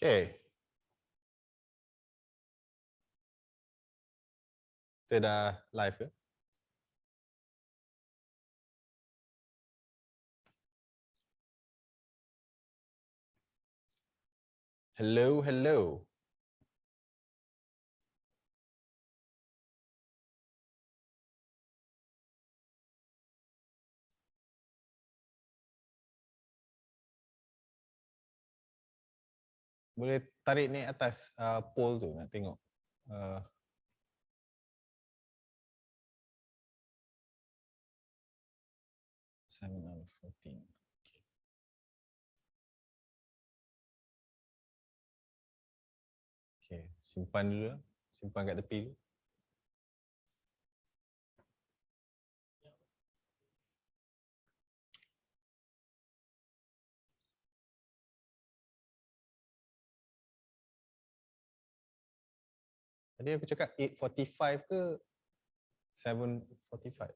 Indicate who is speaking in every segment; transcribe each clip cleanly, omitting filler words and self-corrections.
Speaker 1: Okay. Kita dah live ke? Hello, hello. Boleh tarik ni atas poll tu nak tengok. 7 out of 14. Okay, simpan dulu lah. Simpan kat tepi dulu. Tadi aku cakap 8:45 ke 7:45?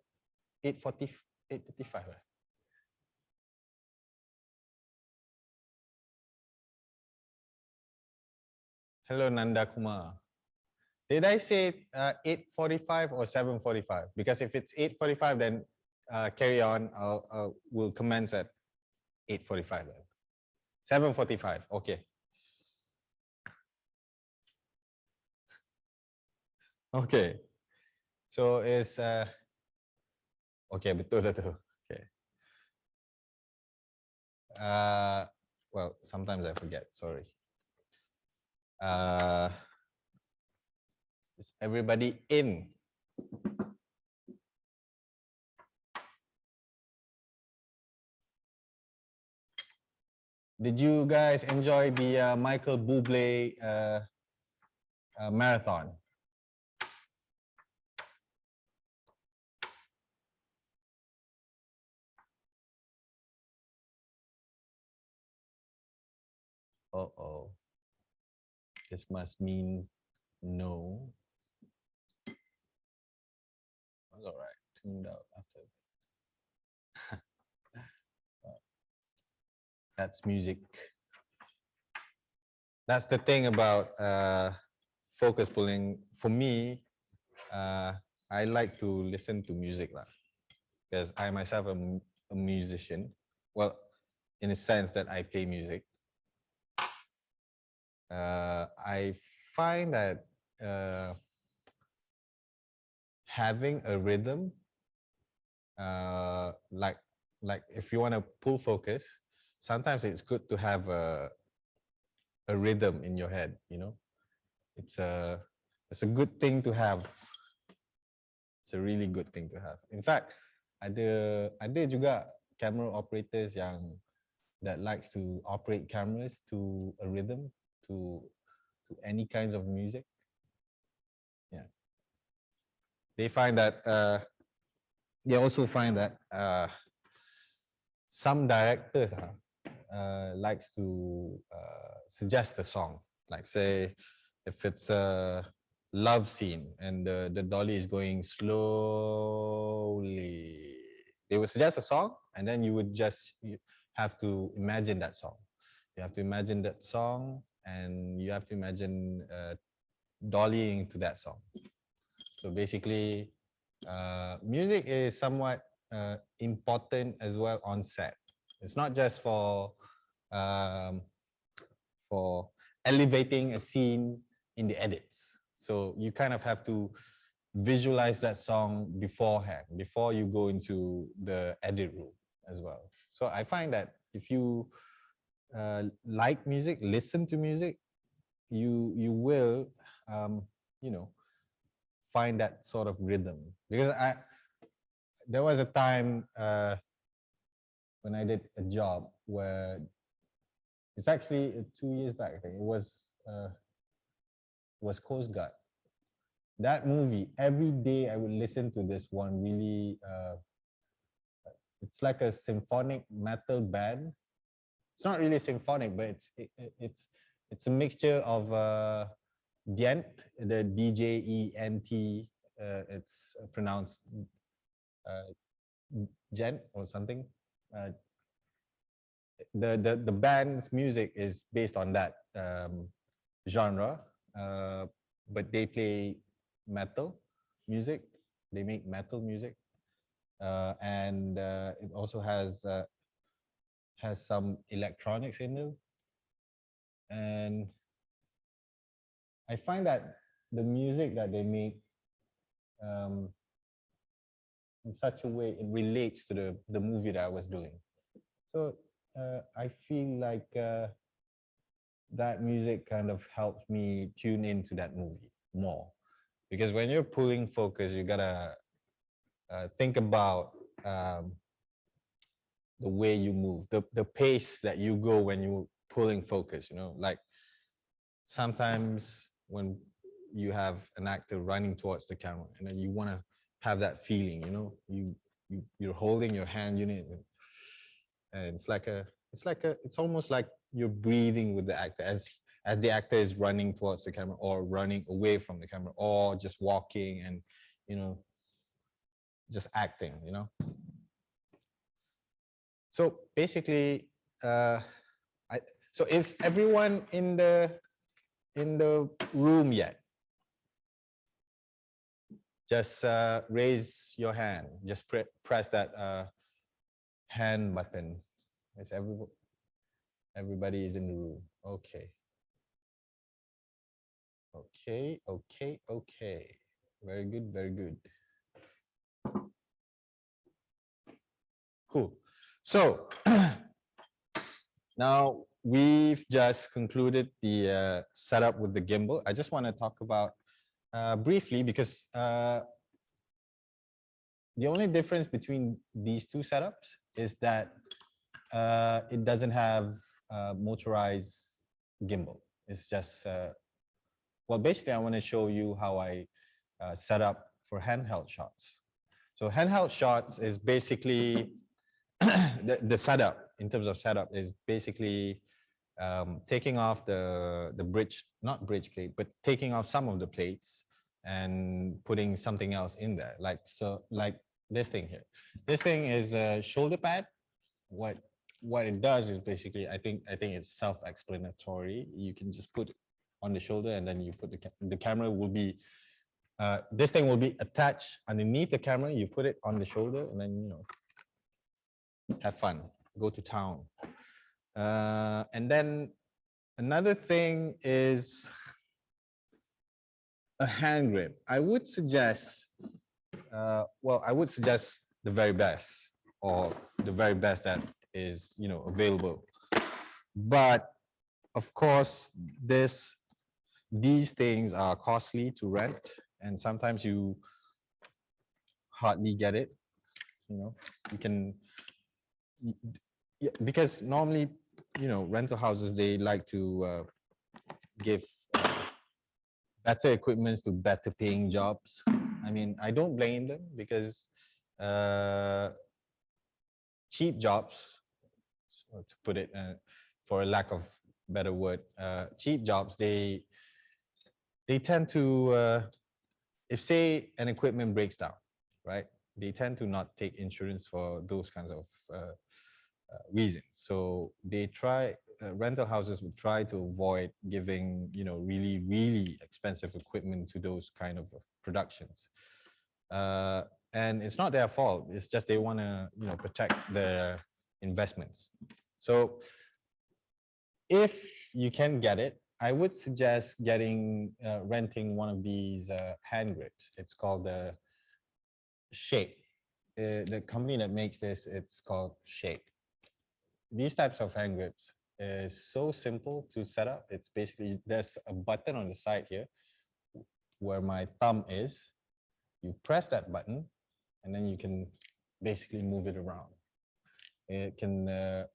Speaker 1: 8:35 lah. Hello Nanda Kumar. Did I say 8:45 or 7:45? Because if it's 8:45, then carry on. We'll commence at 8:45 then. 7:45. Okay. Okay. So it's okay, betul dah tu. Okay. Well, sometimes I forget. Sorry. Is everybody in? Did you guys enjoy the Michael Bublé marathon? Uh-oh. This must mean no. That's all right. Tuned out after. That's music. That's the thing about focus pulling. For me, I like to listen to music lah, because I myself am a musician. Well, in a sense that I play music. I find that having a rhythm, like if you want to pull focus, sometimes it's good to have a rhythm in your head. You know, it's a good thing to have. It's a really good thing to have. In fact, ada juga camera operators yang that likes to operate cameras to a rhythm, to any kinds of music. Yeah. They find that they also find that some directors likes to suggest a song, like say if it's a love scene and the dolly is going slowly, they would suggest a song, and then you have to imagine that song. You have to imagine that song, and you have to imagine dollying to that song. So basically, music is somewhat important as well on set. It's not just for elevating a scene in the edits. So you kind of have to visualize that song beforehand, before you go into the edit room as well. So I find that if you like music, listen to music, you will, you know, find that sort of rhythm. Because there was a time when I did a job where it's actually 2 years back, I think. It was Coast Guard. That movie, every day I would listen to this one really, it's like a symphonic metal band. It's not really symphonic, but it's a mixture of Djent, the Djent, it's pronounced Djent or something. the band's music is based on that genre, but they play metal music. They make metal music, and it also has some electronics in it. And I find that the music that they make, um, in such a way, it relates to the movie that I was doing. So I feel like that music kind of helps me tune into that movie more, because when you're pulling focus, you gotta think about the way you move, the pace that you go when you're pulling focus. You know, like sometimes when you have an actor running towards the camera, and then you want to have that feeling. You know, you're holding your hand unit, and it's almost like you're breathing with the actor as the actor is running towards the camera or running away from the camera or just walking and, you know, just acting, you know. So basically, so is everyone in the room yet? Just raise your hand. Just press that hand button. Is everybody is in the room? Okay. Okay. Very good, very good. Cool. So now we've just concluded the setup with the gimbal. I just want to talk about briefly, because the only difference between these two setups is that it doesn't have motorized gimbal. It's just, well, basically I want to show you how I set up for handheld shots. So handheld shots is basically, the setup, in terms of setup, is basically taking off the bridge, not bridge plate, but taking off some of the plates and putting something else in there. Like, so like this thing here. This thing is a shoulder pad. What it does is basically, I think it's self-explanatory. You can just put it on the shoulder, and then you put the camera will be, this thing will be attached underneath the camera. You put it on the shoulder, and then, you know, have fun, go to town. And then another thing is a hand grip. I would suggest, well, I would suggest the very best, or the very best that is, you know, available. But of course, these things are costly to rent, and sometimes you hardly get it. You know, you can, yeah, because normally, you know, rental houses, they like to give better equipment to better paying jobs. I mean, I don't blame them, because cheap jobs, to put it for a lack of better word, cheap jobs, they tend to, if say an equipment breaks down, right? They tend to not take insurance for those kinds of reasons. So they try, rental houses would try to avoid giving, you know, really, really expensive equipment to those kind of productions. And it's not their fault. It's just they want to, you know, protect their investments. So if you can get it, I would suggest renting one of these hand grips. It's called the Shape. The company that makes this, it's called Shape. These types of hand grips is so simple to set up. It's basically, there's a button on the side here where my thumb is. You press that button, and then you can basically move it around. It can, it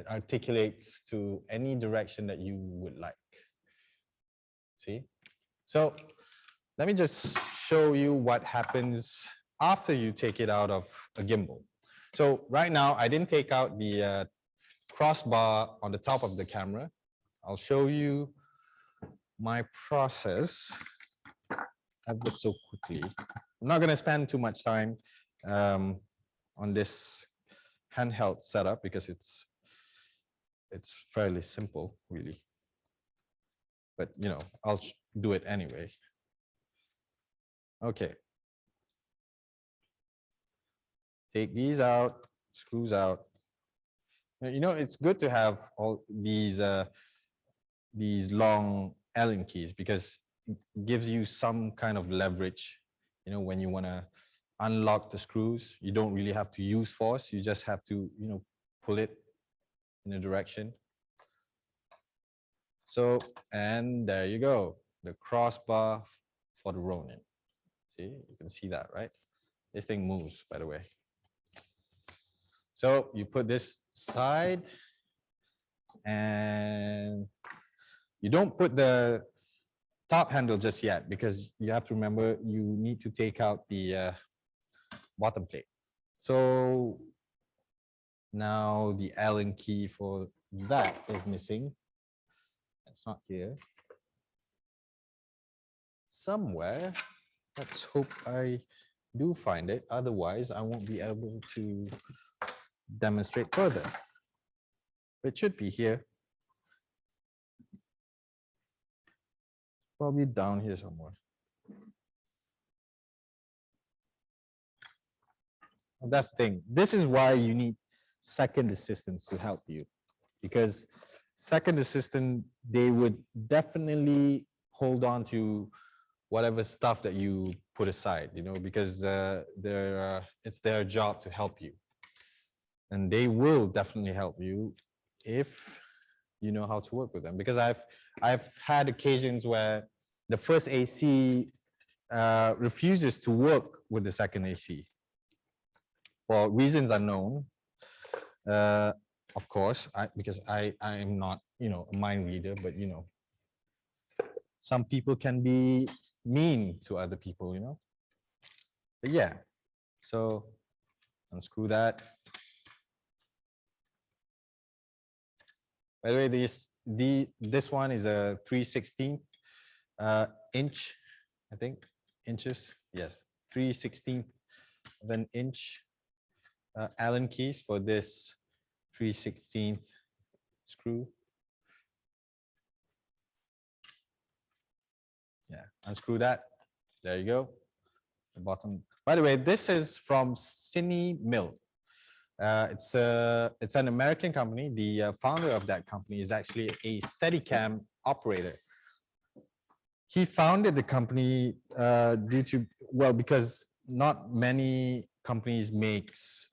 Speaker 1: articulates to any direction that you would like. See? So let me just show you what happens after you take it out of a gimbal. So right now, I didn't take out the crossbar on the top of the camera. I'll show you my process ever so quickly. I'm not going to spend too much time on this handheld setup because it's fairly simple, really. But you know, I'll do it anyway. Okay. Take these out, screws out. You know, it's good to have all these long Allen keys because it gives you some kind of leverage. You know, when you want to unlock the screws, you don't really have to use force. You just have to, you know, pull it in a direction. So, and there you go, the crossbar for the Ronin. See, you can see that, right? This thing moves, by the way. So you put this side and you don't put the top handle just yet because you have to remember you need to take out the bottom plate. So now the Allen key for that is missing. It's not here. Somewhere. Let's hope I do find it. Otherwise, I won't be able to demonstrate further. It should be here. Probably down here somewhere. That's the thing. This is why you need second assistants to help you, because second assistant, they would definitely hold on to whatever stuff that you put aside, you know, because it's their job to help you. And they will definitely help you if you know how to work with them. Because I've had occasions where the first AC refuses to work with the second AC for reasons unknown. Of course, because I am not, you know, a mind reader, but you know, some people can be mean to other people, you know. But yeah, so unscrew that. By the way, this one is a 3/16 inch, I think, inches. Yes, 3/16 of an inch Allen keys for this 3/16 screw. Yeah, unscrew that. There you go. The bottom. By the way, this is from Cine Mill. It's an American company. The founder of that company is actually a Steadicam operator. He founded the company because not many companies makes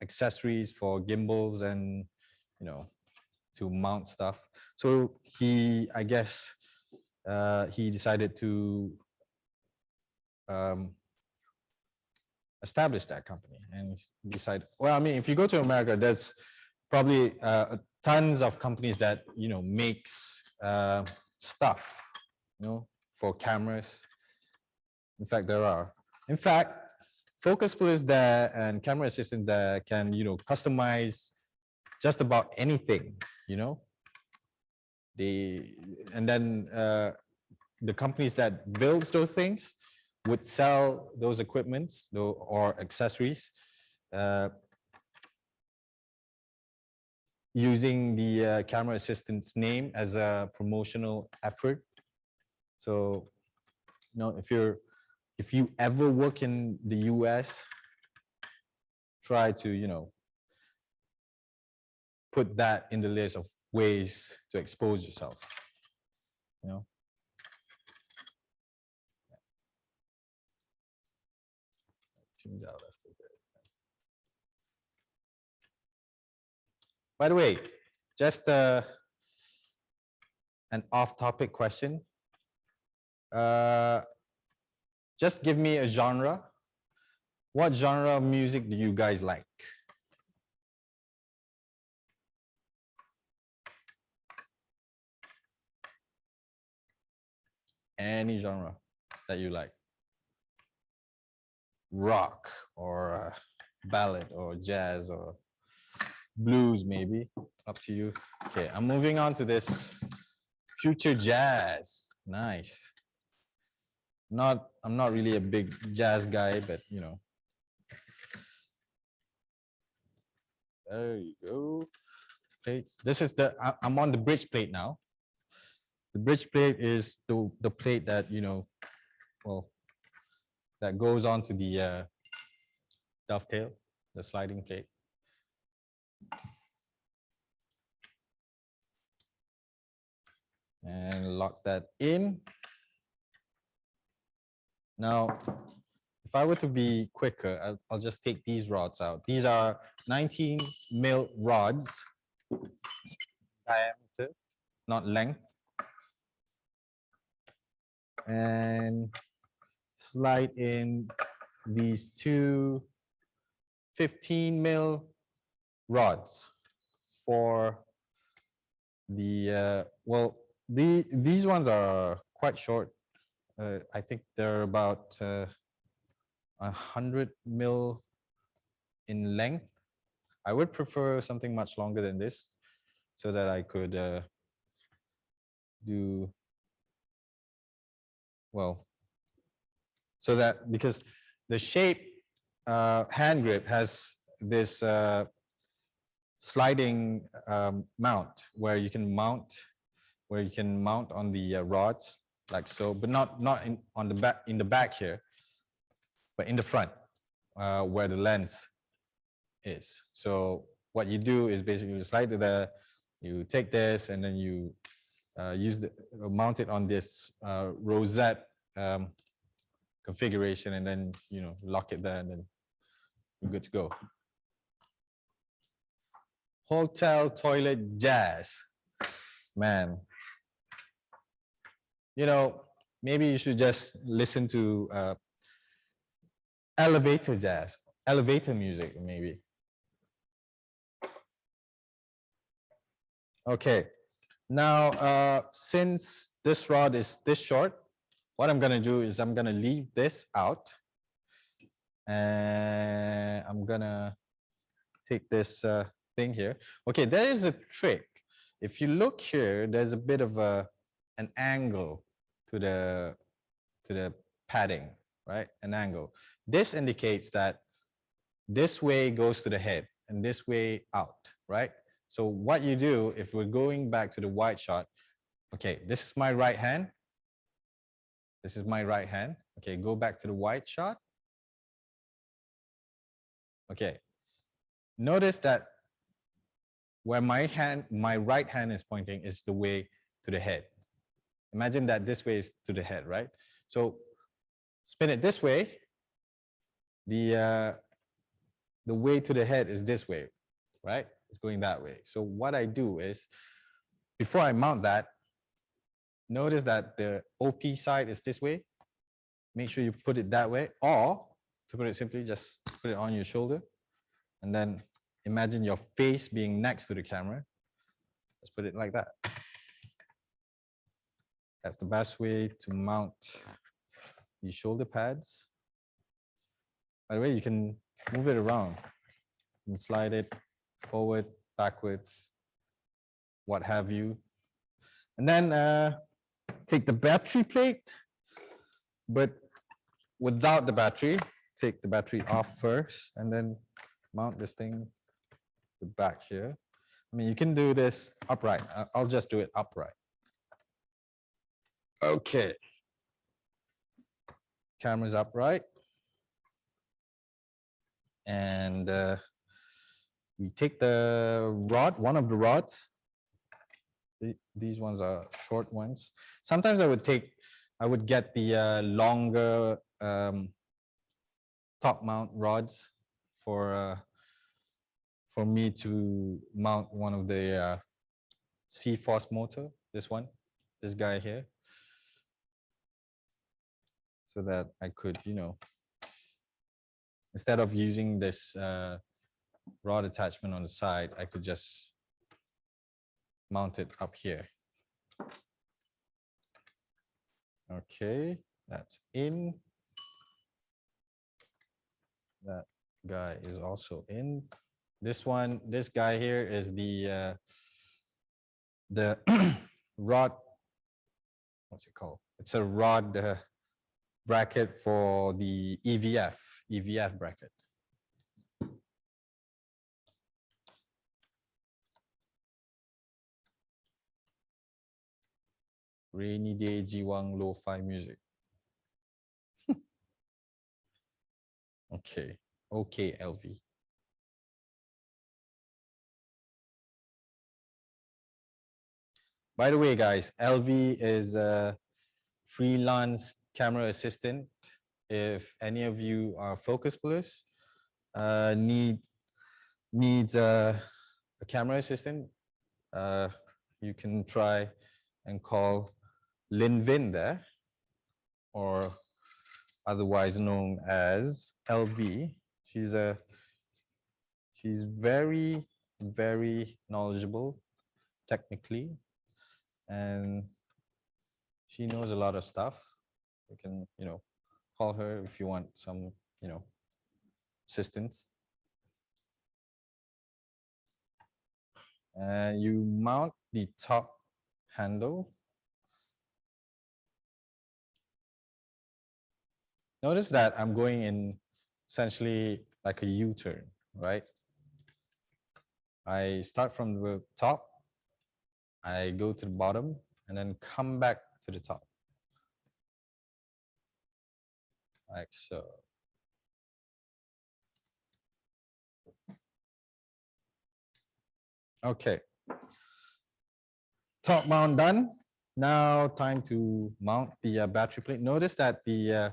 Speaker 1: accessories for gimbals and, you know, to mount stuff. So I guess he decided to establish that company and decide, well, I mean, if you go to America, there's probably tons of companies that, you know, makes stuff, you know, for cameras. In fact, there are. In fact, Focus Pull is there and Camera Assistant there can, you know, customize just about anything, you know. And then the companies that builds those things would sell those equipments or accessories using the Camera Assistant's name as a promotional effort. So, you know, if you ever work in the US, try to, you know, put that in the list of ways to expose yourself, you know. By the way, just an off-topic question. Just give me a genre. What genre of music do you guys like? Any genre that you like. Rock or ballad or jazz or blues, maybe. Up to you. Okay, I'm moving on to this future jazz. Nice. I'm not really a big jazz guy, but you know. There you go. Plates. This is the, I'm on the bridge plate now. The bridge plate is the plate that, you know, well, that goes on to the dovetail, the sliding plate. And lock that in. Now, if I were to be quicker, I'll just take these rods out. These are 19 mil rods, diameter, not length. And slide in these two 15 mil rods for the, well, these ones are quite short. I think they're about 100 mil in length. I would prefer something much longer than this so that I could do, well, so that, because the shape hand grip has this sliding mount where you can mount on the rods like so, but not on the back, in the back here, but in the front where the lens is. So what you do is basically you slide to there, you take this, and then you mount it on this rosette configuration, and then, you know, lock it there, and then you're good to go. Hotel toilet jazz, man. You know, maybe you should just listen to elevator jazz, elevator music, maybe. Okay, now since this rod is this short, what I'm gonna do is I'm gonna leave this out, and I'm gonna take this thing here. Okay, there is a trick. If you look here, there's a bit of an angle to the padding, right? An angle. This indicates that this way goes to the head and this way out, right? So what you do, if we're going back to the wide shot, okay, this is my right hand. This is my right hand. Okay, go back to the wide shot. Okay, notice that where my right hand is pointing is the way to the head. Imagine that this way is to the head, right? So spin it this way. The way to the head is this way, right? It's going that way. So what I do is, before I mount that, notice that the OP side is this way. Make sure you put it that way, or to put it simply, just put it on your shoulder, and then imagine your face being next to the camera. Let's put it like that. That's the best way to mount the shoulder pads. By the way, you can move it around and slide it forward, backwards, what have you. And then take the battery plate, but without the battery. Take the battery off first, and then mount this thing the back here. I mean, you can do this upright. I'll just do it upright. Okay. Camera's upright. And we take the rod, one of the rods. These ones are short ones. Sometimes I would get the longer top mount rods for me to mount one of the C-Force motor, this guy here, so that I could, you know, instead of using this rod attachment on the side, I could just mount it up here. Okay, that's in. That guy is also in. This guy here is the rod, what's it called? It's a rod bracket for the EVF bracket. Rainy Day Jiwang Lo-Fi music. Okay. Okay, LV. By the way, guys, LV is a freelance camera assistant. If any of you are focus pullers, needs a camera assistant, you can try and call Lin Vin there, or otherwise known as LV. She's very, very knowledgeable technically, and she knows a lot of stuff. You can, call her if you want some, assistance. And you mount the top handle. Notice that I'm going in essentially like a U-turn, right? I start from the top, I go to the bottom, and then come back to the top. Like so. Okay. Top mount done. Now time to mount the battery plate. Notice that there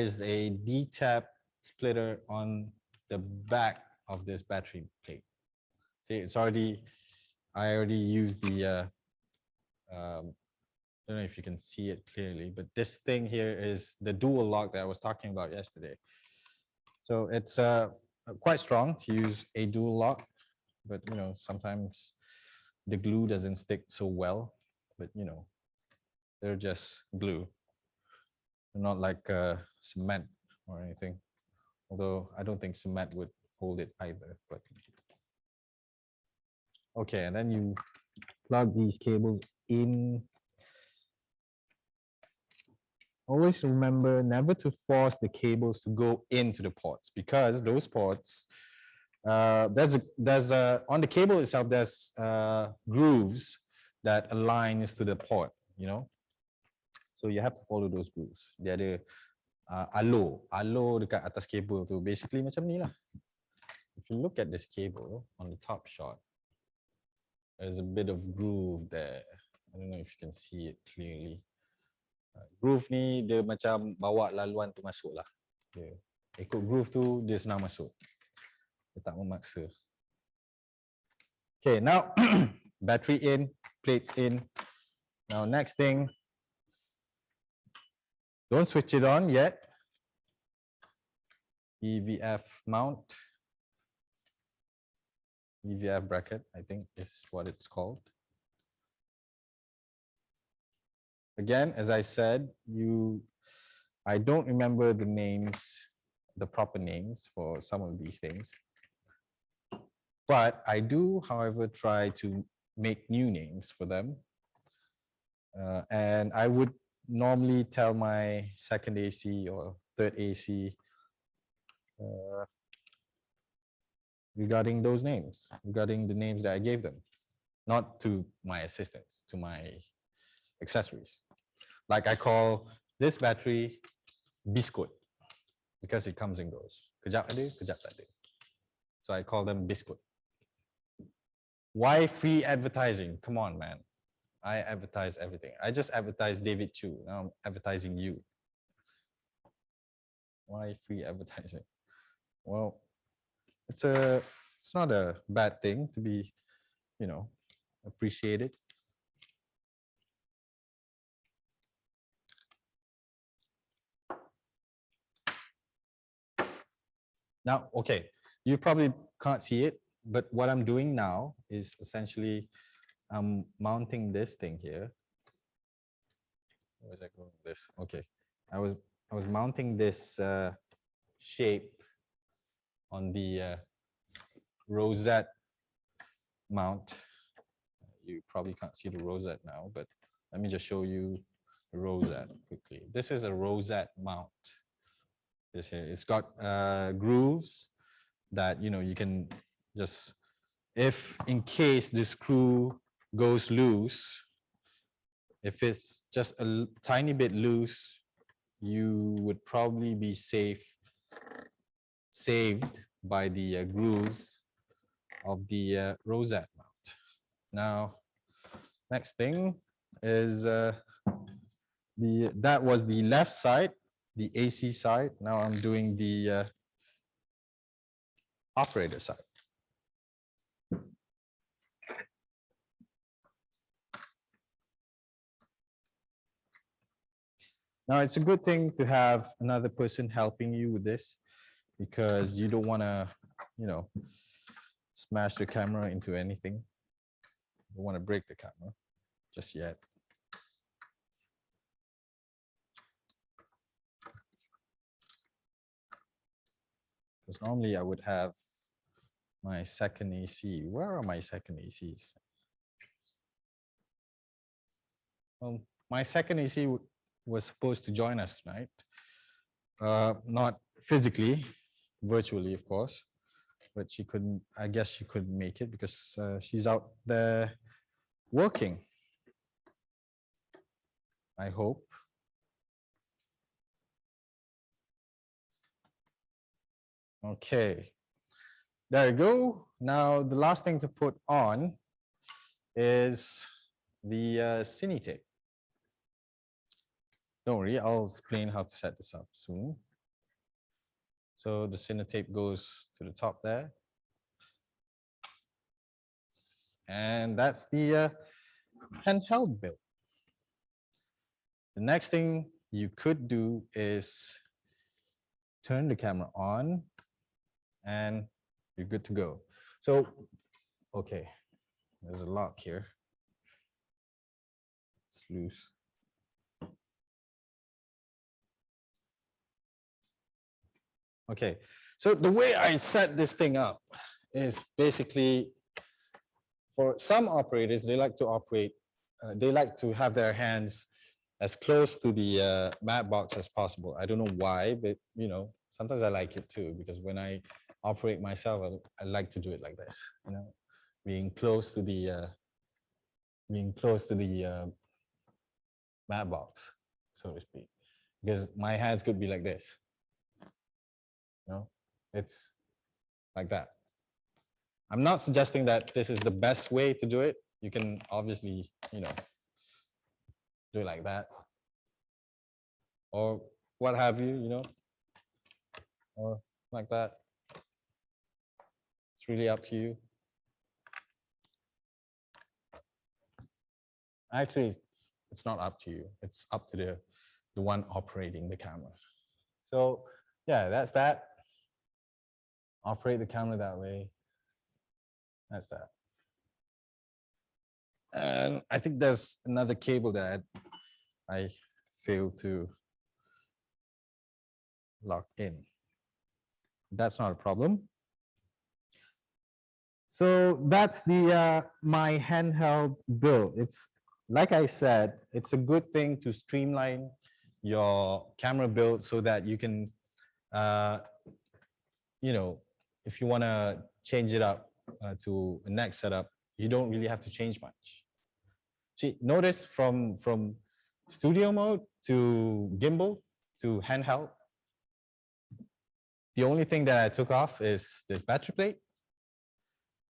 Speaker 1: is a D-tap splitter on the back of this battery plate. See, I already used the, I don't know if you can see it clearly, but this thing here is the dual lock that I was talking about yesterday. So it's quite strong to use a dual lock, but sometimes the glue doesn't stick so well, but they're just glue. They're not like cement or anything, although I don't think cement would hold it either. But okay, and then you plug these cables in. Always remember never to force the cables to go into the ports, because those ports, there's a on the cable itself, there's grooves that aligns to the port, so you have to follow those grooves. Dia ada alo dekat atas kabel tu, basically macam ni lah. If you look at this cable on the top shot, there's a bit of groove there. I don't know if you can see it clearly. Groove ni dia macam bawa laluan tu masuk lah. Dia ikut groove tu dia senang masuk. Dia tak memaksa. Okay, now battery in, plates in. Now next thing, don't switch it on yet. EVF mount. EVF bracket, I think is what it's called. Again, as I said, I don't remember the names, the proper names for some of these things. But I do, however, try to make new names for them. And I would normally tell my second AC or third AC regarding those names, regarding the names that I gave them, not to my assistants, to my accessories. Like I call this battery Biscuit because it comes and goes. Kejap ada, kejap tak ada. So I call them Biscuit. Why free advertising? Come on, man. I advertise everything. I just advertised David Chu. Now I'm advertising you. Why free advertising? Well, it's not a bad thing to be, appreciated. Now, okay, you probably can't see it, but what I'm doing now is essentially I'm mounting this thing here. Where's that going? This, okay. I was mounting this shape on the rosette mount. You probably can't see the rosette now, but let me just show you the rosette quickly. This is a rosette mount. This here, it's got grooves that you can just, if in case the screw goes loose, if it's just a tiny bit loose, you would probably be saved by the grooves of the rosette mount. Now, next thing is that was the left side, the AC side. Now I'm doing the operator side. Now it's a good thing to have another person helping you with this, because you don't want to, smash the camera into anything. You don't want to break the camera just yet. Because normally I would have my second AC. Where are my second ACs? My second AC was supposed to join us tonight. Not physically, virtually, of course, but she couldn't, I guess she couldn't make it because she's out there working, I hope. Okay, there you go. Now, the last thing to put on is the Cine tape. Don't worry, I'll explain how to set this up soon. So the Cine tape goes to the top there. And that's the handheld build. The next thing you could do is turn the camera on and you're good to go. So, okay, there's a lock here. It's loose. Okay, so the way I set this thing up is basically, for some operators, they like to operate, they like to have their hands as close to the mat box as possible. I don't know why, but sometimes I like it too, because when I operate myself, I like to do it like this, being close to the mat box, so to speak, because my hands could be like this. It's like that. I'm not suggesting that this is the best way to do it. You can obviously, do it like that, or what have you, or like that. It's really up to you. Actually, it's not up to you. It's up to the one operating the camera. So yeah, that's that. Operate the camera that way. That's that. And I think there's another cable that I failed to lock in. That's not a problem. So that's the my handheld build. It's like I said, it's a good thing to streamline your camera build so that you can, if you want to change it up to a next setup, you don't really have to change much. See, notice from studio mode to gimbal to handheld, the only thing that I took off is this battery plate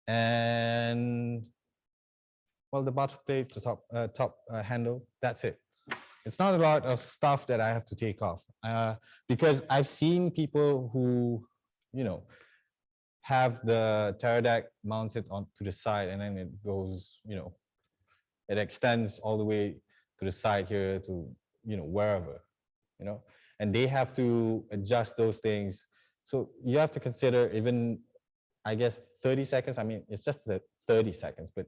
Speaker 1: and, well, the battery plate, the top handle, that's it. It's not a lot of stuff that I have to take off because I've seen people who, have the Teradek mounted onto the side and then it goes, it extends all the way to the side here to, wherever, and they have to adjust those things. So you have to consider even, I guess, 30 seconds. I mean, it's just the 30 seconds, but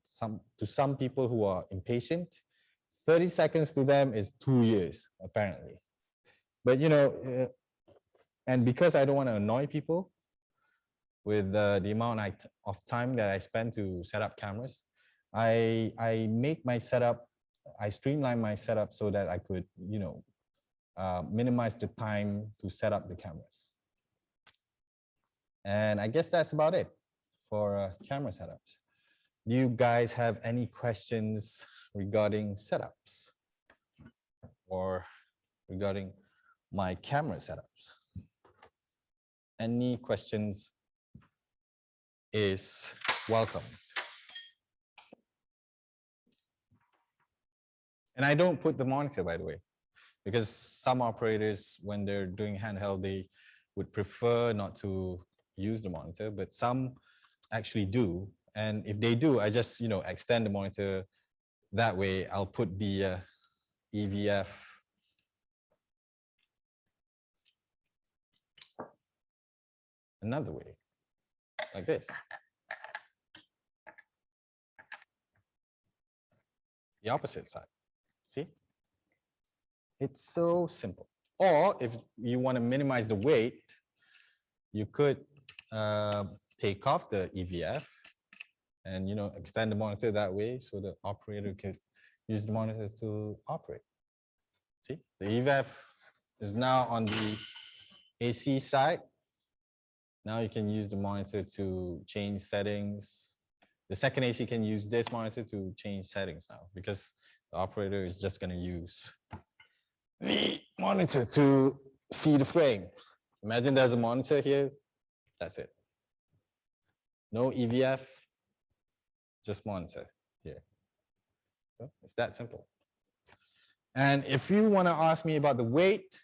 Speaker 1: to some people who are impatient, 30 seconds to them is 2 years, apparently. But, and because I don't want to annoy people with the amount of time that I spend to set up cameras, I make my setup, I streamline my setup so that I could, minimize the time to set up the cameras. And I guess that's about it for camera setups. Do you guys have any questions regarding setups or regarding my camera setups? Any questions is welcome. And I don't put the monitor, by the way, because some operators, when they're doing handheld, they would prefer not to use the monitor, but some actually do. And if they do, I just, extend the monitor that way. I'll put the EVF another way, like this. The opposite side. See? It's so simple. Or if you want to minimize the weight, you could take off the EVF and extend the monitor that way so the operator could use the monitor to operate. See, the EVF is now on the AC side. Now you can use the monitor to change settings. The second AC can use this monitor to change settings now because the operator is just going to use the monitor to see the frame. Imagine there's a monitor here. That's it. No EVF, just monitor here. So it's that simple. And if you want to ask me about the weight,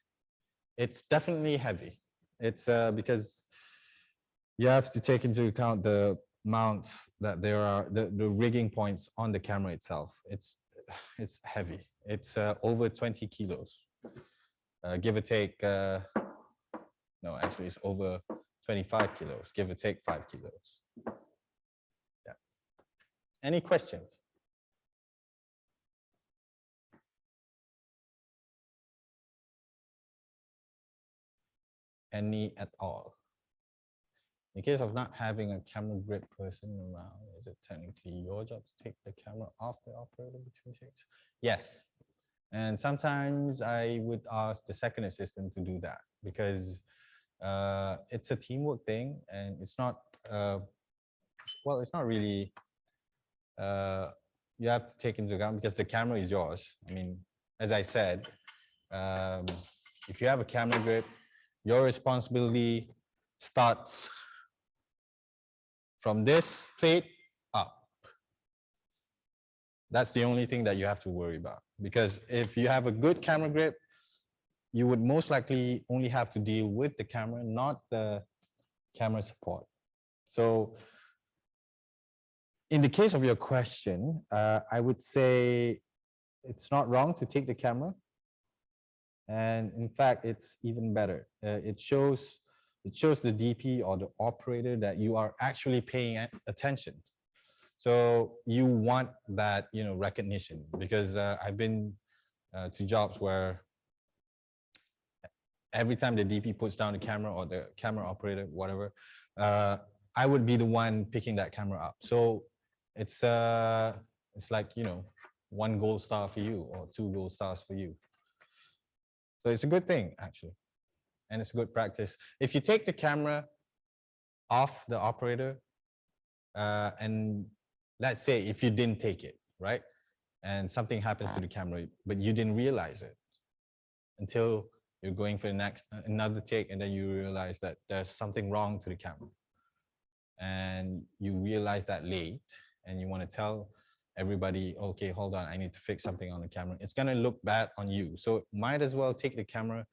Speaker 1: it's definitely heavy. It's because you have to take into account the mounts that there are, the rigging points on the camera itself. It's heavy. It's over 20 kilos. Give or take, no, actually it's over 25 kilos, give or take 5 kilos. Yeah. Any questions? Any at all? In case of not having a camera grip person around, is it technically your job to take the camera off the operator between takes? Yes. And sometimes I would ask the second assistant to do that because it's a teamwork thing and it's not, well, it's not really, you have to take into account because the camera is yours. I mean, as I said, if you have a camera grip, your responsibility starts from this plate up. That's the only thing that you have to worry about. Because if you have a good camera grip, you would most likely only have to deal with the camera, not the camera support. So in the case of your question, I would say it's not wrong to take the camera. And in fact, it's even better. It shows the DP or the operator that you are actually paying attention. So you want that, recognition, because I've been to jobs where every time the DP puts down the camera or the camera operator, whatever, I would be the one picking that camera up. So it's like, 1 gold star for you or 2 gold stars for you. So it's a good thing, actually. And it's good practice. If you take the camera off the operator, and let's say if you didn't take it, right? And something happens to the camera, but you didn't realize it until you're going for another take, and then you realize that there's something wrong to the camera. And you realize that late, and you want to tell everybody, okay, hold on, I need to fix something on the camera. It's going to look bad on you. So might as well take the camera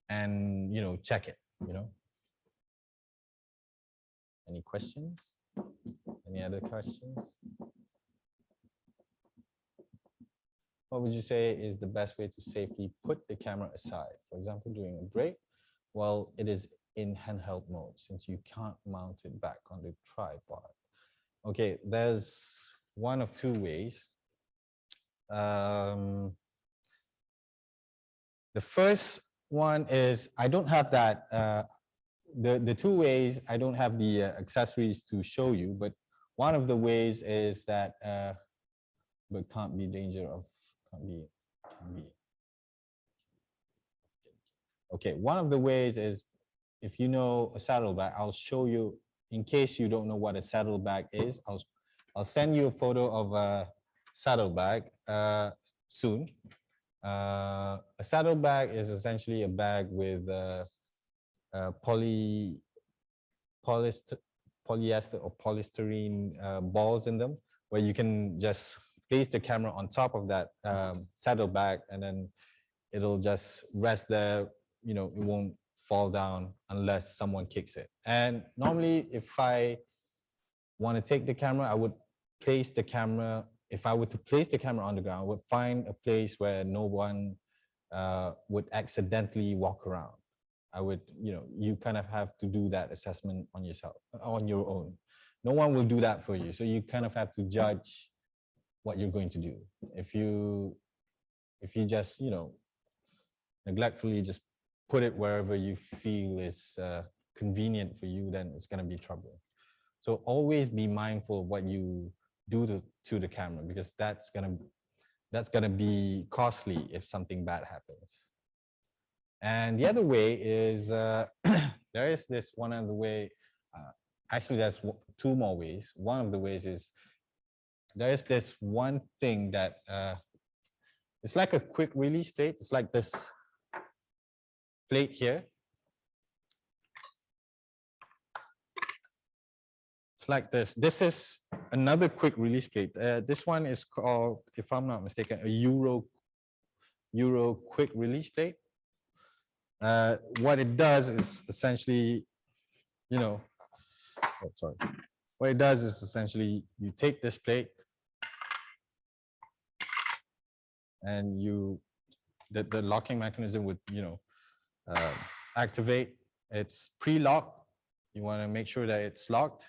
Speaker 1: and, check it, Any questions? Any other questions? What would you say is the best way to safely put the camera aside? For example, during a break, well, it is in handheld mode since you can't mount it back on the tripod. Okay, there's one of 2 ways. The first one is I don't have that. The 2 ways, I don't have the accessories to show you, but one of the ways is that, but can't be danger of, can be. Okay, one of the ways is if you know a saddlebag, I'll show you, in case you don't know what a saddlebag is, I'll I'll send you a photo of a saddlebag soon. A saddlebag is essentially a bag with polyester, polyester or polystyrene balls in them, where you can just place the camera on top of that saddlebag, and then it'll just rest there. You know, it won't fall down unless someone kicks it. And normally, if I want to take the camera, I would place the camera. If I were to place the camera on the ground, I would find a place where no one would accidentally walk around. I would, you know, you kind of have to do that assessment on yourself, on your own. No one will do that for you. So you kind of have to judge what you're going to do. If you just, you know, neglectfully just put it wherever you feel is convenient for you, then it's going to be trouble. So always be mindful of what you do to the camera, because that's gonna be costly if something bad happens. And the other way is there is this one other way. Actually, there's two more ways. One of the ways is there is this one thing that it's like a quick release plate. It's like this plate here. It's like this. This is another quick release plate. This one is called, if I'm not mistaken, a Euro quick release plate. What it does is essentially, you know, oh, sorry. What it does is essentially you take this plate and the locking mechanism would, you know, activate. It's pre-locked. You want to make sure that it's locked.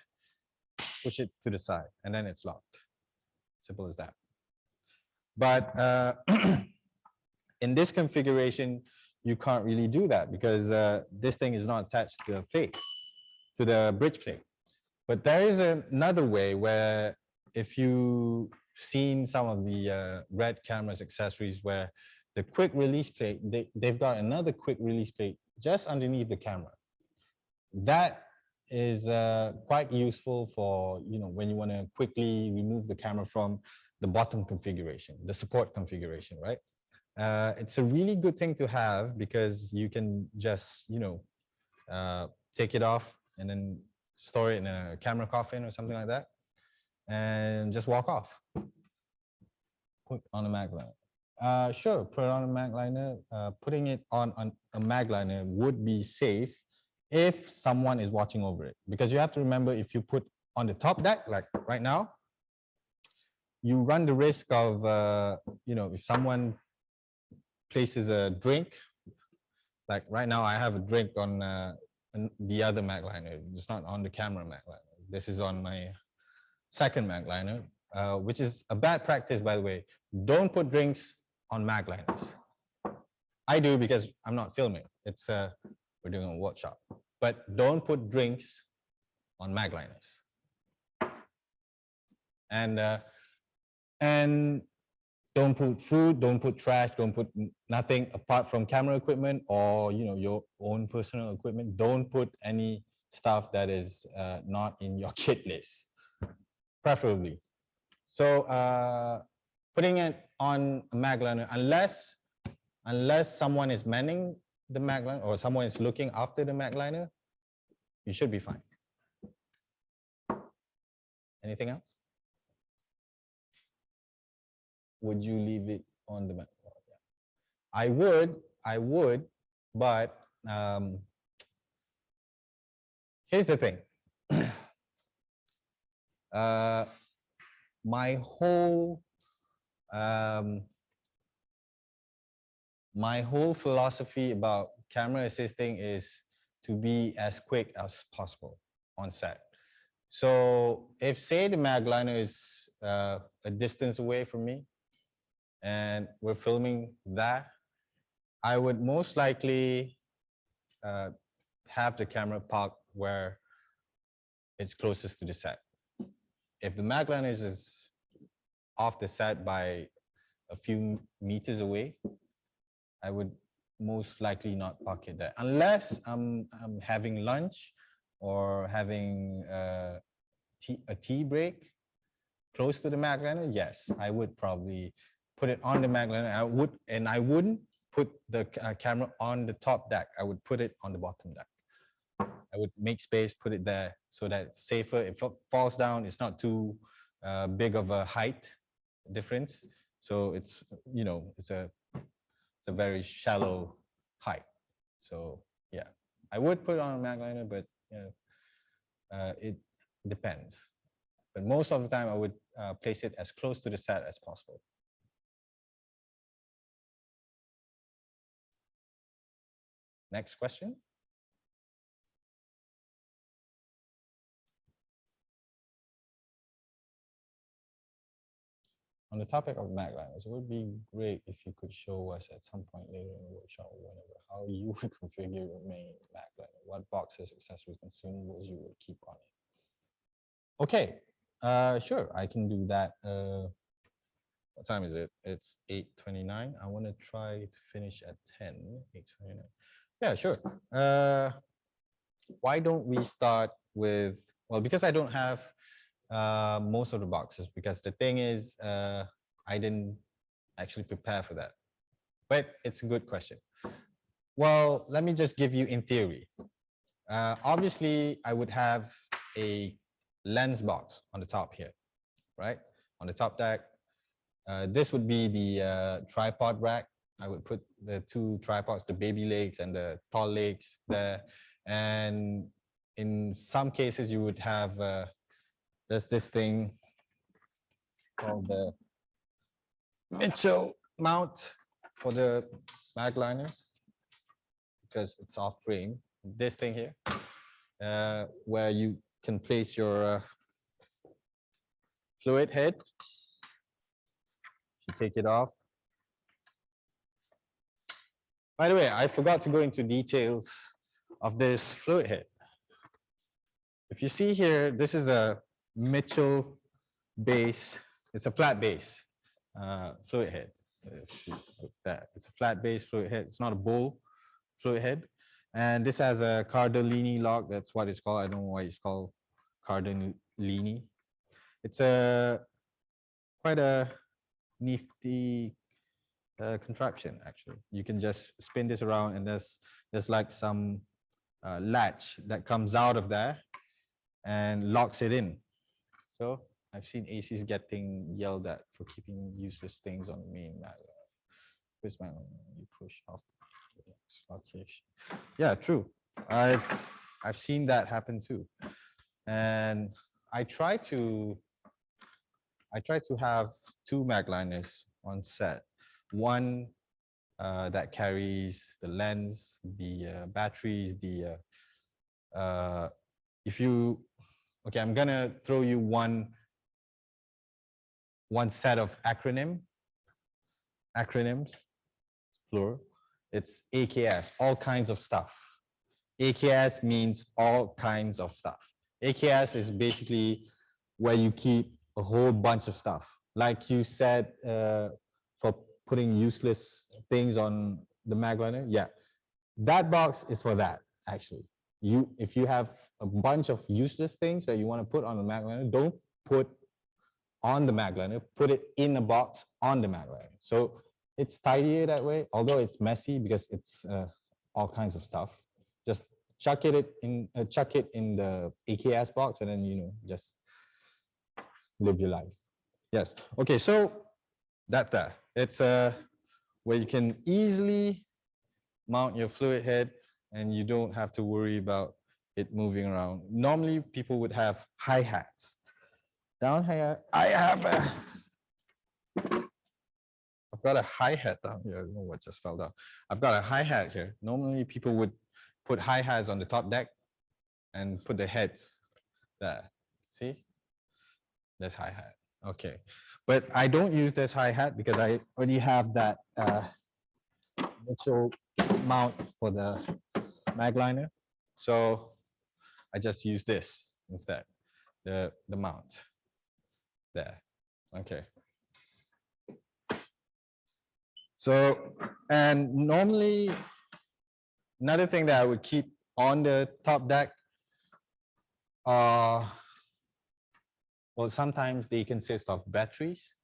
Speaker 1: Push it to the side, and then it's locked. Simple as that. But in this configuration, you can't really do that because this thing is not attached to the plate, to the bridge plate. But there is another way where, if you've seen some of the Red cameras accessories, where the quick release plate, they've got another quick release plate just underneath the camera. That is quite useful for, you know, when you want to quickly remove the camera from the bottom configuration, the support configuration, right? It's a really good thing to have because you can just, you know, take it off and then store it in a camera coffin or something like that, and just walk off. Put on a mag liner. Sure, put it on a mag liner. Putting it on a mag liner would be safe if someone is watching over it, because you have to remember, if you put on the top deck, like right now, you run the risk of, you know, if someone places a drink, like right now I have a drink on the other mag liner. It's not on the camera mag liner. This is on my second mag liner, which is a bad practice, by the way. Don't put drinks on mag liners. I do because I'm not filming. It's we're doing a workshop. But don't put drinks on mag liners. And don't put food, don't put trash, don't put nothing apart from camera equipment or, you know, your own personal equipment. Don't put any stuff that is not in your kit list, preferably. So putting it on a mag liner, unless someone is manning the mag liner or someone is looking after the mag liner, you should be fine. Anything else? Would you leave it on the mag? I would, but here's the thing. My whole philosophy about camera assisting is to be as quick as possible on set. So if, say, the mag liner is a distance away from me and we're filming that, I would most likely have the camera parked where it's closest to the set. If the mag liner is off the set by a few meters away, I would most likely not park it there, unless I'm having lunch or having a tea break. close to the Magliner, yes, I would probably put it on the Magliner. I wouldn't put the camera on the top deck. I would put it on the bottom deck. I would make space, put it there so that it's safer. If it falls down, it's not too big of a height difference. So it's, you know, it's a very shallow height. So yeah, I would put it on a Magliner, but you know, it depends. But most of the time, I would place it as close to the set as possible. Next question. On the topic of Magliners, it would be great if you could show us at some point later in the workshop or whenever how you would configure your main Magliner, what boxes, accessories, consumables you would keep on it. Okay, sure, I can do that. What time is it? It's 8:29. I want to try to finish at 10, 8:29. Yeah, sure. Why don't we start with, well, because I don't have most of the boxes, because the thing is, I didn't actually prepare for that. But it's a good question. Well, let me just give you in theory. Obviously, I would have a lens box on the top here, right? On the top deck. This would be the tripod rack. I would put the two tripods, the baby legs and the tall legs there. And in some cases, you would have there's this thing called the Mitchell mount for the Magliners, because it's off frame. This thing here, where you can place your fluid head. You take it off. By the way, I forgot to go into details of this fluid head. If you see here, this is a Mitchell base. It's a flat base fluid head. It's a flat base fluid head. It's not a bowl fluid head. And this has a Cardellini lock. That's what it's called. I don't know why it's called Cardellini. It's quite a nifty contraption, actually. You can just spin this around, and there's like some latch that comes out of there and locks it in. So I've seen ACs getting yelled at for keeping useless things on the main Magliner. Where's my, you push off the location. Yeah, true. I've seen that happen too. And I try to have two Magliners on set. One that carries the lens, the batteries, the if you, okay, I'm gonna throw you one set of acronyms, plural. It's AKS, all kinds of stuff. AKS means all kinds of stuff. AKS is basically where you keep a whole bunch of stuff. Like you said, for putting useless things on the Magliner, yeah. That box is for that, actually. If you have a bunch of useless things that you want to put on the Magliner, don't put on the Magliner, put it in a box on the Magliner. So it's tidier that way, although it's messy because it's all kinds of stuff. Just chuck it in the AKS box, and then, you know, just live your life. Yes. Okay. So that's that. It's where you can easily mount your fluid head, and you don't have to worry about it moving around. Normally, people would have hi-hats. Down here, I've got a hi-hat down here. I don't know what just fell down. I've got a hi-hat here. Normally, people would put hi-hats on the top deck and put the heads there. See? There's hi-hat. Okay. But I don't use this hi-hat because I already have that Mitchell mount for the Magliner. So I just use this instead, the mount there. Okay. So, and normally, another thing that I would keep on the top deck Well, sometimes they consist of batteries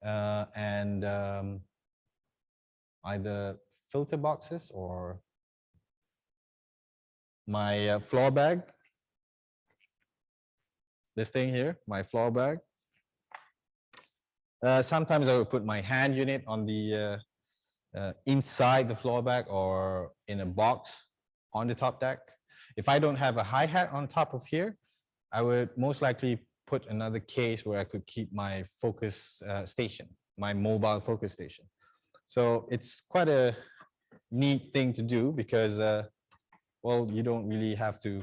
Speaker 1: and either filter boxes or my floor bag. This thing here, my floor bag. Sometimes I would put my hand unit on the inside the floor bag or in a box on the top deck. If I don't have a hi-hat on top of here, I would most likely put another case where I could keep my focus station, my mobile focus station. So it's quite a neat thing to do because, well, you don't really have to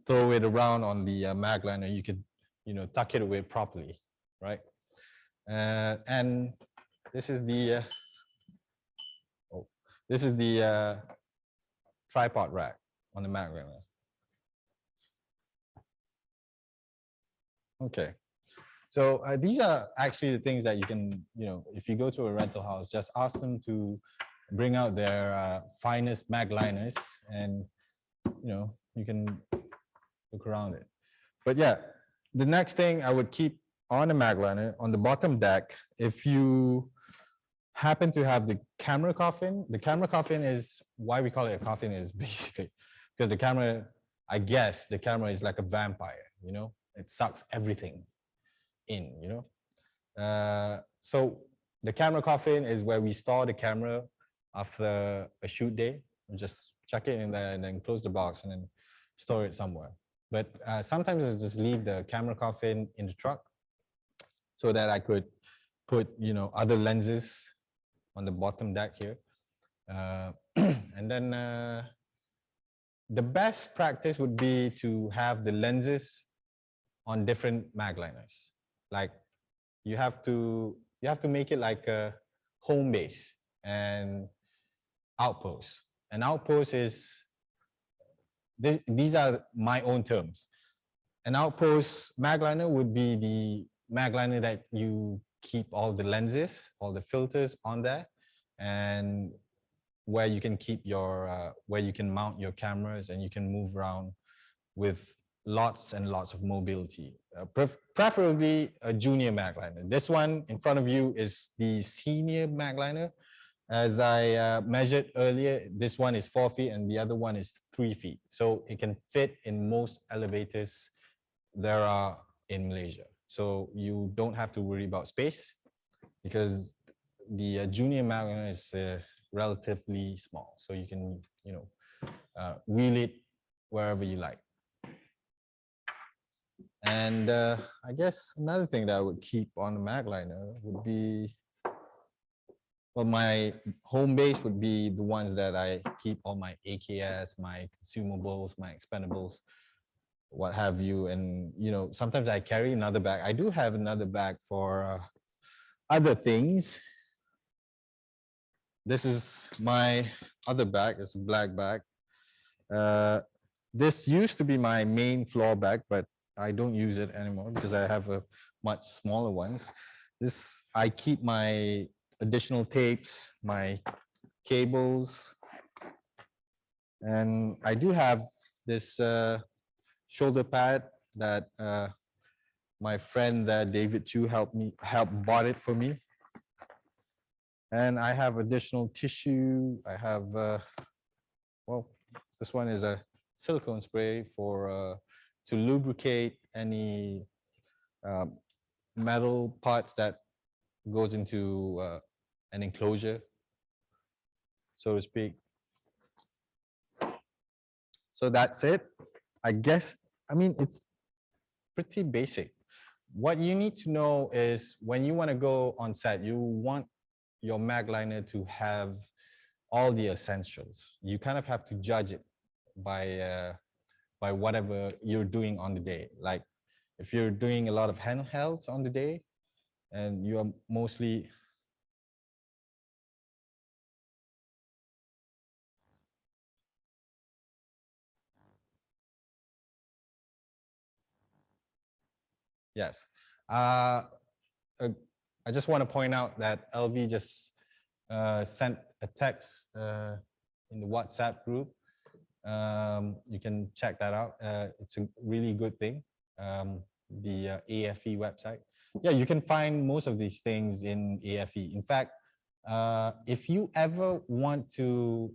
Speaker 1: throw it around on the Magliner. You could, tuck it away properly, right? And this is the tripod rack on the Magliner. Okay. So these are actually the things that you can, if you go to a rental house, just ask them to bring out their finest Magliners, and you can look around it. But yeah, the next thing I would keep on a Magliner on the bottom deck, if you happen to have the camera coffin is why we call it a coffin is basically because the camera, I guess the camera is like a vampire, it sucks everything in, so the camera coffin is where we store the camera after a shoot day. We just chuck it in there and then close the box and then store it somewhere. But sometimes I just leave the camera coffin in the truck so that I could put, other lenses on the bottom deck here. And then the best practice would be to have the lenses on different Magliners. Like you have to make it like a home base and outpost. An outpost is these are my own terms. An outpost Magliner would be the Magliner that you keep all the lenses, all the filters on there, and where you can keep your where you can mount your cameras and you can move around with lots and lots of mobility, preferably a junior Magliner. This one in front of you is the senior Magliner. As I measured earlier, this one is 4 feet and the other one is 3 feet. So it can fit in most elevators there are in Malaysia. So you don't have to worry about space because the junior Magliner is relatively small. So you can, wheel it wherever you like. And I guess another thing that I would keep on the Magliner would be, well, my home base would be the ones that I keep all my AKS, my consumables, my expendables, what have you. And, sometimes I carry another bag. I do have another bag for other things. This is my other bag. It's a black bag. This used to be my main floor bag, but I don't use it anymore because I have a much smaller ones. This, I keep my additional tapes, my cables, and I do have this shoulder pad that my friend David Chu helped bought it for me. And I have additional tissue. I have, well, this one is a silicone spray for to lubricate any metal parts that goes into an enclosure, so to speak. So that's it. I guess, I mean, it's pretty basic. What you need to know is when you want to go on set, you want your Magliner to have all the essentials. You kind of have to judge it by whatever you're doing on the day. Like if you're doing a lot of handhelds on the day and you are mostly yes. I just want to point out that LV just sent a text in the WhatsApp group. You can check that out. It's a really good thing. the AFE website. Yeah, you can find most of these things in AFE. In fact, if you ever want to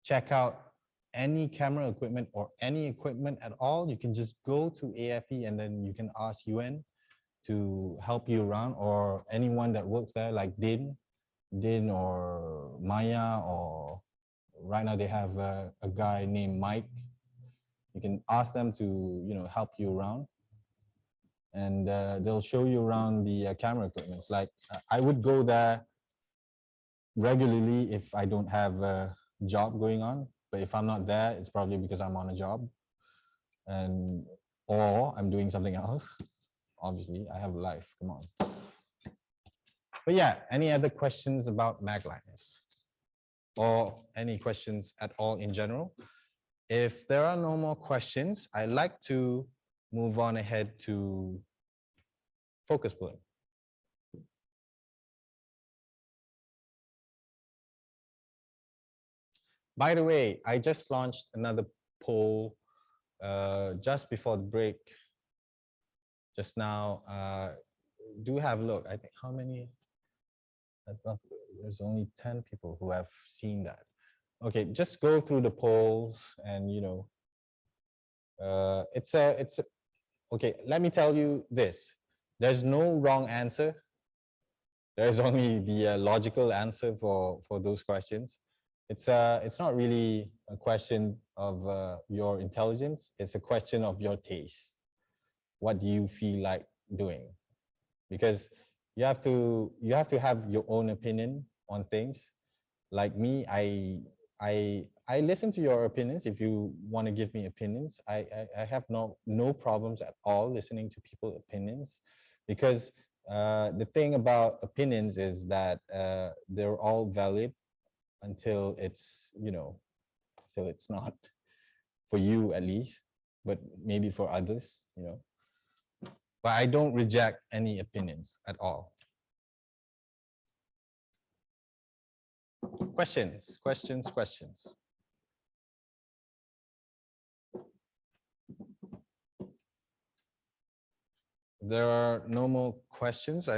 Speaker 1: check out any camera equipment or any equipment at all, you can just go to AFE and then you can ask UN to help you around, or anyone that works there like Din or Maya, or right now they have a guy named Mike. You can ask them to, help you around, and they'll show you around the camera equipment. It's like I would go there regularly if I don't have a job going on, but if I'm not there, it's probably because I'm on a job and or I'm doing something else. Obviously, I have a life. Come on. But yeah, any other questions about Magliners? Or any questions at all in general? If there are no more questions, I'd like to move on ahead to focus pulling. By the way, I just launched another poll just before the break. Just now, do have a look. I think how many? There's only 10 people who have seen that. Okay, just go through the polls and okay, let me tell you this. There's no wrong answer. There's only the logical answer for those questions. It's not really a question of your intelligence. It's a question of your taste. What do you feel like doing? Because you have to have your own opinion on things. Like me, I listen to your opinions. If you want to give me opinions, I have no problems at all listening to people's opinions, because the thing about opinions is that they're all valid until it's till it's not, for you at least, but maybe for others, but I don't reject any opinions at all. Questions. There are no more questions.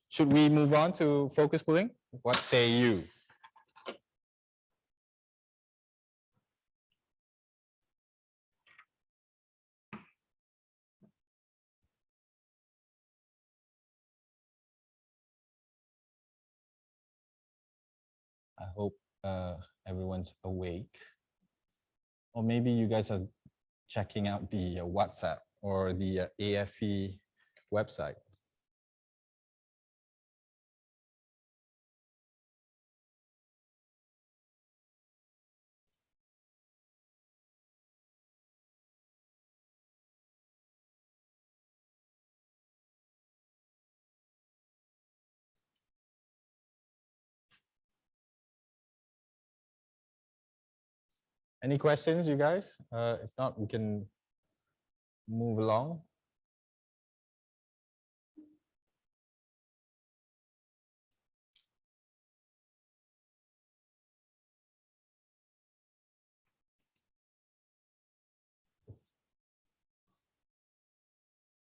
Speaker 1: Should we move on to focus pulling? What say you? I hope everyone's awake. Or maybe you guys are checking out the WhatsApp or the AFE website. Any questions, you guys? If not, we can move along.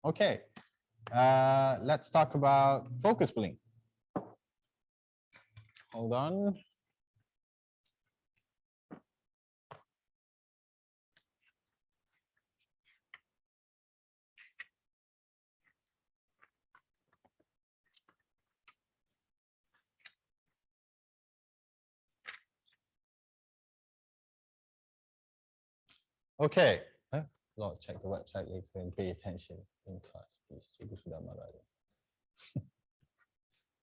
Speaker 1: Okay, let's talk about focus pulling. Hold on. Okay, Lord, check the website later and pay attention in class, please.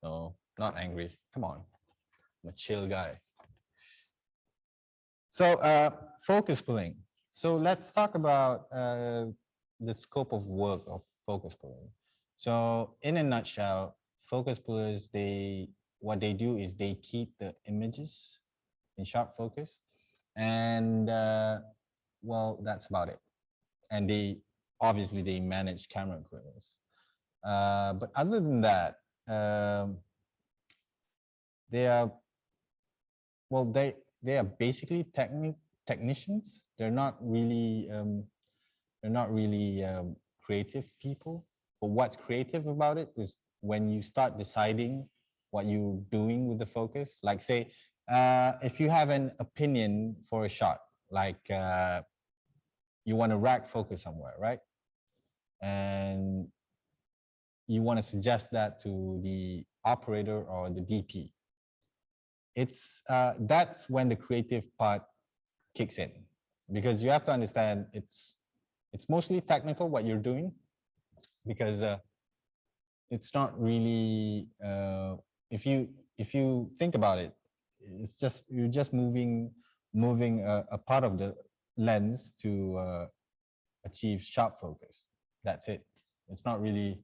Speaker 1: No, not angry. Come on, I'm a chill guy. So focus pulling. So let's talk about the scope of work of focus pulling. So in a nutshell, focus pullers, what they do is they keep the images in sharp focus, and well, that's about it. And they obviously they manage camera equipment. But other than that, they are, well, they are basically technicians. They're not really they're not really creative people. But what's creative about it is when you start deciding what you're doing with the focus. Like say, if you have an opinion for a shot, like you want to rack focus somewhere, right? And you want to suggest that to the operator or the DP. It's that's when the creative part kicks in, because you have to understand it's mostly technical what you're doing, because it's not really if you think about it, it's just you're just moving a part of the lens to achieve sharp focus. That's it. It's not really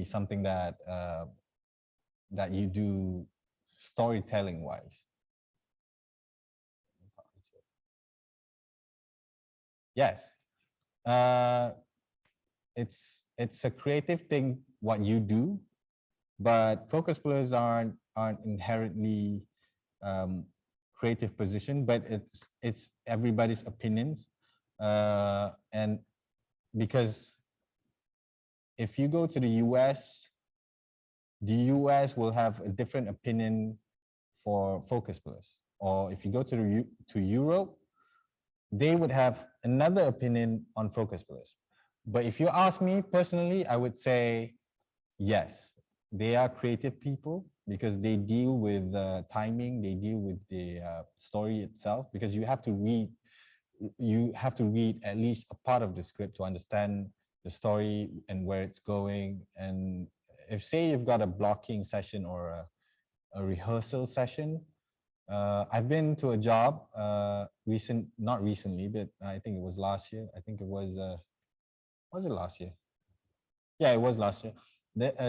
Speaker 1: something that that you do storytelling wise. Yes, uh, it's a creative thing what you do, but focus pullers aren't inherently creative position, but it's everybody's opinions, and because if you go to the US, the US will have a different opinion for focus pullers, or if you go to Europe, they would have another opinion on focus pullers. But if you ask me personally, I would say yes, they are creative people because they deal with timing, they deal with the story itself, because you have to read at least a part of the script to understand the story and where it's going. And if say you've got a blocking session or a rehearsal session, I've been to a job not recently, but I think it was last year. I think it was it last year? Yeah, it was last year.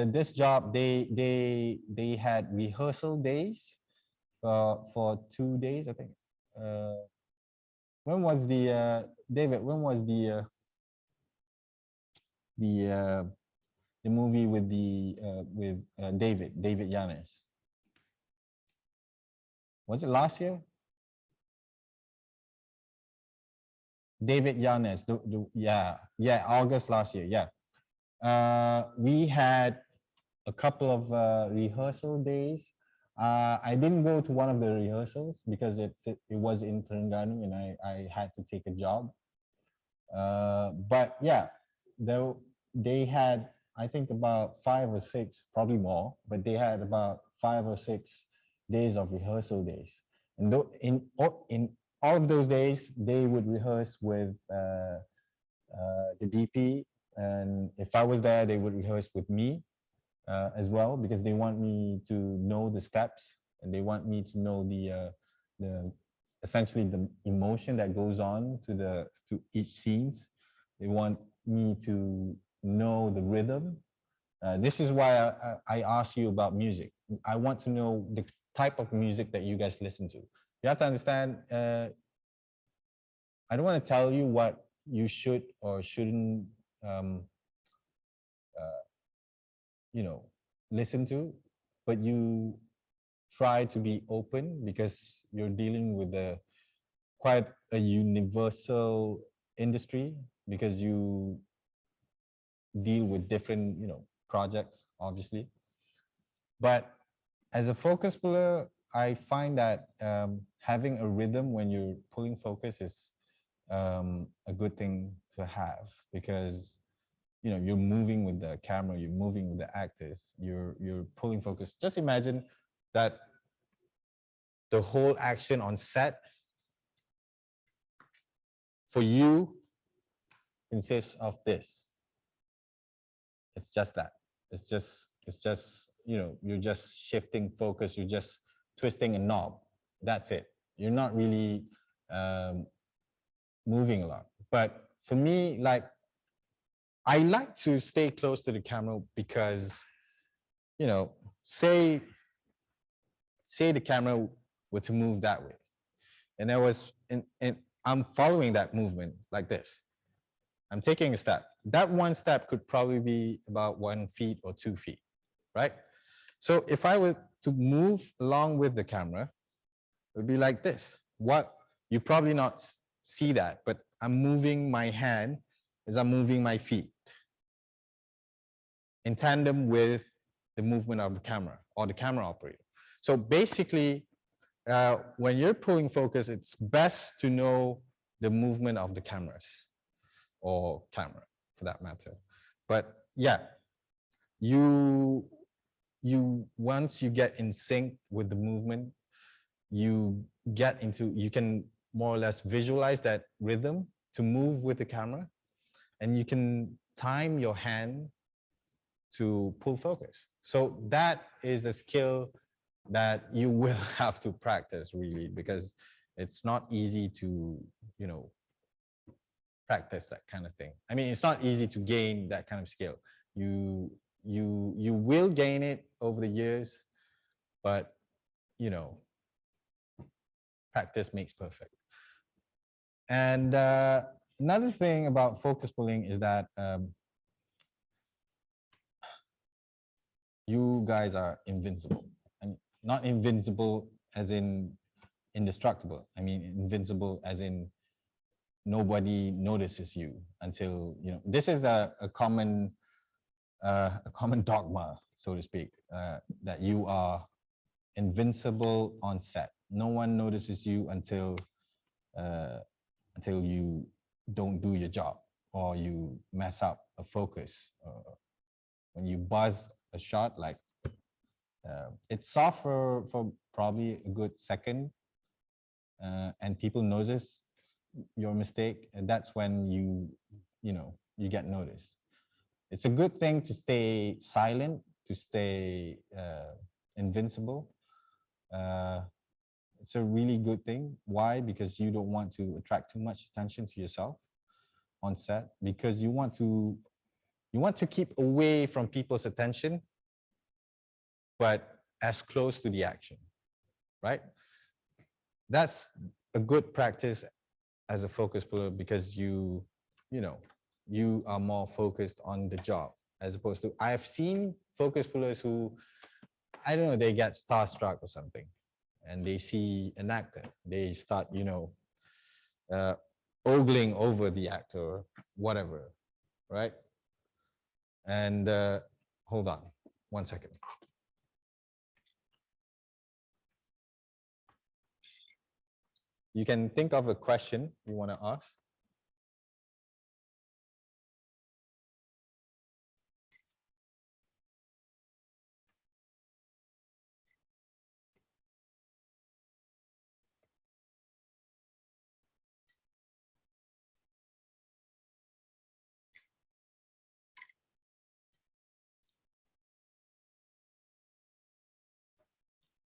Speaker 1: This job, they had rehearsal days for 2 days, I think. When was the David? When was the uh, the movie with David Yanis? Was it last year? David Yanis, yeah, August last year, yeah. We had a couple of rehearsal days. I didn't go to one of the rehearsals because it was in Terengganu and I had to take a job. But yeah, they had, I think, about 5 or 6, probably more, but they had about 5 or 6 days of rehearsal days. And in all of those days, they would rehearse with the DP. And if I was there, they would rehearse with me as well, because they want me to know the steps and they want me to know the essentially the emotion that goes on to each scenes. They want me to know the rhythm. This is why I asked you about music. I want to know the type of music that you guys listen to. You have to understand, I don't want to tell you what you should or shouldn't um, listen to, but you try to be open, because you're dealing with quite a universal industry, because you deal with different projects, obviously. But as a focus puller, I find that having a rhythm when you're pulling focus is a good thing to have, because you're moving with the camera, you're moving with the actors, you're pulling focus. Just imagine that the whole action on set for you consists of this. It's just that. It's just you're just shifting focus, you're just twisting a knob. That's it. You're not really moving a lot. But for me, like, I like to stay close to the camera because, say the camera were to move that way, and I'm following that movement like this. I'm taking a step. That one step could probably be about 1 feet or 2 feet, right? So if I were to move along with the camera, it would be like this. What you probably not see that, but I'm moving my hand is I'm moving my feet in tandem with the movement of the camera or the camera operator. So basically, when you're pulling focus, it's best to know the movement of the cameras or camera for that matter. But yeah, you once you get in sync with the movement, you can more or less visualize that rhythm to move with the camera, and you can time your hand to pull focus. So that is a skill that you will have to practice really, because it's not easy to, you know, practice that kind of thing. I mean, it's not easy to gain that kind of skill. You will gain it over the years, but you know, practice makes perfect. And another thing about focus pulling is that you guys are invincible. And not invincible as in indestructible. I mean, invincible as in nobody notices you until, you know, this is a common dogma, so to speak, that you are invincible on set. No one notices you until you don't do your job or you mess up a focus. When you buzz a shot, like it's soft for probably a good second, and people notice your mistake, and that's when you get noticed. It's a good thing to stay silent, to stay invincible. It's a really good thing. Why? Because you don't want to attract too much attention to yourself on set, because you want to keep away from people's attention, but as close to the action, right? That's a good practice as a focus puller, because you are more focused on the job, as opposed to, I have seen focus pullers who, I don't know, they get starstruck or something, and they see an actor, they start, ogling over the actor or whatever, right? And hold on 1 second. You can think of a question you want to ask.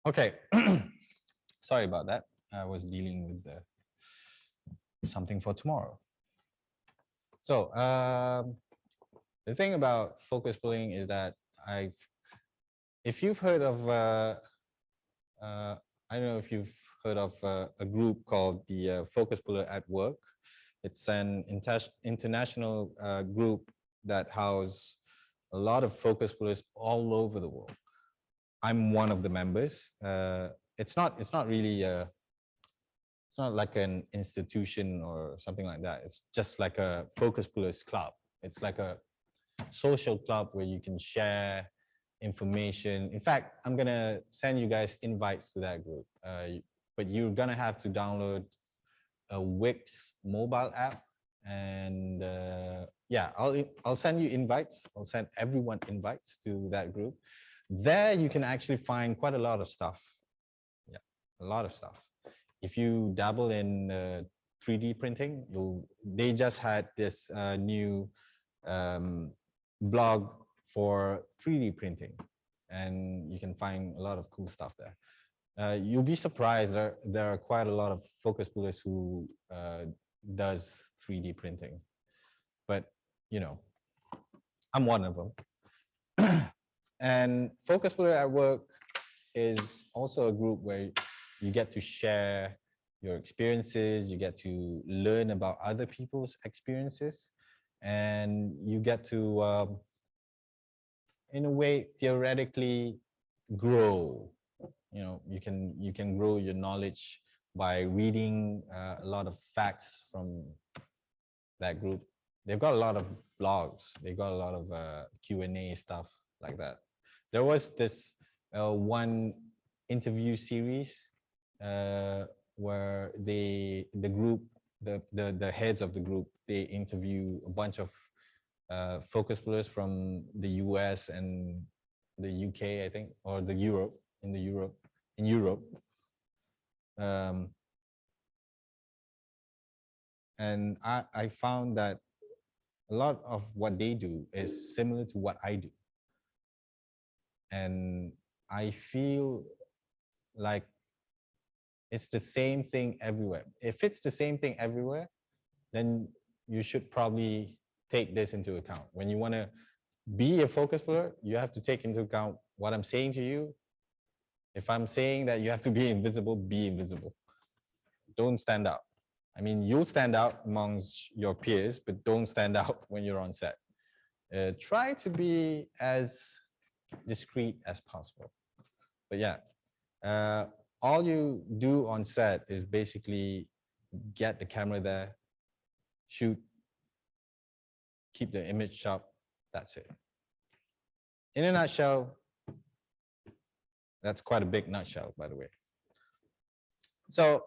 Speaker 1: Okay, sorry about that. I was dealing with something for tomorrow. So the thing about focus pulling is that if you've heard of, I don't know if you've heard of a group called the Focus Puller at Work. It's an international group that houses a lot of focus pullers all over the world. I'm one of the members. It's not really it's not like an institution or something like that. It's just like a focus pullers club. It's like a social club where you can share information. In fact, I'm gonna send you guys invites to that group, but you're gonna have to download a Wix mobile app, and yeah, I'll send you invites. I'll send everyone invites to that group. There you can actually find quite a lot of stuff. Yeah, a lot of stuff. If you dabble in 3D printing, they just had this new blog for 3D printing, and you can find a lot of cool stuff there. You'll be surprised, there are quite a lot of focus pullers who does 3D printing, but I'm one of them. And Focus Puller at Work is also a group where you get to share your experiences, you get to learn about other people's experiences, and you get to, in a way, theoretically grow. You can grow your knowledge by reading a lot of facts from that group. they've got a lot of blogs. They got a lot of Q&A stuff like that. There was this one interview series where the group, the heads of the group, they interview a bunch of focus pullers from the US and the UK, I think, or the Europe, in Europe. And I found that a lot of what they do is similar to what I do. And I feel like it's the same thing everywhere. If it's the same thing everywhere, then you should probably take this into account. When you want to be a focus puller, you have to take into account what I'm saying to you. If I'm saying that you have to be invisible, be invisible. Don't stand out. I mean, you'll stand out amongst your peers, but don't stand out when you're on set. Try to be as discreet as possible. But yeah, all you do on set is basically get the camera there, shoot, keep the image sharp. That's it. In a nutshell, that's quite a big nutshell, by the way. So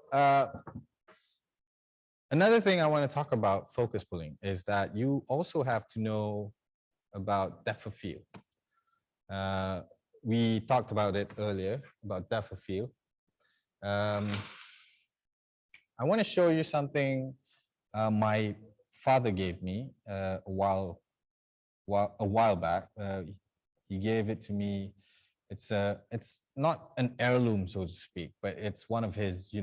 Speaker 1: another thing I want to talk about focus pulling is that you also have to know about depth of field. We talked about it earlier, about depth of field. I want to show you something my father gave me a while back. He gave it to me. It's not an heirloom, so to speak, but it's one of his,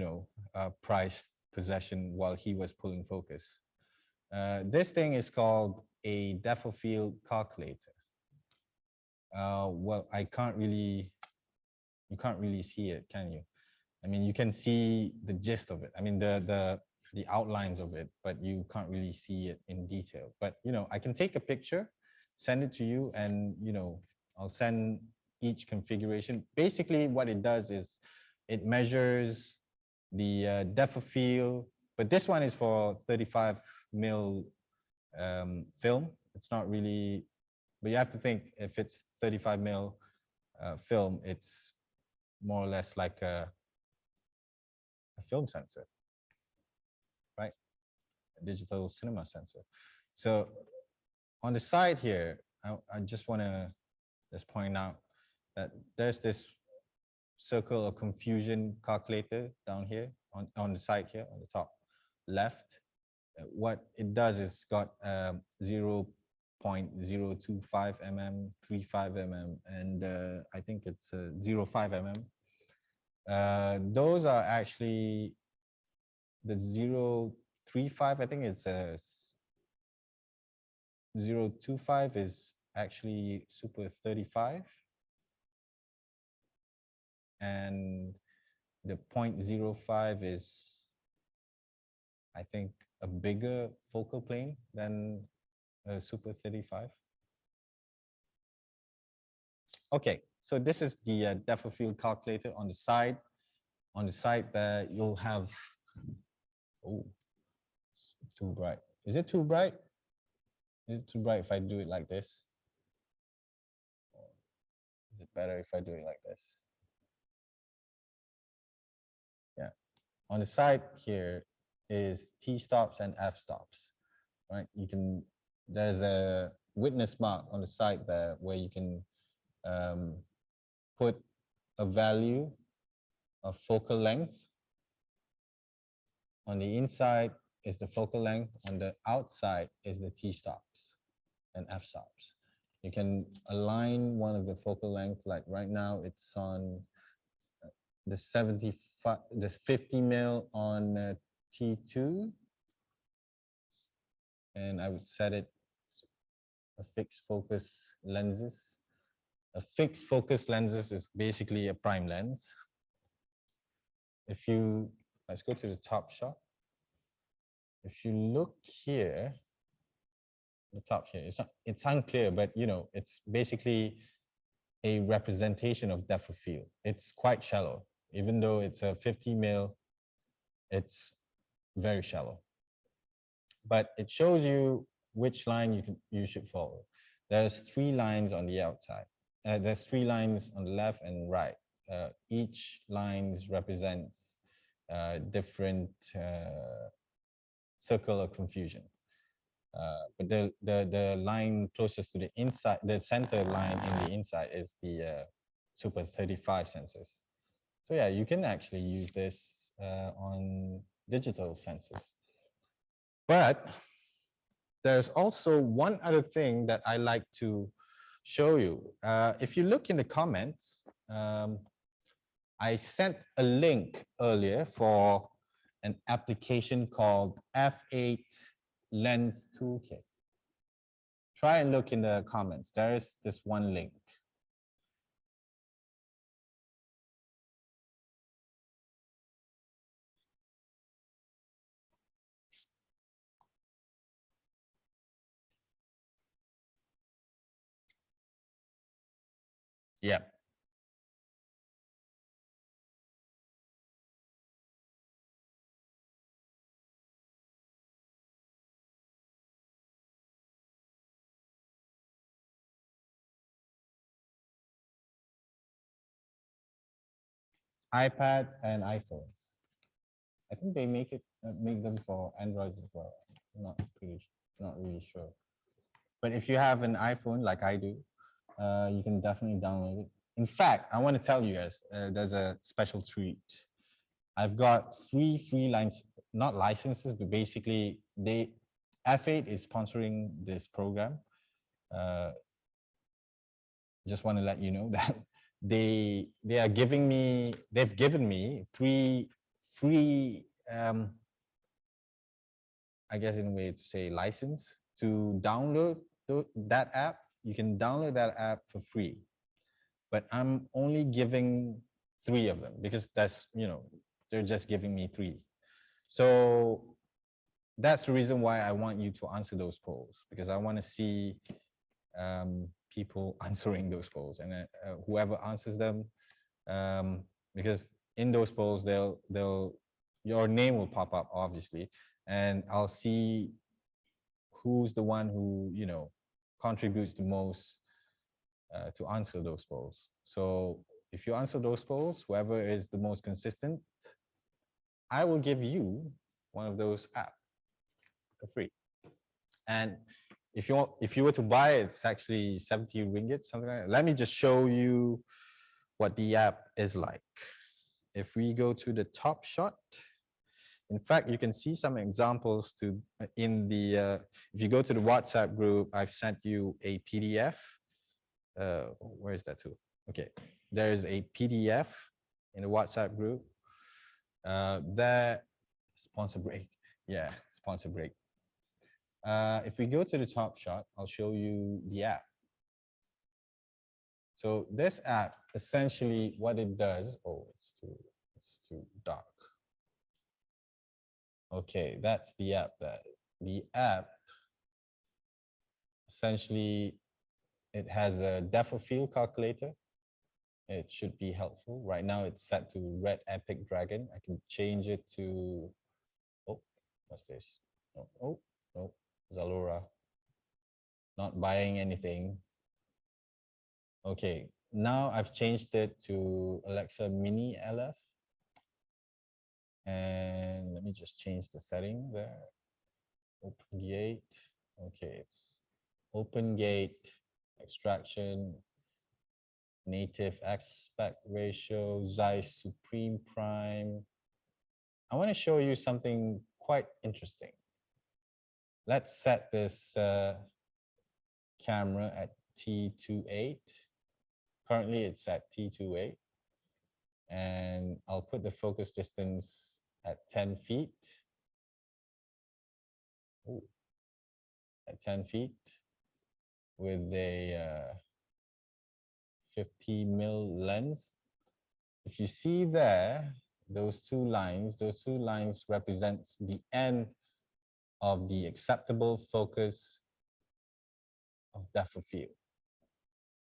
Speaker 1: prized possession while he was pulling focus. This thing is called a depth of field calculator. Well, you can't really see it, can you? I mean, you can see the gist of it. I mean, the outlines of it, but you can't really see it in detail. But, I can take a picture, send it to you, and, I'll send each configuration. Basically, what it does is it measures the depth of field, but this one is for 35 mil film. It's not really, but you have to think if it's 35 mil film, it's more or less like a film sensor, right? A digital cinema sensor. So on the side here, I just want to just point out that there's this circle of confusion calculator down here on the side here on the top left. What it does is got 0.025 mm, 35 mm, and I think it's 0.5 mm. Those are actually the 0.35. I think it's 0.25 is actually super 35, and the 0.05 is, I think, a bigger focal plane than super 35. Okay, so this is the depth of field calculator on the side. On the side there, you'll have, oh, it's too bright. Is it too bright? Is it too bright if I do it like this? Is it better if I do it like this? Yeah. On the side here is T-stops and F-stops, right? There's a witness mark on the side there where you can put a value of focal length. On the inside is the focal length, on the outside is the T-stops and F-stops. You can align one of the focal length, like right now it's on the 75, this 50 mil on T2, and I would set it a fixed focus lenses. A fixed focus lenses is basically a prime lens. Let's go to the top shot. If you look here, the top here, it's unclear, but it's basically a representation of depth of field. It's quite shallow. Even though it's a 50 mil, it's very shallow. But it shows you which line you should follow. There's 3 lines on the outside. There's 3 lines on the left and right. Each lines represents different circle of confusion. But the line closest to the inside, the center line in the inside is the Super 35 sensors. So yeah, you can actually use this on digital sensors. But there's also one other thing that I like to show you. If you look in the comments, I sent a link earlier for an application called F8 Lens Toolkit. Try and look in the comments. There is this one link. Yeah. iPads and iPhones. I think they make them for Android as well. Not really sure. But if you have an iPhone like I do, you can definitely download it. In fact, I want to tell you guys, there's a special treat. I've got free lines, not licenses, but basically F8 is sponsoring this program. Just want to let you know that they've given me 3 free, I guess in a way to say license to download that app. You can download that app for free, but I'm only giving 3 of them because that's, they're just giving me 3. So that's the reason why I want you to answer those polls, because I want to see people answering those polls, and whoever answers them, because in those polls your name will pop up, obviously, and I'll see who's the one who contributes the most to answer those polls. So if you answer those polls, whoever is the most consistent, I will give you one of those apps for free. And if you were to buy it, it's actually 70 ringgit, something like that. Let me just show you what the app is like. If we go to the top shot, in fact, you can see some examples in the, if you go to the WhatsApp group, I've sent you a PDF. Where is that too? Okay, there is a PDF in the WhatsApp group. That sponsor break. Yeah, sponsor break. If we go to the top shot, I'll show you the app. So this app, essentially what it does, oh, it's too dark. Okay, that's the app. The app, essentially, it has a depth of field calculator. It should be helpful. Right now it's set to Red Epic Dragon. I can change it to, oh, what's this? Oh, no, Zalora. Not buying anything. Okay, now I've changed it to Alexa Mini LF. And let me just change the setting there. Open gate. Okay, it's open gate, extraction, native aspect ratio, Zeiss Supreme Prime. I want to show you something quite interesting. Let's set this camera at T28. Currently it's at T28. And I'll put the focus distance at 10 feet. Ooh, at 10 feet with a 50 mil lens. If you see there, those two lines represents the end of the acceptable focus of depth of field.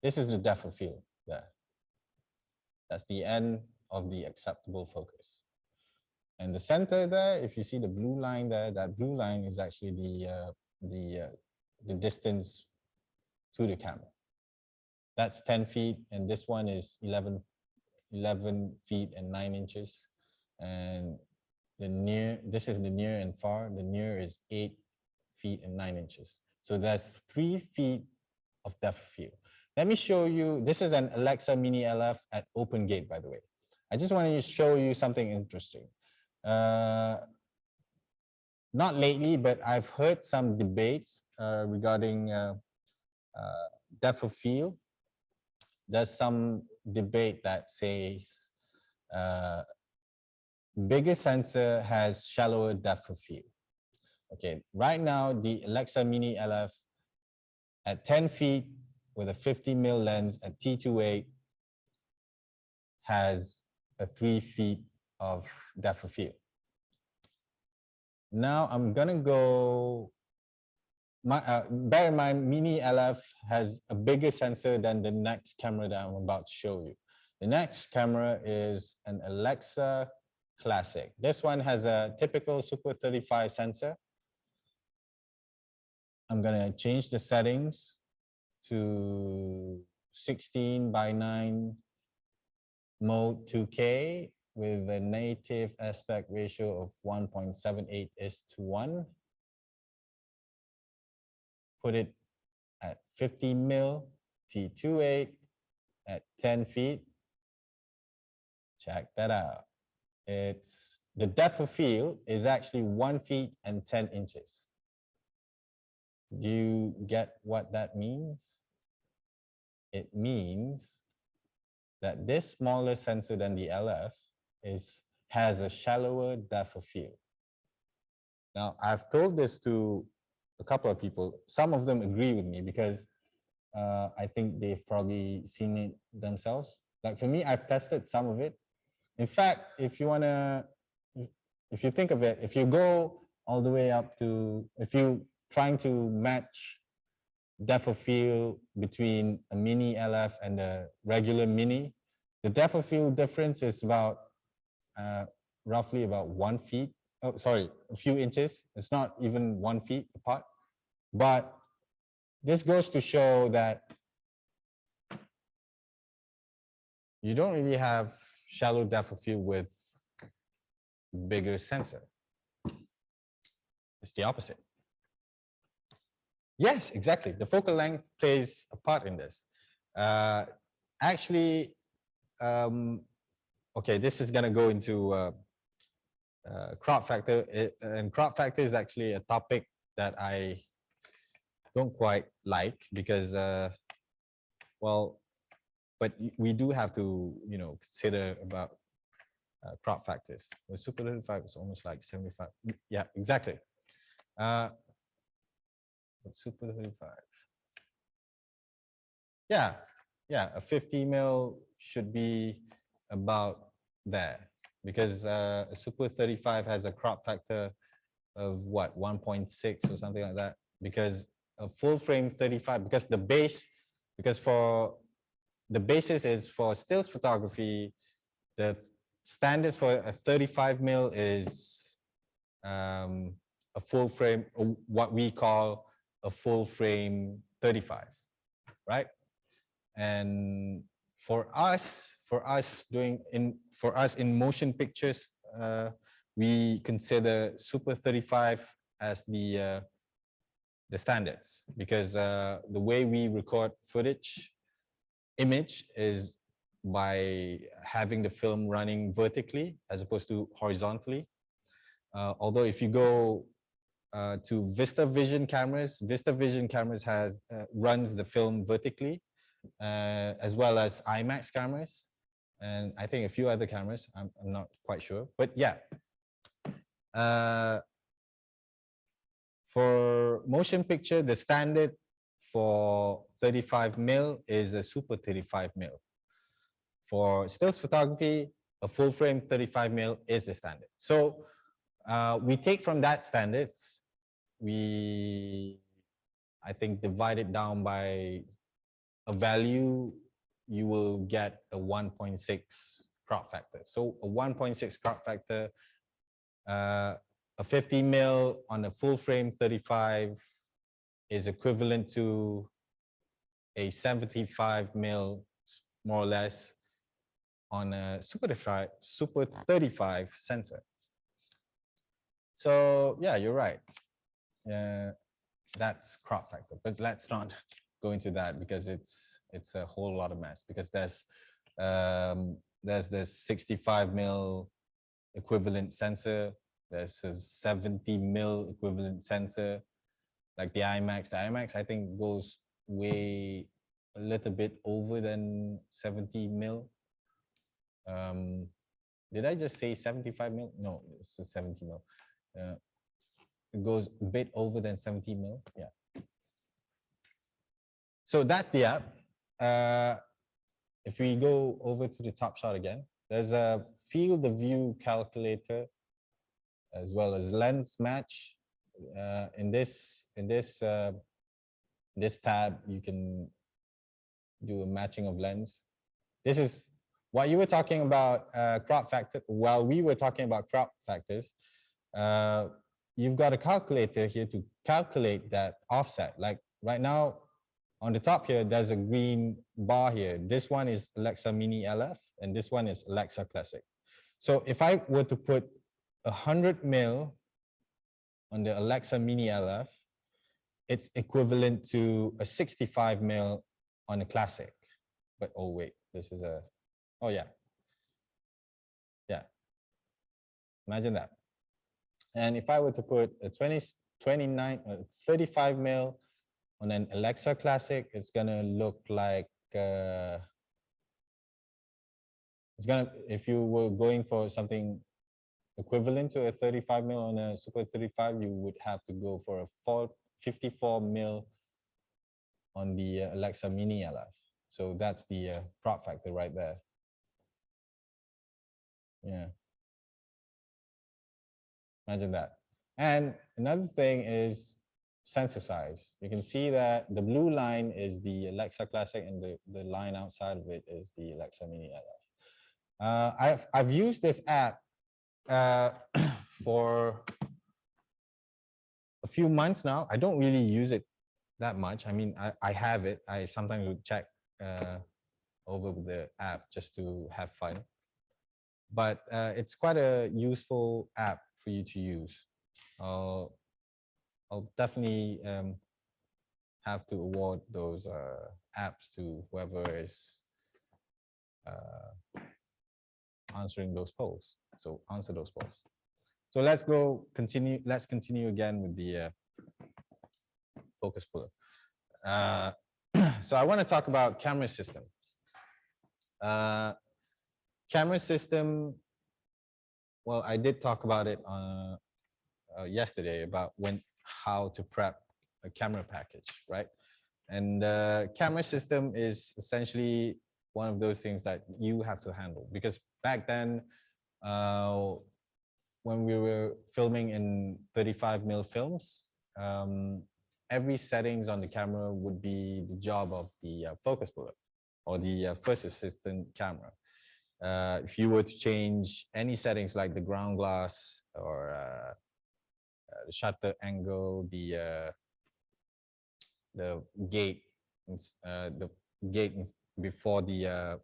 Speaker 1: This is the depth of field there. That's the end of the acceptable focus. And the center there, if you see the blue line there, that blue line is actually the the distance to the camera. That's 10 feet, and this one is 11 feet and 9 inches. And the near, this is the near and far. The near is 8 feet and 9 inches. So that's 3 feet of depth of field. Let me show you, this is an Alexa Mini LF at Open Gate, by the way. I just wanted to show you something interesting. Not lately, but I've heard some debates regarding depth of field. There's some debate that says bigger sensor has shallower depth of field. Okay, right now the Alexa Mini LF at 10 feet with a 50mm lens at T28 has a 3 feet of depth of field. Now I'm gonna go, bear in mind, Mini LF has a bigger sensor than the next camera that I'm about to show you. The next camera is an Alexa Classic. This one has a typical Super 35 sensor. I'm gonna change the settings to 16:9 mode 2K with a native aspect ratio of 1.78:1. Put it at 50mm T28 at 10 feet. Check that out. It's the depth of field is actually 1 feet and 10 inches. Do you get what that means? It means that this smaller sensor than the LF has a shallower depth of field. Now, I've told this to a couple of people. Some of them agree with me because I think they've probably seen it themselves. Like for me, I've tested some of it. In fact, if you think of it, if you go all the way up to, if you trying to match depth of field between a Mini LF and a regular Mini, the depth of field difference is about roughly about 1 feet. Oh, sorry, a few inches. It's not even 1 feet apart. But this goes to show that you don't really have shallow depth of field with bigger sensor. It's the opposite. Yes, exactly. The focal length plays a part in this. Actually, okay, this is going to go into crop factor, and crop factor is actually a topic that I don't quite like because, well, but we do have to, consider about crop factors. With Super 35, it's almost like 75. Yeah, exactly. Super 35. Yeah, a 50mm should be about there because a Super 35 has a crop factor of what, 1.6 or something like that, because a full frame 35, because the basis is for stills photography, the standards for a 35mm is a full frame, what we call a full frame 35, right? And for us in motion pictures, we consider Super 35 as the standards, because the way we record image is by having the film running vertically as opposed to horizontally. Although if you go to VistaVision cameras runs the film vertically, as well as IMAX cameras, and I think a few other cameras. I'm not quite sure, but yeah. For motion picture, the standard for 35mm is a Super 35mm. For stills photography, a full frame 35mm is the standard. So we take from that standards, I think divide it down by a value, you will get a 1.6 crop factor. So a 1.6 crop factor, a 50mm on a full frame 35 is equivalent to a 75 mil, more or less, on a Super 35 sensor. So yeah, you're right. That's crop factor, but let's not go into that because it's a whole lot of mess, because there's the 65 mil equivalent sensor, there's a 70 mil equivalent sensor, like the IMAX. The IMAX, I think, goes way a little bit over than 70 mil. Did I just say 75 mil? No, it's a 70 mil. It goes a bit over than 70 mil. Yeah. So that's the app. If we go over to the top shot again, there's a field of view calculator, as well as lens match. In this tab, you can do a matching of lens. This is what you were talking about, crop factor. While we were talking about crop factors, you've got a calculator here to calculate that offset. Like right now, on the top here, there's a green bar here. This one is Alexa Mini LF, and this one is Alexa Classic. So if I were to put 100 mil on the Alexa Mini LF, it's equivalent to a 65 mil on a Classic. But oh wait, this is a, oh yeah. Yeah, imagine that. And if I were to put a 35 mil on an Alexa Classic, it's gonna look like, it's gonna, if you were going for something equivalent to a 35 mil on a Super 35, you would have to go for a 54 mil on the Alexa Mini LF. So that's the crop factor right there. Yeah. Imagine that. And another thing is sensor size. You can see that the blue line is the Alexa Classic, and the line outside of it is the Alexa Mini LF. I've used this app for a few months now. I don't really use it that much. I mean, I have it. I sometimes would check over the app just to have fun. But it's quite a useful app for you to use. I'll definitely have to award those apps to whoever is answering those polls. So answer those polls. So let's continue. Let's continue again with the focus puller. So I want to talk about camera systems. Camera system, well, I did talk about it yesterday about how to prep a camera package, right? And camera system is essentially one of those things that you have to handle, because back then, when we were filming in 35 mil films, every settings on the camera would be the job of the focus puller or the first assistant camera. If you were to change any settings like the ground glass or the shutter angle, the gate before the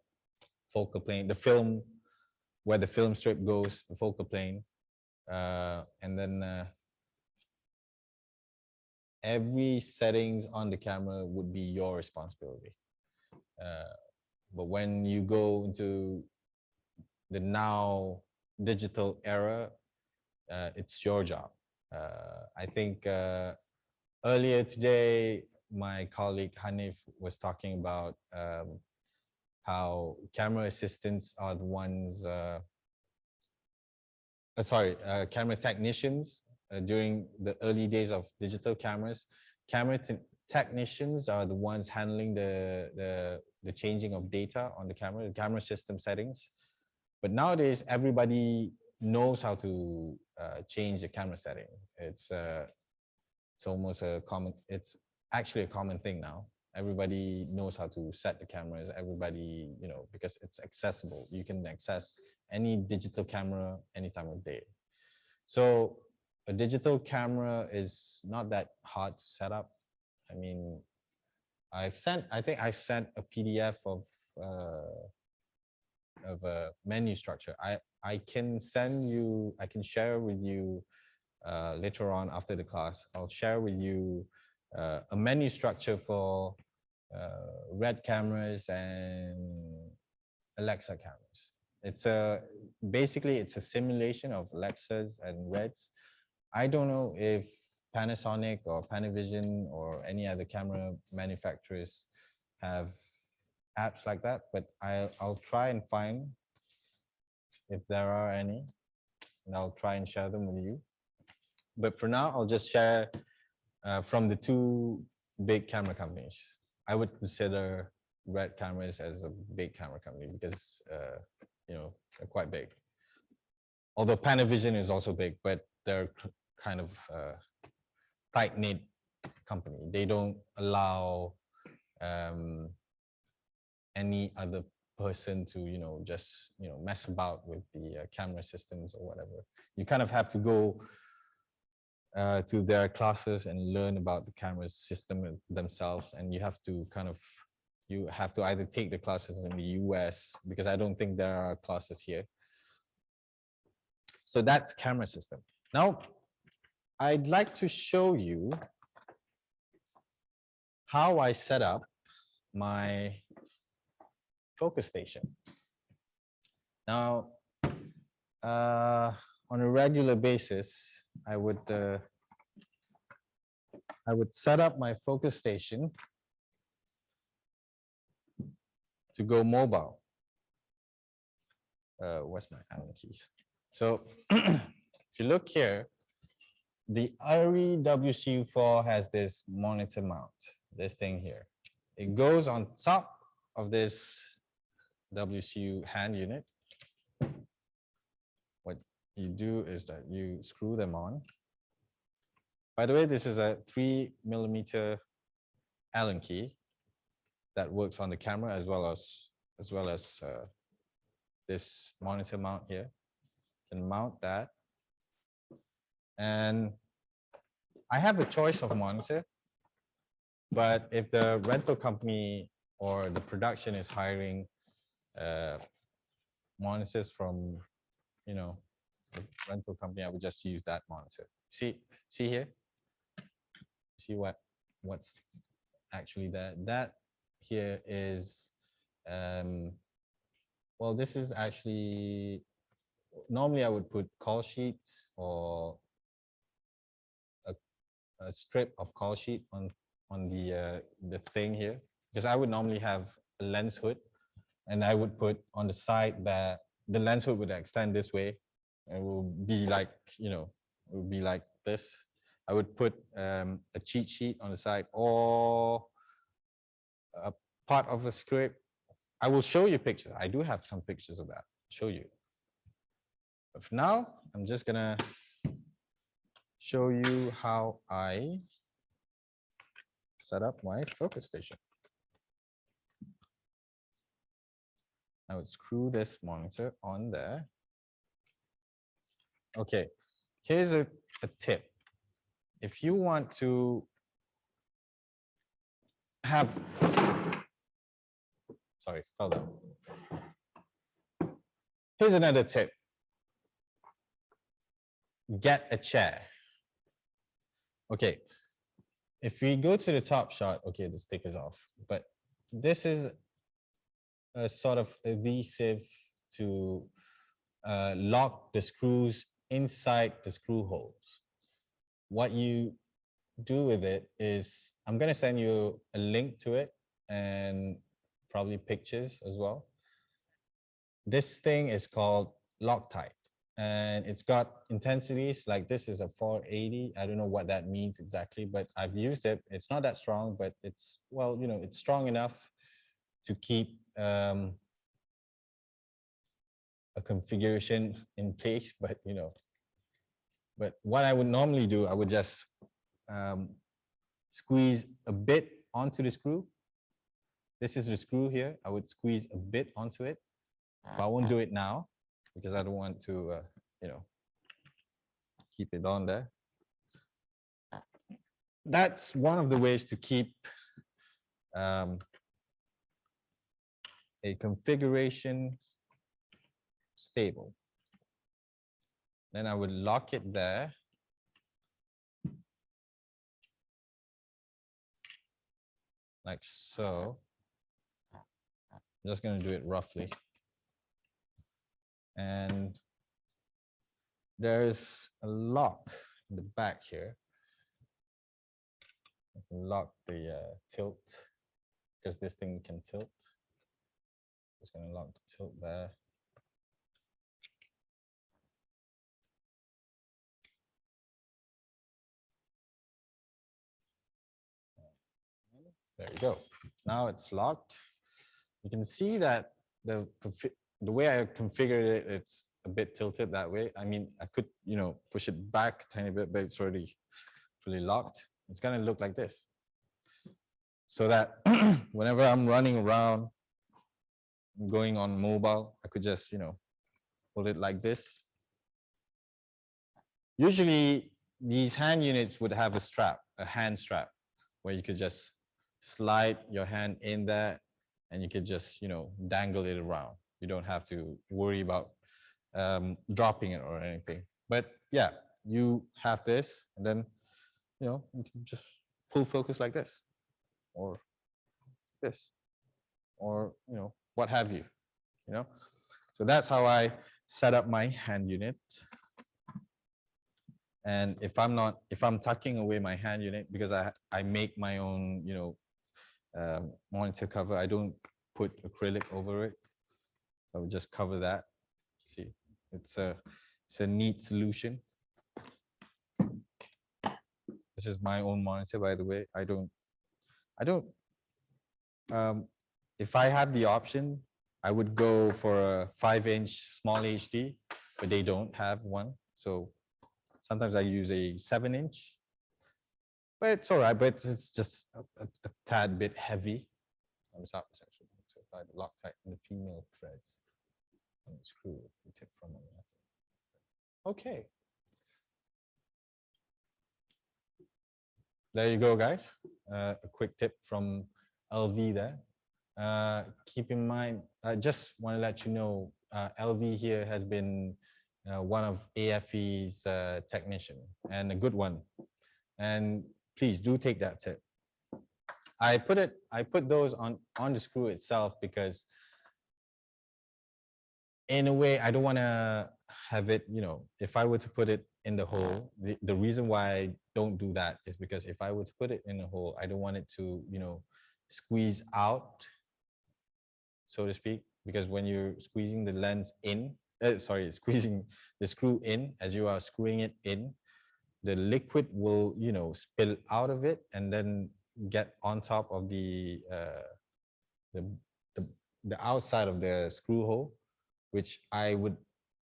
Speaker 1: focal plane, the film, where the film strip goes, the focal plane, and then every settings on the camera would be your responsibility. But when you go into the now digital era, it's your job. I think earlier today, my colleague Hanif was talking about how camera assistants are the ones, camera technicians during the early days of digital cameras. Camera technicians are the ones handling the changing of data on the camera system settings. But nowadays, everybody knows how to change the camera setting. It's almost a common, it's actually a common thing now. Everybody knows how to set the cameras. Everybody, you know, because it's accessible. You can access any digital camera any time of day. So a digital camera is not that hard to set up. I mean, I think I've sent a PDF of a menu structure. I can share with you later on after the class. I'll share with you a menu structure for Red cameras and Alexa cameras. Basically it's a simulation of Alexas and Reds. I don't know if Panasonic or Panavision or any other camera manufacturers have apps like that, but I'll try and find if there are any, and I'll try and share them with you. But for now, I'll just share from the two big camera companies. I would consider Red Cameras as a big camera company because you know, they're quite big. Although Panavision is also big, but they're kind of tight-knit company. They don't allow any other person to, you know, just, you know, mess about with the camera systems or whatever. You kind of have to go to their classes and learn about the camera system themselves, and you have to either take the classes in the US, because I don't think there are classes here. So that's camera system. Now, I'd like to show you how I set up my focus station. Now, on a regular basis, I would set up my focus station to go mobile. Where's my Allen keys? So if you look here, the ARRI WCU4 has this monitor mount, this thing here. It goes on top of this WCU hand unit. What you do is that you screw them on. By the way, this is a 3mm Allen key that works on the camera as well as this monitor mount here. You can mount that, and I have a choice of monitor, but if the rental company or the production is hiring monitors from, you know, the rental company, I would just use that monitor. See here? See what's actually there? That here is, well, this is actually, normally I would put call sheets or a strip of call sheet on the thing here, because I would normally have a lens hood, and I would put on the side that the lens hood would extend this way. It will be like, you know, it would be like this. I would put a cheat sheet on the side or a part of a script. I will show you pictures. I do have some pictures of that. Show you. But for now, I'm just gonna show you how I set up my focus station. I would screw this monitor on there. Okay, here's a tip. If you want to have, sorry, fell down. Here's another tip. Get a chair. Okay, if we go to the top shot, okay, the stick is off, but this is a sort of adhesive to lock the screws inside the screw holes. What you do with it is, I'm going to send you a link to it and probably pictures as well. This thing is called Loctite, and it's got intensities, like this is a 480. I don't know what that means exactly, but I've used it. It's not that strong, but it's, well, you know, it's strong enough to keep a configuration in place, but, you know, but what I would normally do, I would just squeeze a bit onto the screw. This is the screw here. I would squeeze a bit onto it, but I won't do it now because I don't want to, you know, keep it on there. that's one of the ways to keep a configuration stable. Then I would lock it there. Like so. I'm just going to do it roughly. And there's a lock in the back here. I can lock the tilt because this thing can tilt. Just going to lock the tilt there. There you go. Now it's locked. You can see that the way I configured it, it's a bit tilted that way. I mean, I could, push it back a tiny bit, but it's already fully locked. It's going to look like this. So that whenever I'm running around, going on mobile, I could just, hold it like this. Usually these hand units would have a strap, a hand strap, where you could just slide your hand in there and you could just, dangle it around. You don't have to worry about dropping it or anything. But yeah, you have this and then, you can just pull focus like this or this or, what have you, So that's how I set up my hand unit. And if I'm tucking away my hand unit, because I make my own, monitor cover, I don't put acrylic over it. I would just cover that. See, it's a neat solution. This is my own monitor, by the way. I don't, if I had the option, I would go for a 5-inch small HD, but they don't have one. So sometimes I use a 7-inch, but it's all right, but it's just a tad bit heavy. I'm sorry, to apply the Loctite in the female threads and the screw we tip from on that. Okay. There you go, guys. A quick tip from LV there. Keep in mind, I just want to let you know, LV here has been one of AFE's technician, and a good one. And please do take that tip. I put those on the screw itself because in a way, I don't want to have it, if I were to put it in the hole, the reason why I don't do that is because if I were to put it in a hole, I don't want it to, squeeze out, so to speak, because when you're squeezing the lens in, squeezing the screw in, as you are screwing it in, the liquid will, spill out of it and then get on top of the outside of the screw hole, which I would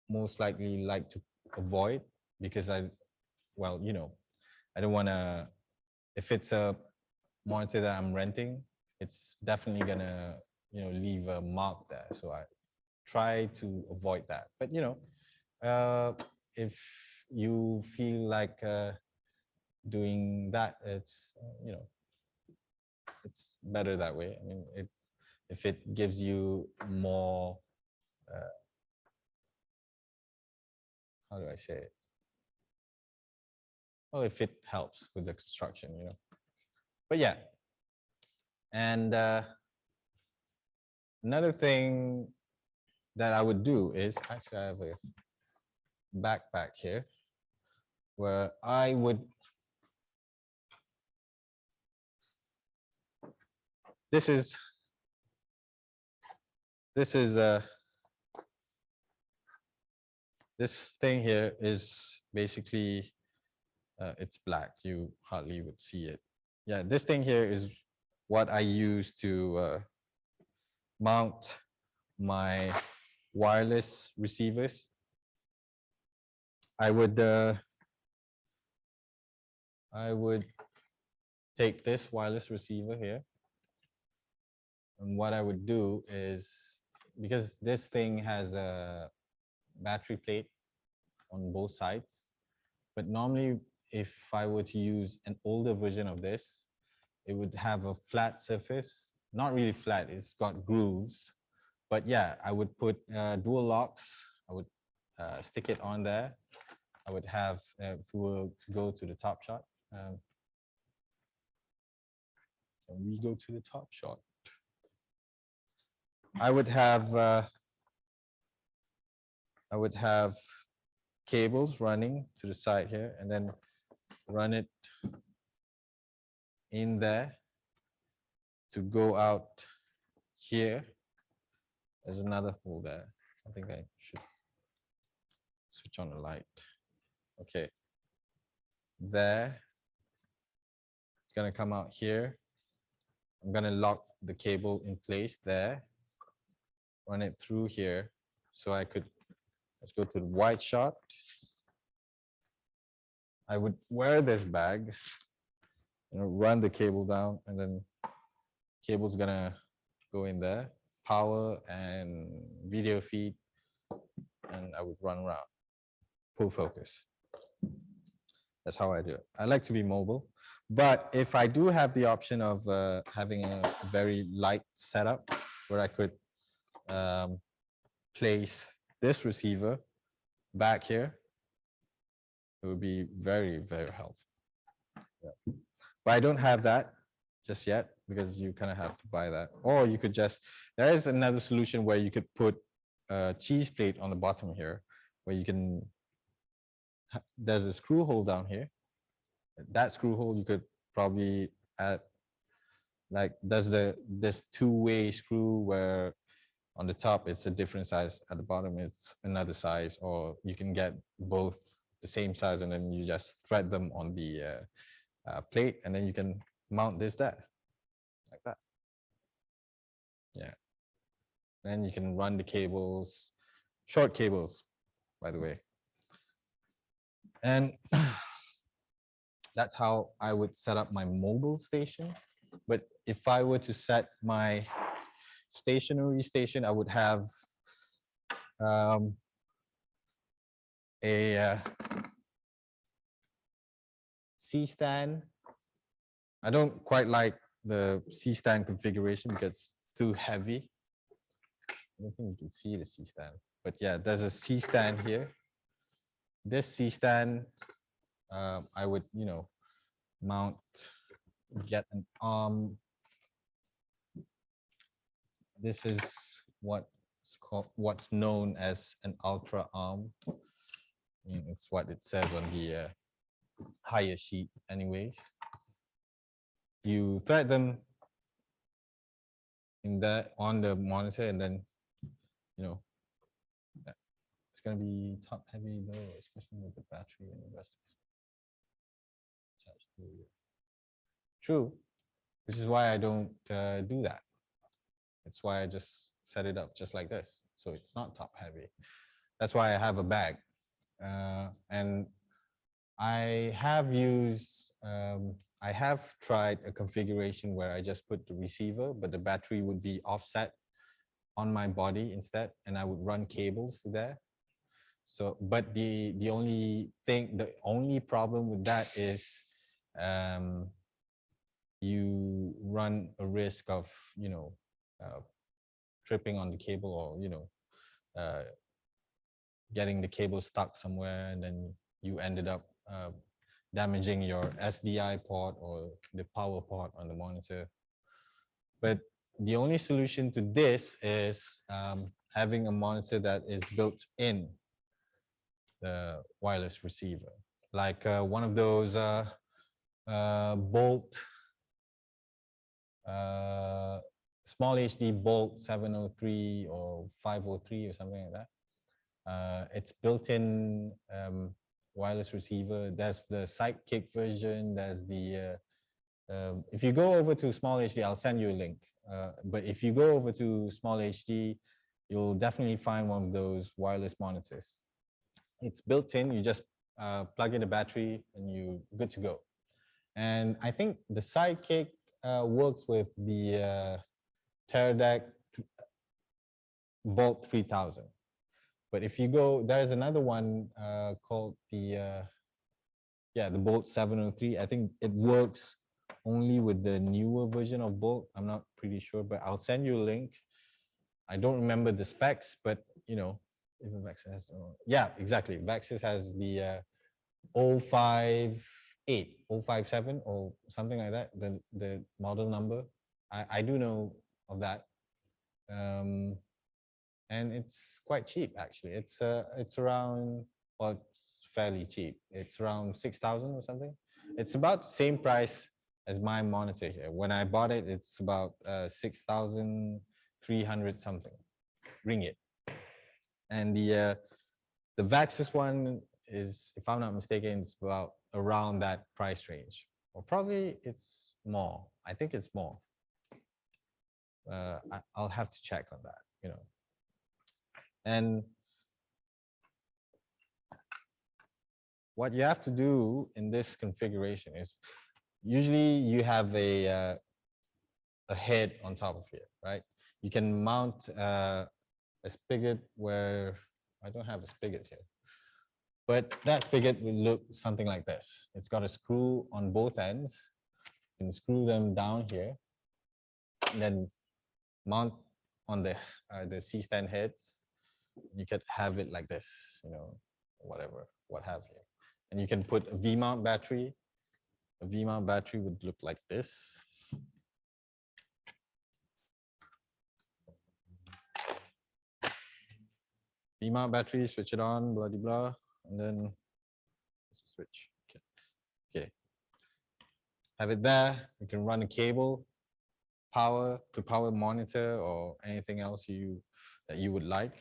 Speaker 1: most likely like to avoid because I don't want to, if it's a monitor that I'm renting, it's definitely gonna, leave a mark there. So I try to avoid that. But, if you feel like doing that, it's, it's better that way. I mean, if it gives you more, how do I say it? Well, if it helps with the construction, But yeah. And another thing that I would do is, actually I have a backpack here where I would, this thing here is basically, it's black. You hardly would see it. Yeah, this thing here is what I use to mount my wireless receivers. I would take this wireless receiver here, and what I would do is, because this thing has a battery plate on both sides, but normally if I were to use an older version of this, it would have a flat surface, not really flat, it's got grooves. But yeah, I would put dual locks. I would stick it on there. I would have, if we were to go to the top shot, can we go to the top shot? I would have cables running to the side here, and then run it in there to go out here. There's another hole there. I think I should switch on the light. Okay. There. It's gonna come out here. I'm gonna lock the cable in place there. Run it through here. So I could, let's go to the wide shot. I would wear this bag, run the cable down, and then cable's gonna go in there, power and video feed, and I would run around, full focus. That's how I do it. I like to be mobile, but if I do have the option of having a very light setup where I could place this receiver back here, it would be very, very helpful. Yeah. But I don't have that just yet because you kind of have to buy that. Or you could just, there is another solution where you could put a cheese plate on the bottom here, where you can, there's a screw hole down here. That screw hole you could probably add, like there's this two-way screw where on the top it's a different size, at the bottom it's another size, or you can get both the same size and then you just thread them on the plate, and then you can mount this there like that. Yeah. Then you can run the cables, short cables, by the way. And that's how I would set up my mobile station. But if I were to set my stationary station, I would have a C-stand. I don't quite like the C-stand configuration because it's too heavy. I don't think you can see the C-stand, but yeah, there's a C-stand here. This C-stand, I would, mount, get an arm. This is what's known as an ultra arm. It's what it says on the higher sheet anyways. You thread them in that on the monitor, and then it's going to be top heavy though, especially with the battery and the rest of it. True, which is why I don't do that. It's why I just set it up just like this, so it's not top heavy. That's why I have a bag. And I have used, I have tried a configuration where I just put the receiver, but the battery would be offset on my body instead, and I would run cables there. So, but the only problem with that is you run a risk of, tripping on the cable, or, getting the cable stuck somewhere, and then you ended up damaging your SDI port or the power port on the monitor. But the only solution to this is having a monitor that is built in the wireless receiver, like one of those Bolt small HD Bolt 703 or 503 or something like that. It's built-in wireless receiver. There's the Sidekick version. There's the if you go over to Small HD, I'll send you a link. But if you go over to Small HD, you'll definitely find one of those wireless monitors. It's built in. You just plug in a battery and you're good to go. And I think the Sidekick works with the Teradek Bolt 3000. But if you go, there's another one called the Yeah, the Bolt 703. I think it works only with the newer version of Bolt. I'm not pretty sure, but I'll send you a link. I don't remember the specs, but you know, even Vexus has, yeah, exactly. Vexus has the 058, 057 or something like that, the model number. I do know of that. And it's quite cheap actually. It's around, well, it's fairly cheap. It's around 6,000 or something. It's about the same price as my monitor here. When I bought it, it's about 6,300 something ringgit. And the Vaxis one is, if I'm not mistaken, it's about around that price range, or probably it's more. I think it's more. I'll have to check on that, you know. And what you have to do in this configuration is, usually you have a head on top of here, right? You can mount a spigot where, I don't have a spigot here, but that spigot will look something like this. It's got a screw on both ends. You can screw them down here, and then mount on the C-stand heads. You could have it like this, you know, whatever, what have you. And you can put a V-mount battery. A V-mount battery would look like this. V-mount battery, switch it on, blah, blah, blah, and then switch. Okay. Okay. Have it there. You can run a cable, power to power monitor or anything else that you would like.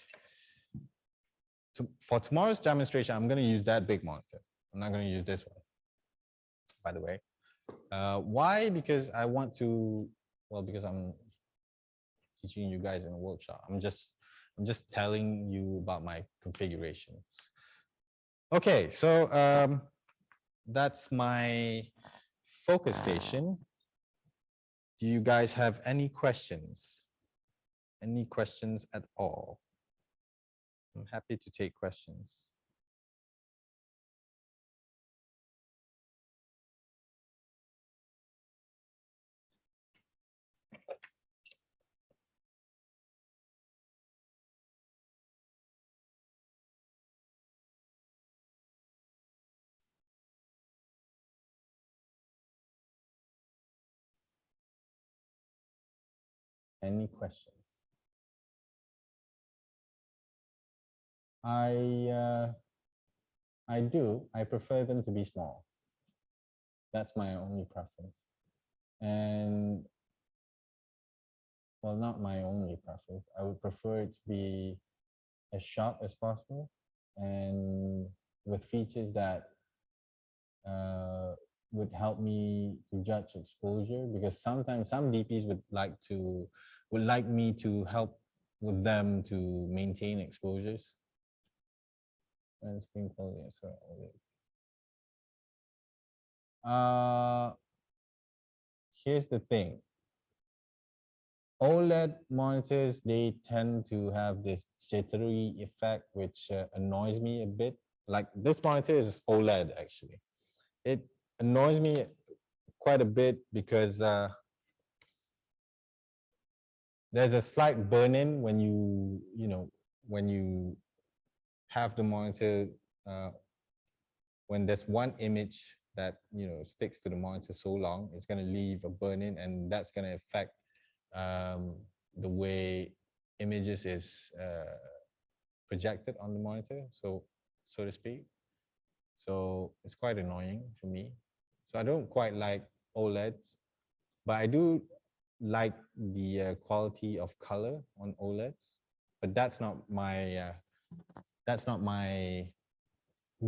Speaker 1: For tomorrow's demonstration, I'm going to use that big monitor. I'm not going to use this one, by the way. Why? Because I want to, well, because I'm teaching you guys in a workshop. I'm just telling you about my configurations. Okay, so that's my focus station. Do you guys have any questions? Any questions at all? I'm happy to take questions. Any questions? I do. I prefer them to be small. That's my only preference. And well, not my only preference. I would prefer it to be as sharp as possible and with features that would help me to judge exposure, because sometimes some DPs would like me to help with them to maintain exposures. And screen quality, sorry. Here's the thing. OLED monitors, they tend to have this jittery effect, which annoys me a bit. Like this monitor is OLED actually. It annoys me quite a bit because there's a slight burn-in when when you have the monitor, when there's one image that sticks to the monitor so long, it's going to leave a burn-in, and that's going to affect the way images is projected on the monitor, so to speak. So it's quite annoying for me. So I don't quite like OLEDs, but I do like the quality of color on OLEDs. But that's not my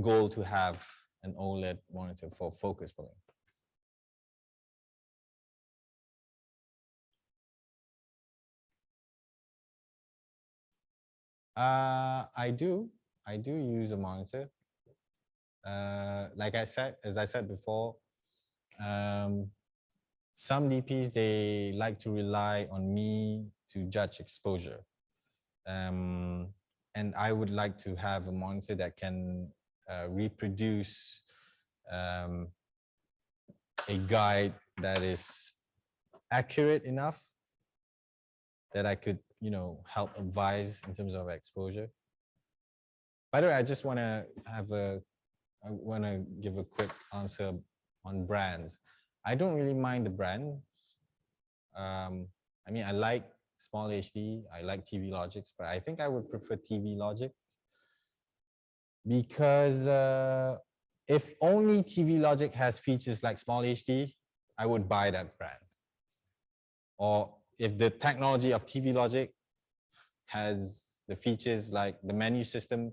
Speaker 1: goal to have an OLED monitor for focus pulling. I do use a monitor. Like as I said before, some DPs, they like to rely on me to judge exposure. And I would like to have a monitor that can reproduce um, a guide that is accurate enough that I could, help advise in terms of exposure. By the way, I want to give a quick answer on brands. I don't really mind the brands. I mean, I like Small HD, I like TV Logics, but I think I would prefer TV Logic because if only TV Logic has features like Small HD, I would buy that brand. Or if the technology of TV Logic has the features like the menu system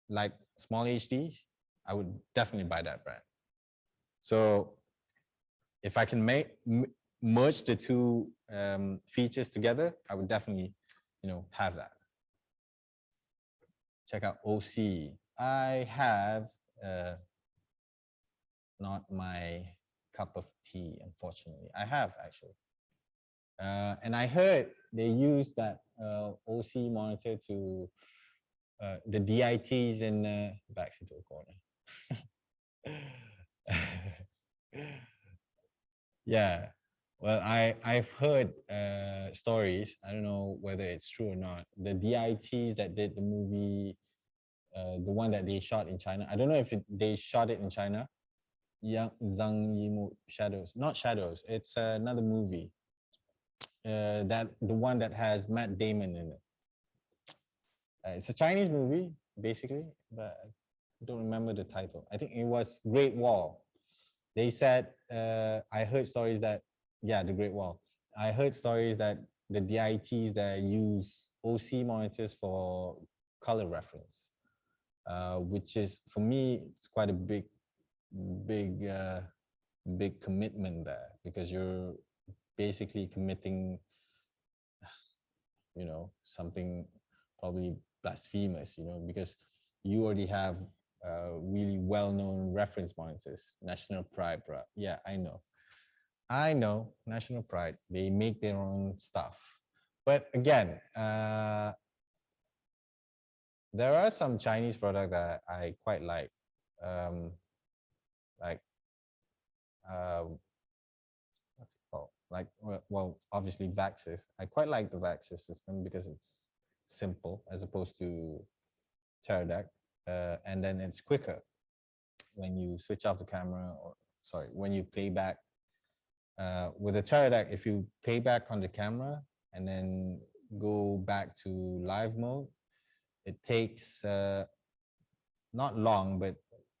Speaker 1: like Small HD, I would definitely buy that brand. So if I can merge the two features together, I would definitely, have that. Check out OC. I have not my cup of tea, unfortunately. I have actually. And I heard they use that OC monitor to the DITs in back into a corner. Yeah, well, I've heard stories. I don't know whether it's true or not. The DITs that did the movie, the one that they shot in China. I don't know if they shot it in China. Yang Zhang Yimou Shadows, not Shadows. It's another movie. That the one that has Matt Damon in it. It's a Chinese movie, basically, but I don't remember the title. I think it was Great Wall. They said, I heard stories that, yeah, the Great Wall. I heard stories that the DITs that use OC monitors for color reference, which is, for me, it's quite a big commitment there, because you're basically committing, something probably blasphemous, because you already have really well-known reference monitors. National Pride, bro. Yeah, I know, National Pride, they make their own stuff. But again, there are some Chinese products that I quite like what's it called? Like, well, obviously Vaxis. I quite like the Vaxis system because it's simple as opposed to Teradek, and then it's quicker when you switch off the camera, or sorry, when you play back. With the Teradek, if you play back on the camera and then go back to live mode, it takes not long, but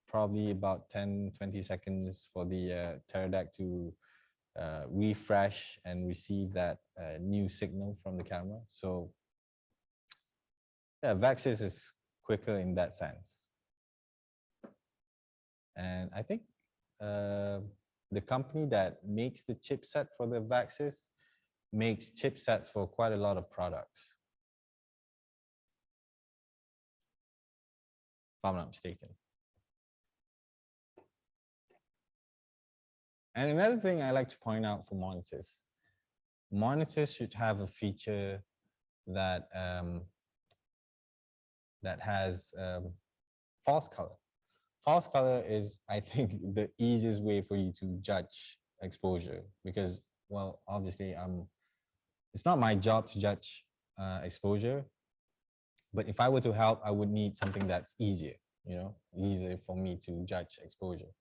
Speaker 1: probably about 10-20 seconds for the Teradek to refresh and receive that new signal from the camera. So yeah, Vaxis is quicker in that sense. And I think the company that makes the chipset for the Vaxis makes chipsets for quite a lot of products, if I'm not mistaken. And another thing I like to point out for monitors should have a feature that that has false color. False color is, I think, the easiest way for you to judge exposure, because, well, obviously, it's not my job to judge exposure, but if I were to help, I would need something that's easier, easier for me to judge exposure.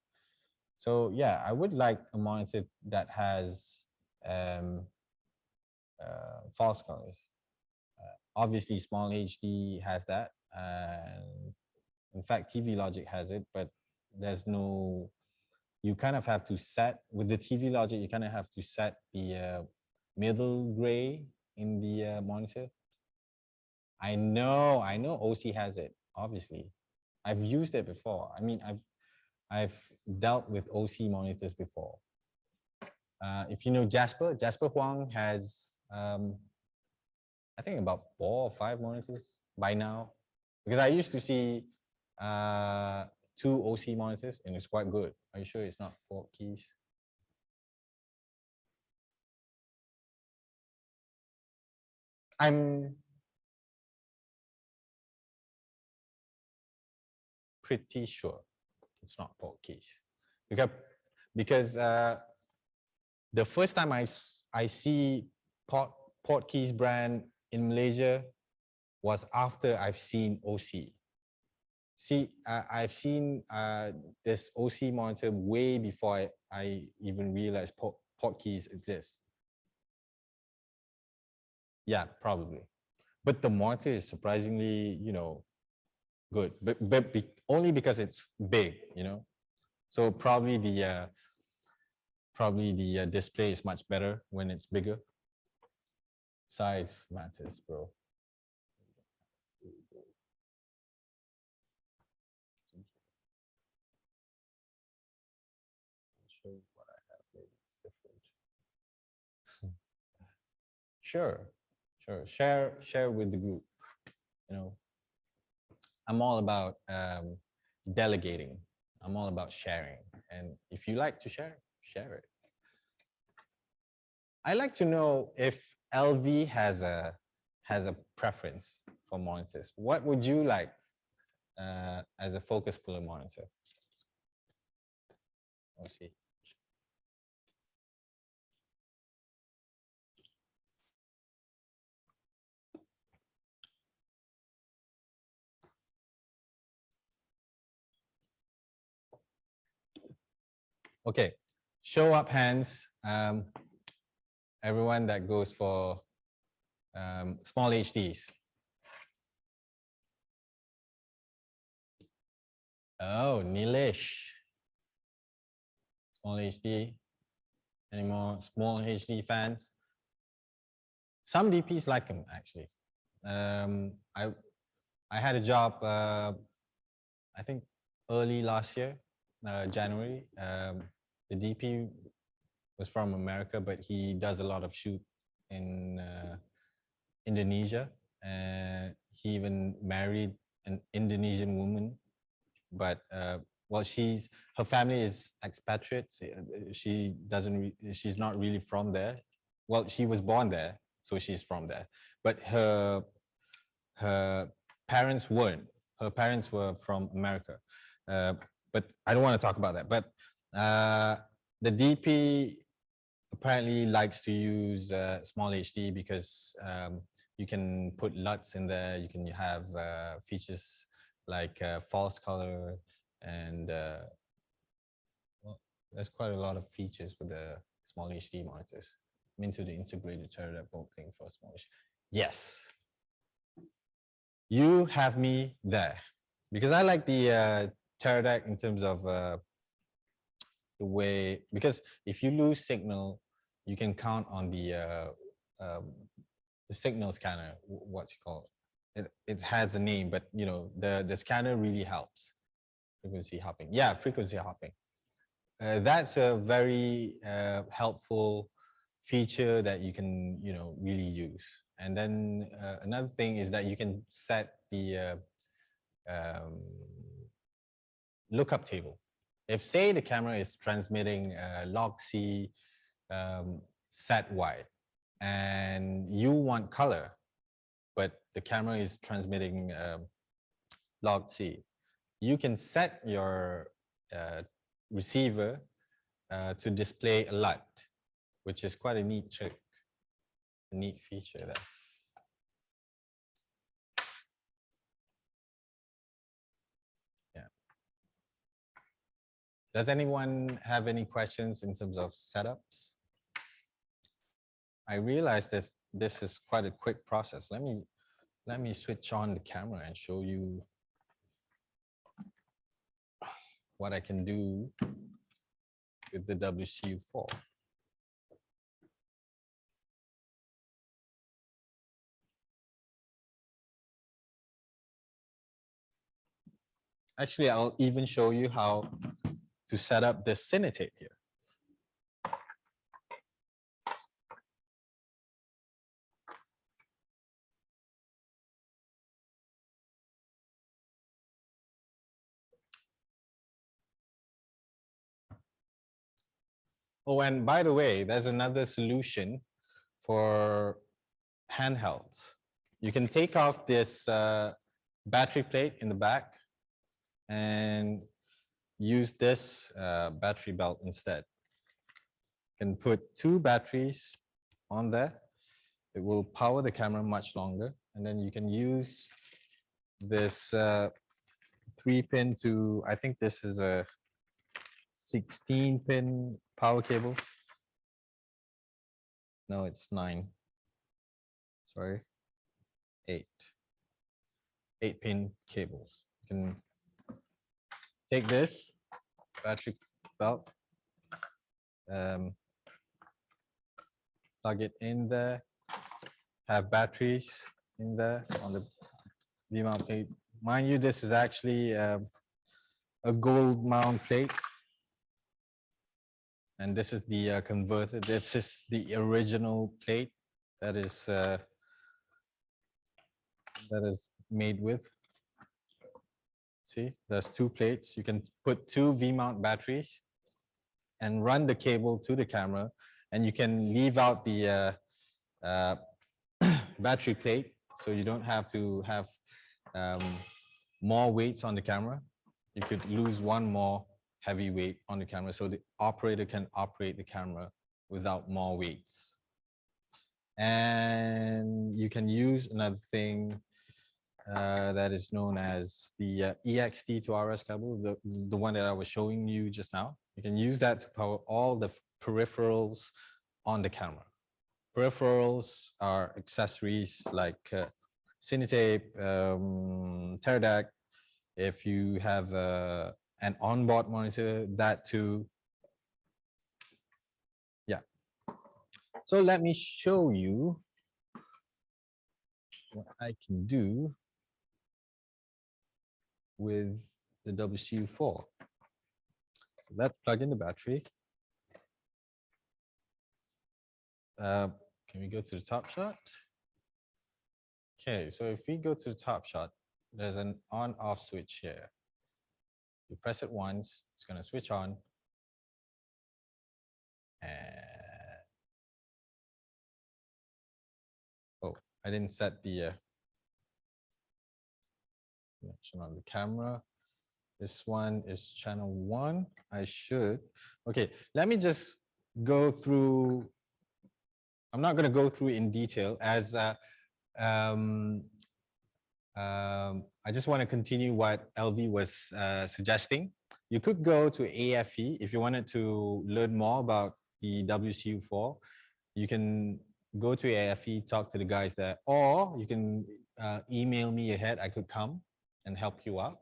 Speaker 1: So yeah, I would like a monitor that has false colors. Obviously, Small HD has that, and in fact, TV Logic has it, but there's no. You kind of have to set with the TV Logic. You kind of have to set the middle gray in the monitor. I know OC has it. Obviously, I've used it before. I mean, I've dealt with OC monitors before. If you know Jasper Huang has, I think, about 4 or 5 monitors by now, because I used to see 2 OC monitors and it's quite good. Are you sure it's not 4 keys? I'm pretty sure. It's not Portkeys. Because the first time I see Portkeys brand in Malaysia was after I've seen OC. See, I've seen this OC monitor way before I even realized Portkeys exist. Yeah, probably. But the monitor is surprisingly, good. But only because it's big, So probably the display is much better when it's bigger. Size matters, bro. Show what I have. Maybe it's different. Sure. Share with the group. I'm all about delegating. I'm all about sharing. And if you like to share it. I like to know if LV has a preference for monitors. What would you like as a focus puller monitor? Let's see. Okay, show up hands. Everyone that goes for small HDs. Oh, Nilesh. Small HD. Any more small HD fans? Some DPs like them actually. I had a job, I think early last year, January. The DP was from America, but he does a lot of shoot in Indonesia. And he even married an Indonesian woman, but well, her family is expatriates. She's not really from there. Well, she was born there, so she's from there. But her parents weren't. Her parents were from America. But I don't want to talk about that. But the DP apparently likes to use small HD because you can put LUTs in there. You can have features like false color, and well, there's quite a lot of features with the small HD monitors. I'm into the integrated Teradek bolt thing for small HD. Yes, you have me there, because I like the Teradek in terms of the way, because if you lose signal, you can count on the signal scanner. What's it called? It has a name, but the scanner really helps. Frequency hopping. Yeah, frequency hopping. That's a very helpful feature that you can really use. And then another thing is that you can set the lookup table. If say the camera is transmitting log C set wide, and you want color, but the camera is transmitting log C, you can set your receiver to display a LUT, which is quite a neat trick, a neat feature there. Yeah. Does anyone have any questions in terms of setups? I realize this is quite a quick process. Let me switch on the camera and show you what I can do with the WCU4. Actually, I'll even show you how to set up the Cinetape here. Oh, and by the way, there's another solution for handhelds. You can take off this battery plate in the back, and use this battery belt instead. You can put 2 batteries on there. It will power the camera much longer. And then you can use this 3-pin to, I think this is a 16-pin power cable. No, it's 9. Sorry, 8-pin cables. You can take this battery belt, plug it in there, have batteries in there on the V-mount plate. Mind you, this is actually a gold mount plate. And this is the converter. This is the original plate that is made with. See, there's 2 plates. You can put 2 V-mount batteries and run the cable to the camera, and you can leave out the battery plate, so you don't have to have more weights on the camera. You could lose one more heavy weight on the camera, so the operator can operate the camera without more weights. And you can use another thing that is known as the EXT to RS cable, the one that I was showing you just now. You can use that to power all the peripherals on the camera. Peripherals are accessories like Cinetape, Teradek. If you have an onboard monitor, that too. Yeah. So let me show you what I can do with the WCU4. So let's plug in the battery. Can we go to the top shot? Okay, so if we go to the top shot, there's an on-off switch here. You press it once, it's going to switch on. And oh, I didn't set the connection on the camera. This one is channel 1. I should. Okay, let me just go through. I'm not going to go through in detail as I just want to continue what LV was suggesting. You could go to AFE if you wanted to learn more about the WCU4. You can go to AFE, talk to the guys there, or you can email me ahead. I could come and help you out.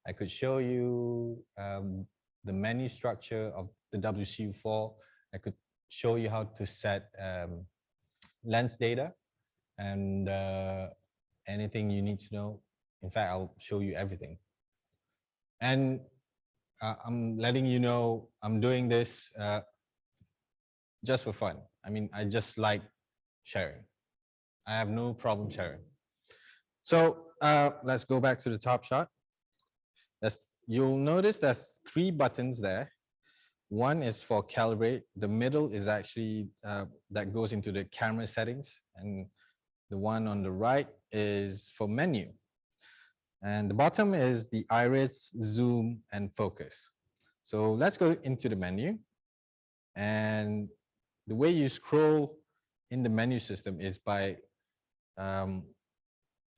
Speaker 1: I could show you the menu structure of the WCU4. I could show you how to set lens data and anything you need to know. In fact, I'll show you everything. And I'm letting you know I'm doing this just for fun. I mean, I just like sharing. I have no problem sharing. So let's go back to the top shot. You'll notice there's 3 buttons there. One is for calibrate. The middle is actually that goes into the camera settings, and the one on the right is for menu. And the bottom is the iris, zoom, and focus. So let's go into the menu. And the way you scroll in the menu system is by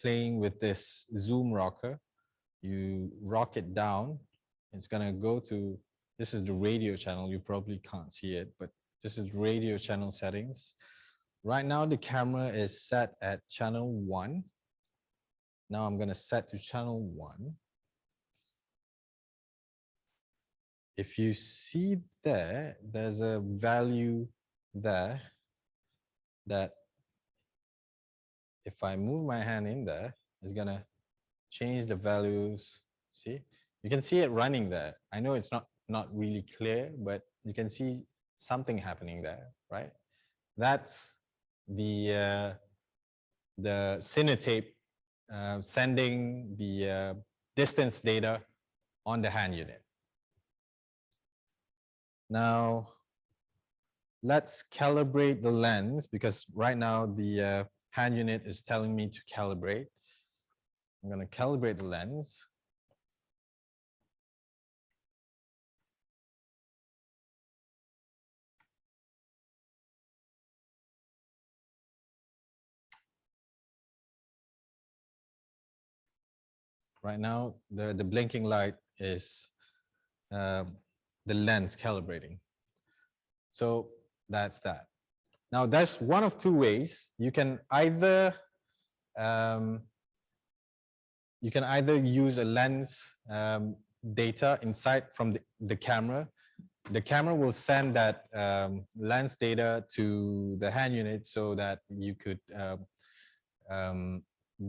Speaker 1: playing with this zoom rocker. You rock it down. It's going to go to, this is the radio channel. You probably can't see it, but this is radio channel settings. Right now, the camera is set at channel 1. Now I'm going to set to channel 1. If you see there, there's a value there that if I move my hand in there, it's going to change the values. See, you can see it running there. I know it's not really clear, but you can see something happening there, right? That's the Cinetape sending the distance data on the hand unit. Now, let's calibrate the lens, because right now the hand unit is telling me to calibrate. I'm going to calibrate the lens. Right now, the blinking light is the lens calibrating. So that's that. Now, that's one of two ways. You can either use a lens data inside from the camera. The camera will send that lens data to the hand unit so that you could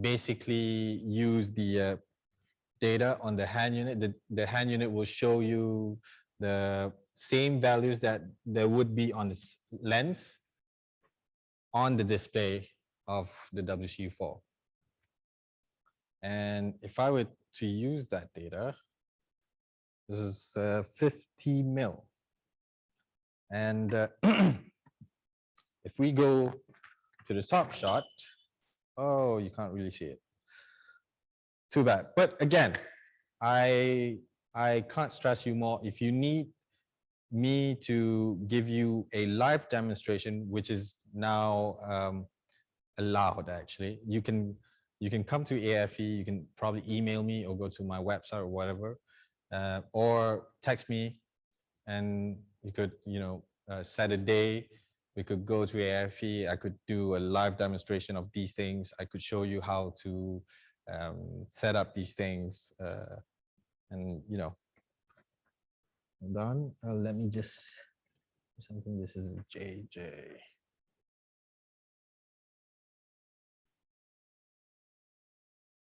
Speaker 1: basically use the data on the hand unit. The hand unit will show you the same values that there would be on the lens on the display of the WCU4. And if I were to use that data, this is 50 mil. And if we go to the top shot, oh, you can't really see it. Too bad. But again, I can't stress you more. If you need me to give you a live demonstration, which is now allowed, actually, you can come to AFE. You can probably email me or go to my website or whatever, or text me, and you could set a day. We could go to AFE. I could do a live demonstration of these things. I could show you how to set up these things, and hold on. Let me just do something. This is JJ.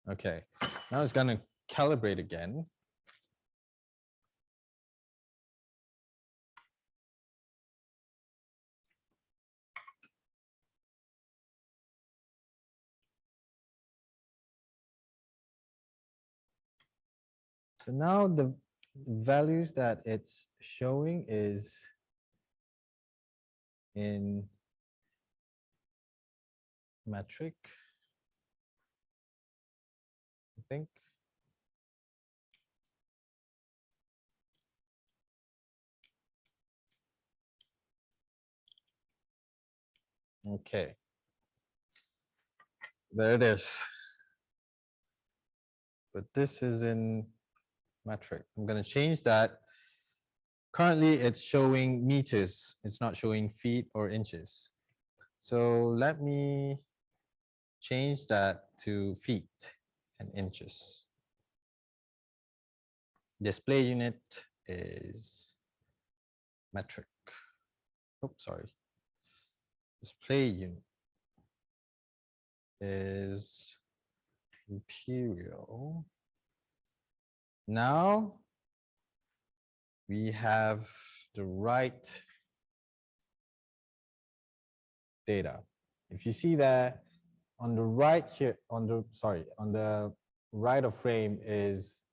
Speaker 1: Okay, now it's gonna calibrate again. So now the values that it's showing is in metric, I think. Okay, there it is. But this is in metric. I'm going to change that. Currently, it's showing meters. It's not showing feet or inches. So let me change that to feet and inches. Display unit is metric. Oops, sorry. Display unit is imperial. Now we have the right data. If you see that on the right here, on the right of frame is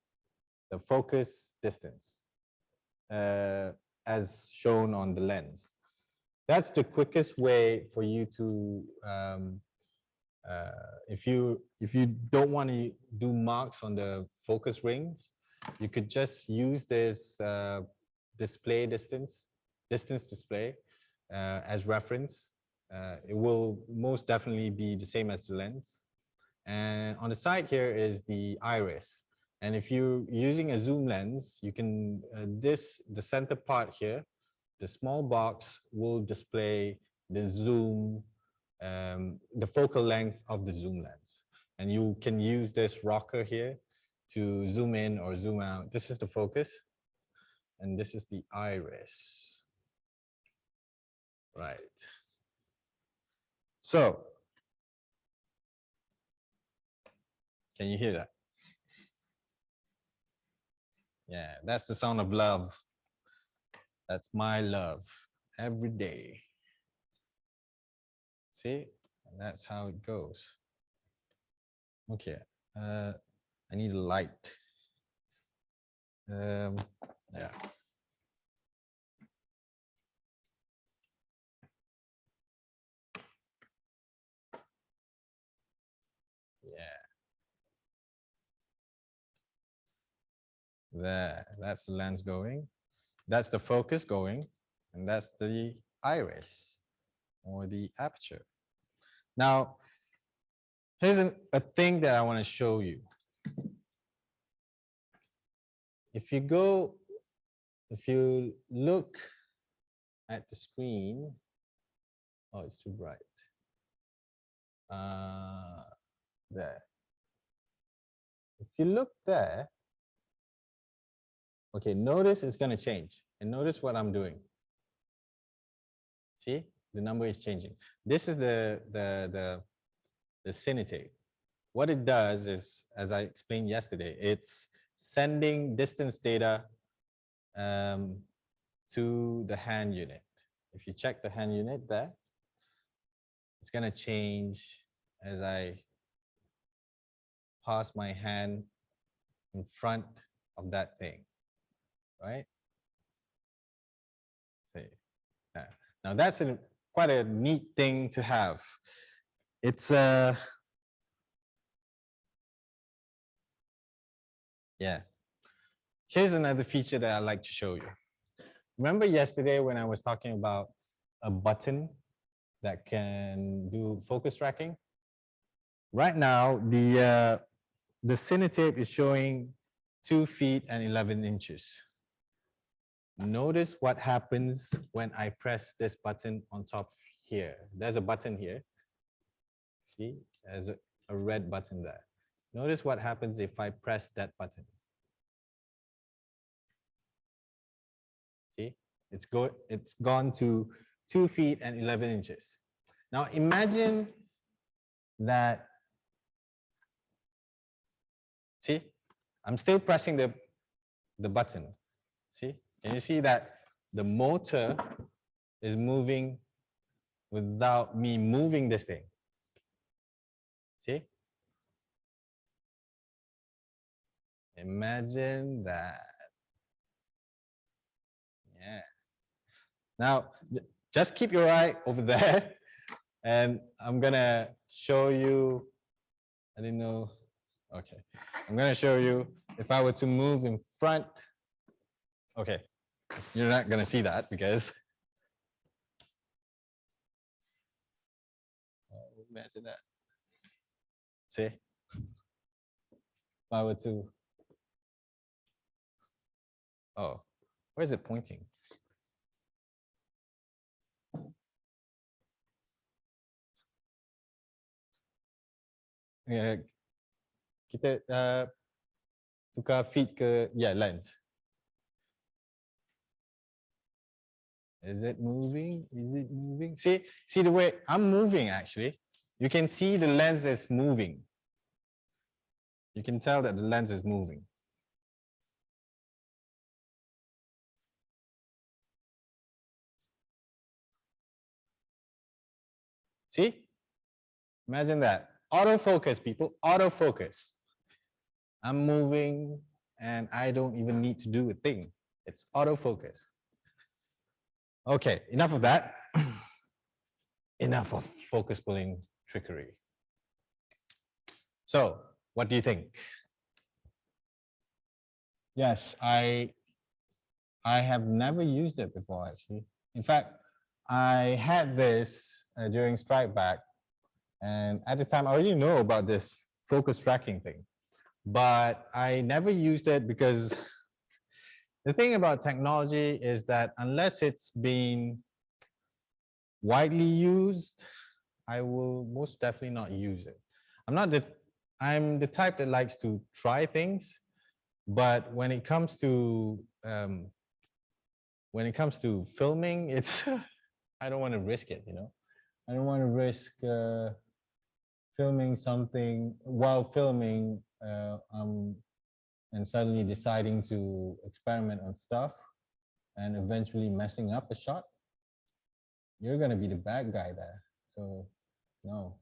Speaker 1: the focus distance as shown on the lens. That's the quickest way for you to if you don't want to do marks on the focus rings, you could just use this display distance display as reference. It will most definitely be the same as the lens. And on the side here is the iris. And if you're using a zoom lens, you can the center part here, the small box will display the zoom, the focal length of the zoom lens. And you can use this rocker here to zoom in or zoom out. This is the focus, and this is the iris. Right. So, can you hear that? Yeah, that's the sound of love. That's my love every day. See, and that's how it goes. Okay, I need a light. Yeah. Yeah. There, that's the lens going. That's the focus going, and that's the iris or the aperture. Now, here's a thing that I want to show you. if you look at the screen, oh, it's too bright. There. If you look there, okay, notice it's going to change. And notice what I'm doing. See, the number is changing. This is the Cinetape. What it does is, as I explained yesterday, it's sending distance data to the hand unit. If you check the hand unit there, it's going to change as I pass my hand in front of that thing, right? See, now that's quite a neat thing to have. It's yeah. Here's another feature that I'd like to show you. Remember yesterday when I was talking about a button that can do focus tracking? Right now, the Cinetape is showing 2 feet and 11 inches. Notice what happens when I press this button on top here. There's a button here. See, there's a red button there. Notice what happens if I press that button. See, it's gone to 2 feet and 11 inches. Now imagine that, see, I'm still pressing the button. See, can you see that the motor is moving without me moving this thing? See? Imagine that. Yeah. Now, just keep your eye over there, and I'm gonna show you, I didn't know, okay. I'm gonna show you if I were to move in front. Okay, you're not gonna see that because, imagine that. See, if I were to, oh, where is it pointing? Yeah, kita tukar feed ke, yeah, lens. Is it moving? Is it moving? See the way I'm moving actually. You can see the lens is moving. You can tell that the lens is moving. See? Imagine that. Autofocus, people, autofocus. I'm moving and I don't even need to do a thing. It's autofocus. Okay, enough of that. Enough of focus pulling trickery. So, what do you think? Yes, I have never used it before actually. In fact, I had this during Strike Back, and at the time I already know about this focus tracking thing, but I never used it because the thing about technology is that unless it's been widely used, I will most definitely not use it. I'm the type that likes to try things, but when it comes to filming, it's I don't want to risk it, you know. I don't want to risk filming something while filming and suddenly deciding to experiment on stuff and eventually messing up a shot. You're going to be the bad guy there. So, no.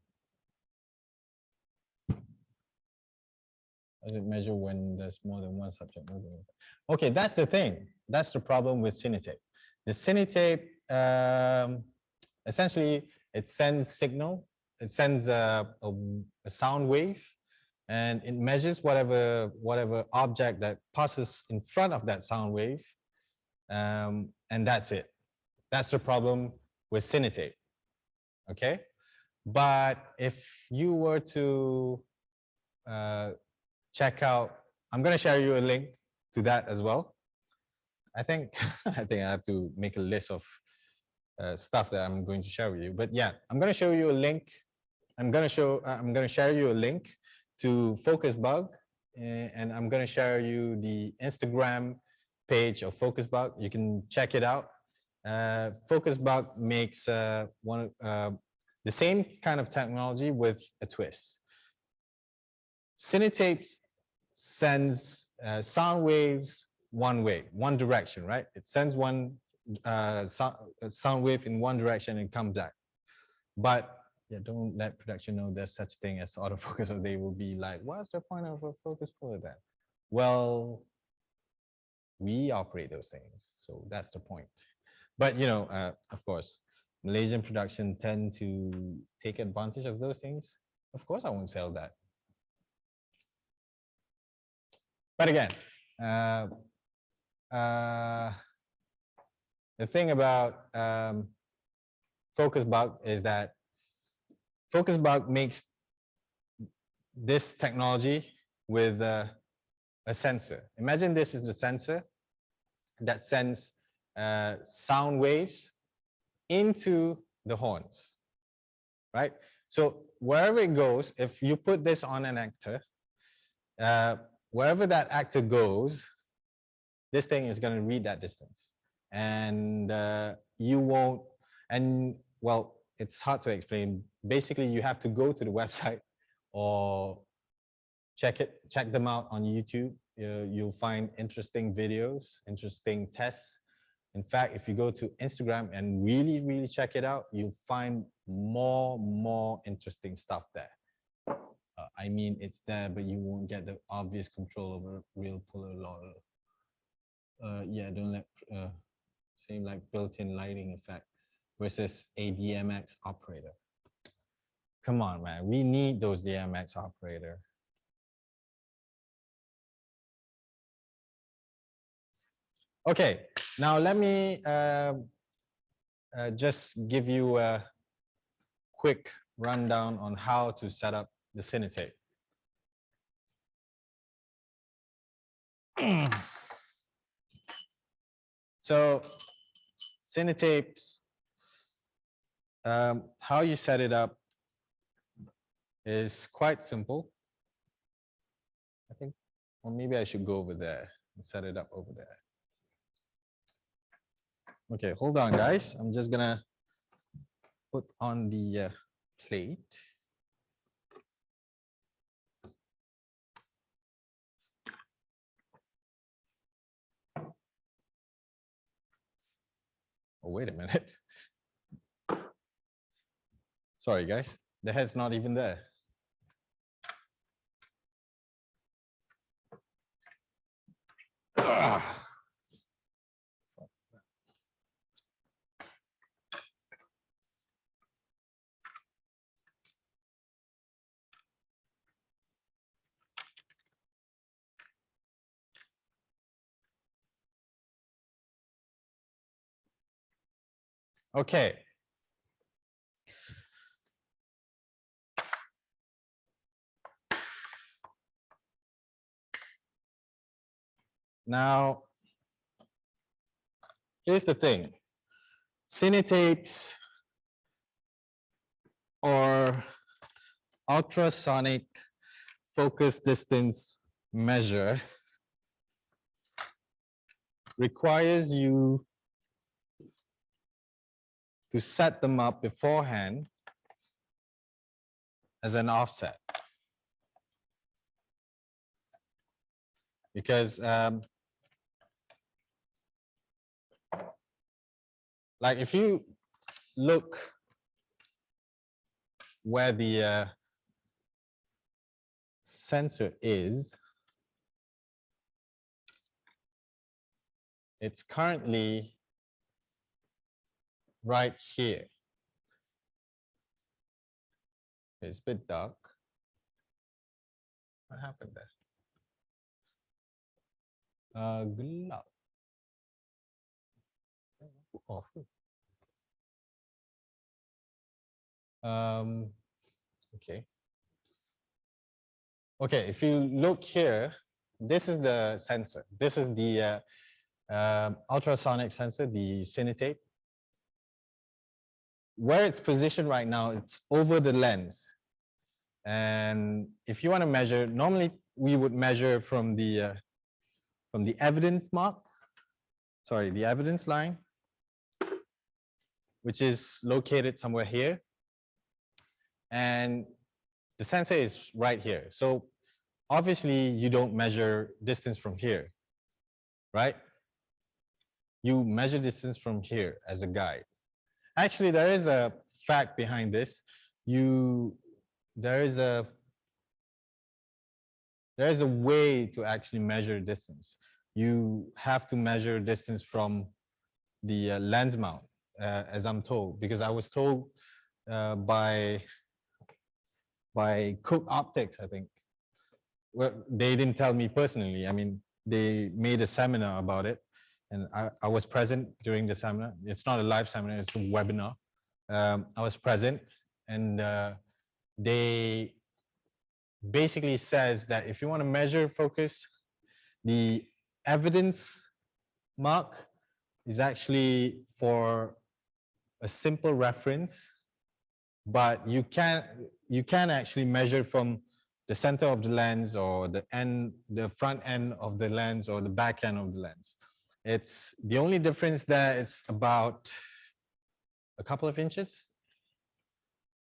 Speaker 1: Does it measure when there's more than one subject moving? Okay, that's the thing. That's the problem with Cinetape. The Cinetape, essentially, it sends signal. It sends a sound wave, and it measures whatever object that passes in front of that sound wave, and that's it. That's the problem with Cinetape. Okay, but if you were to check out, I'm going to share you a link to that as well. I think I think I have to make a list of stuff that I'm going to share with you. But yeah, I'm going to show you a link. I'm going to share you a link to Focusbug, and I'm going to share you the Instagram page of Focusbug. You can check it out. Focusbug makes the same kind of technology with a twist. Cinetapes sends sound waves one way, one direction, right? It sends one sound wave in one direction and comes back. But yeah, don't let production know there's such thing as autofocus, or they will be like, what's the point of a focus puller then? Well, we operate those things, so that's the point. But you know, of course, Malaysian production tend to take advantage of those things. Of course, I won't sell that. But again, the thing about Focusbug is that Focusbug makes this technology with a sensor. Imagine this is the sensor that sends sound waves into the horns, right? So wherever it goes, if you put this on an actor, wherever that actor goes, this thing is going to read that distance, and you won't. And well, it's hard to explain. Basically, you have to go to the website or check them out on YouTube. You'll find interesting videos, interesting tests. In fact, if you go to Instagram and really check it out, you'll find more interesting stuff there. I mean, it's there, but you won't get the obvious control over real puller laurel. Yeah, don't let same like built-in lighting effect versus a DMX operator. Come on, man, we need those DMX operator. Okay, now let me just give you a quick rundown on how to set up the Cinetape. So Cinetapes, how you set it up is quite simple. I think, or maybe I should go over there and set it up over there. Okay, hold on, guys. I'm just gonna put on the plate. Oh, wait a minute. Sorry, guys. The head's not even there. Ugh. Okay. Now, here's the thing. Cinetapes or ultrasonic focus distance measure requires you to set them up beforehand as an offset. Because like if you look where the sensor is, it's currently right here. It's a bit dark. What happened there? Gelap. Off. Okay. Okay, if you look here, this is the sensor. This is the ultrasonic sensor, the Cinetape. Where it's positioned right now, it's over the lens. And if you want to measure, normally we would measure from the evidence mark, sorry, the evidence line, which is located somewhere here. And the sensor is right here. So obviously you don't measure distance from here, right? You measure distance from here as a guide. Actually, there is a fact behind this. There is a way to actually measure distance. You have to measure distance from the lens mount, as I'm told, because I was told by Cook Optics, I think. Well, they didn't tell me personally. I mean, they made a seminar about it, and I was present during the seminar. It's not a live seminar, it's a webinar. I was present, and they basically says that if you want to measure focus, the evidence mark is actually for a simple reference, but you can actually measure from the center of the lens or the front end of the lens or the back end of the lens. It's the only difference there is about a couple of inches,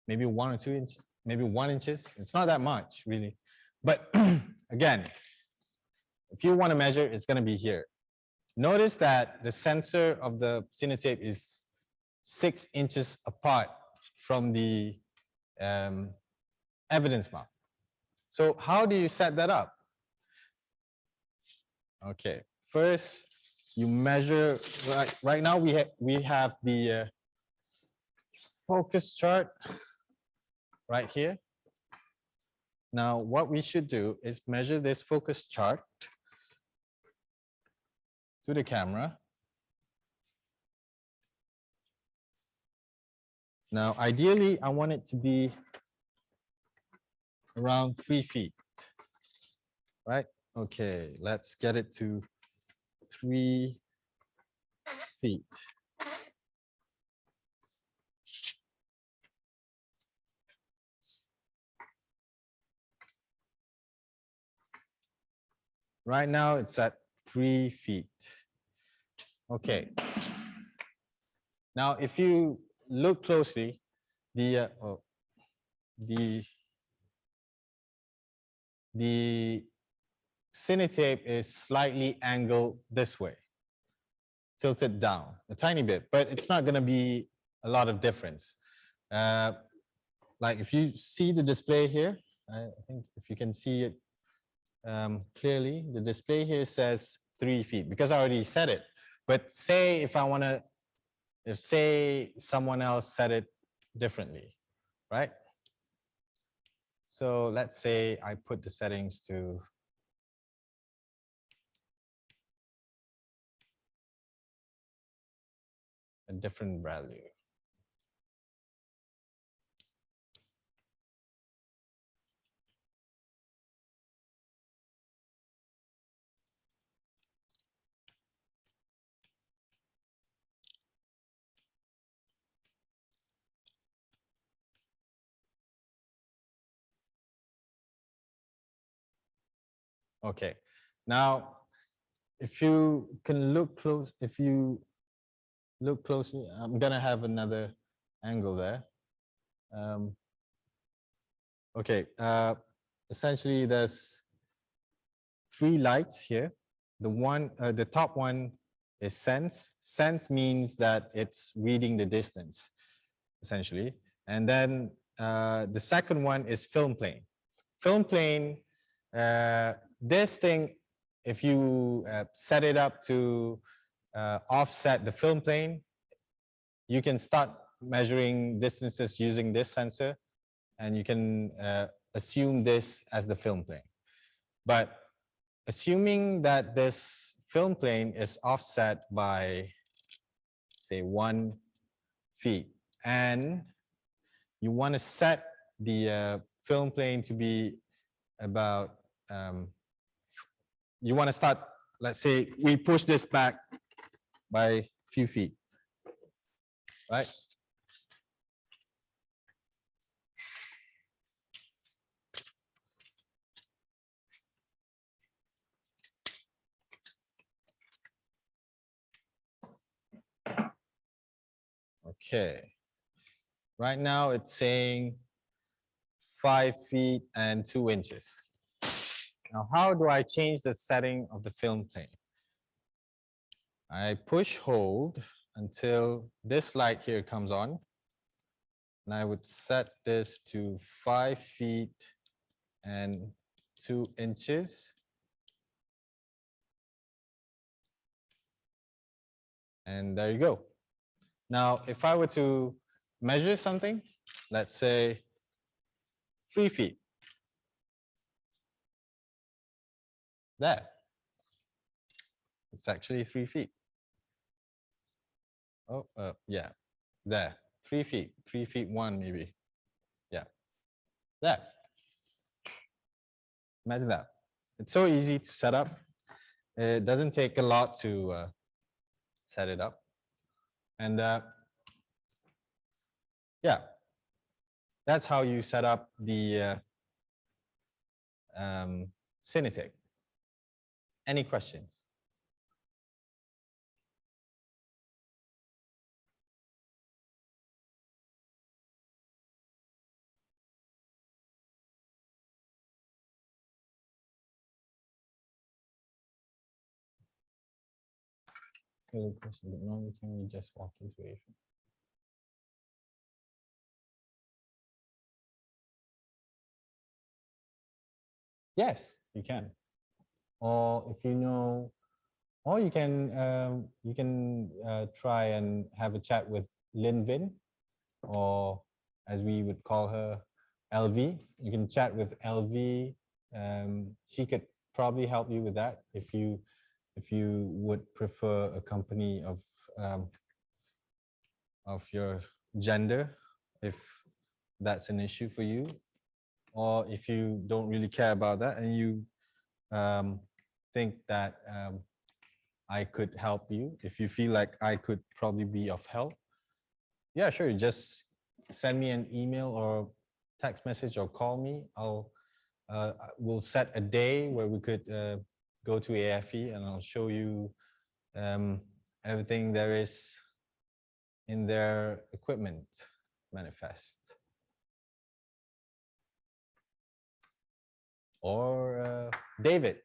Speaker 1: maybe 1 or 2 inches, maybe 1 inches. It's not that much really. But again, if you want to measure, it's going to be here. Notice that the sensor of the Cinetape is 6 inches apart from the evidence mark. So how do you set that up? Okay, first you measure. Right now we have the focus chart right here. Now what we should do is measure this focus chart to the camera. Now ideally I want it to be around 3 feet, right? Okay, let's get it to 3 feet. Right now it's at 3 feet. Okay. Now if you look closely, the Cinetape is slightly angled this way, tilted down a tiny bit, but it's not going to be a lot of difference. Like if you see the display here, I think if you can see it clearly, the display here says 3 feet because I already said it. But say if I want to, if say someone else said it differently, right? So let's say I put the settings to a different value. Okay, now if you can look close, if you look closely, I'm gonna have another angle there. Okay, essentially there's 3 lights here. The top one is sense. Sense means that it's reading the distance, essentially. And then the second one is film plane. Film plane, this thing, if you set it up to offset the film plane, you can start measuring distances using this sensor, and you can assume this as the film plane. But assuming that this film plane is offset by, say, 1 feet, and you want to set the film plane to be about you want to start, let's say we push this back by a few feet, right? Okay. Right now it's saying 5 feet and 2 inches. Now, how do I change the setting of the film plane? I push hold until this light here comes on. And I would set this to 5 feet and 2 inches. And there you go. Now, if I were to measure something, let's say 3 feet. There. It's actually 3 feet. Oh, yeah, there. 3 feet, 3 feet 1 maybe. Yeah, there. Imagine that. It's so easy to set up. It doesn't take a lot to set it up. And yeah, that's how you set up the Cinetiq. Any questions? Silly question, but normally can we just walk into it? Yes, you can. Or if you know, or you can try and have a chat with Lin Vin, or as we would call her, LV. You can chat with LV. She could probably help you with that if you would prefer a company of your gender, if that's an issue for you, or if you don't really care about that and you think that I could help you, if you feel like I could probably be of help, yeah, sure, just send me an email or text message or call me. We'll set a day where we could go to AFE and I'll show you everything there is in their equipment manifest. Or David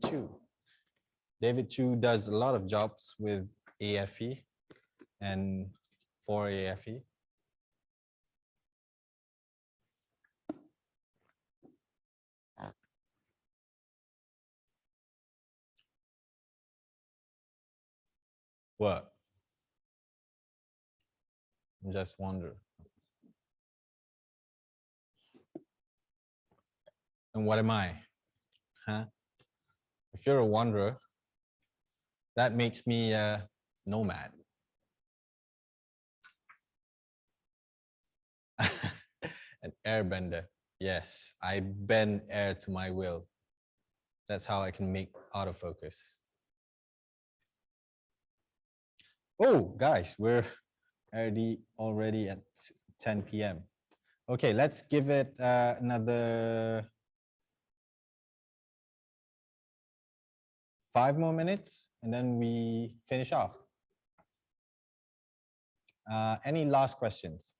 Speaker 1: Chu. David Chu does a lot of jobs with AFE and for AFE. What? Just wonder. And what am I? Huh? If you're a wanderer, that makes me a nomad. An airbender. Yes, I bend air to my will. That's how I can make autofocus. Oh, guys, we're already at 10 p.m. Okay, let's give it another 5 more minutes and then we finish off. Any last questions?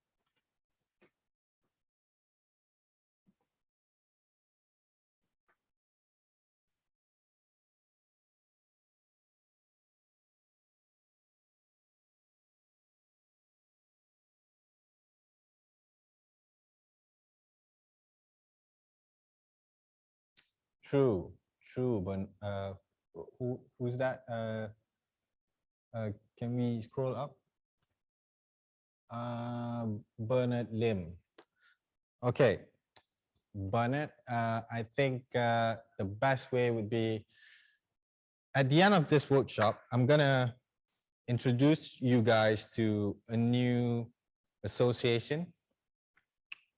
Speaker 1: True, but who's that? Can we scroll up? Bernard Lim. Okay, Bernard, I think the best way would be at the end of this workshop, I'm gonna introduce you guys to a new association.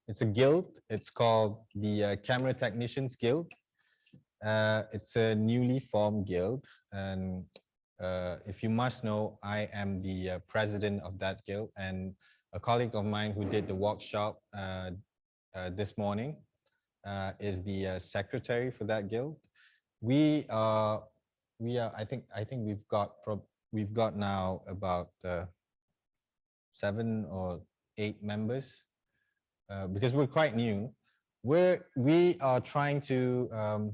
Speaker 1: It's a guild. It's called the Camera Technicians Guild. It's a newly formed guild, and if you must know, I am the president of that guild, and a colleague of mine who did the workshop this morning is the secretary for that guild. We are, I think we've got now about 7 or 8 members because we're quite new. We are trying to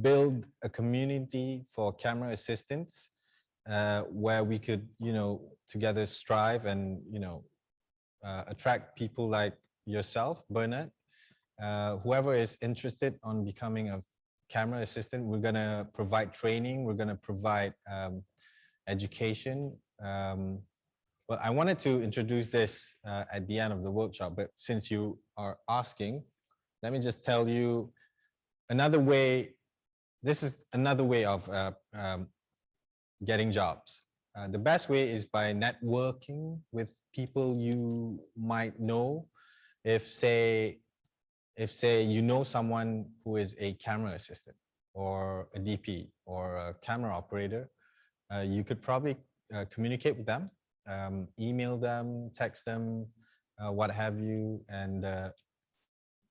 Speaker 1: build a community for camera assistants where we could, together strive and, attract people like yourself, Bernard. Whoever is interested on becoming a camera assistant, we're going to provide training, we're going to provide education. Well, I wanted to introduce this at the end of the workshop, but since you are asking, let me just tell you another way. This is another way of getting jobs. The best way is by networking with people you might know. If say you know someone who is a camera assistant or a DP or a camera operator, you could probably communicate with them, email them, text them, what have you, and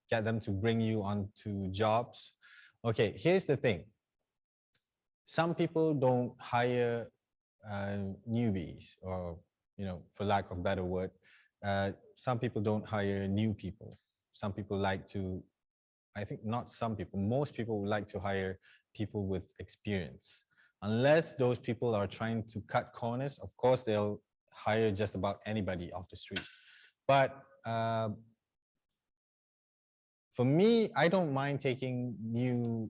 Speaker 1: get them to bring you onto jobs. Okay, here's the thing. Some people don't hire newbies, or, for lack of a better word, some people don't hire new people. Some people like to, I think not some people, most people would like to hire people with experience. Unless those people are trying to cut corners, of course, they'll hire just about anybody off the street. But for me, I don't mind taking new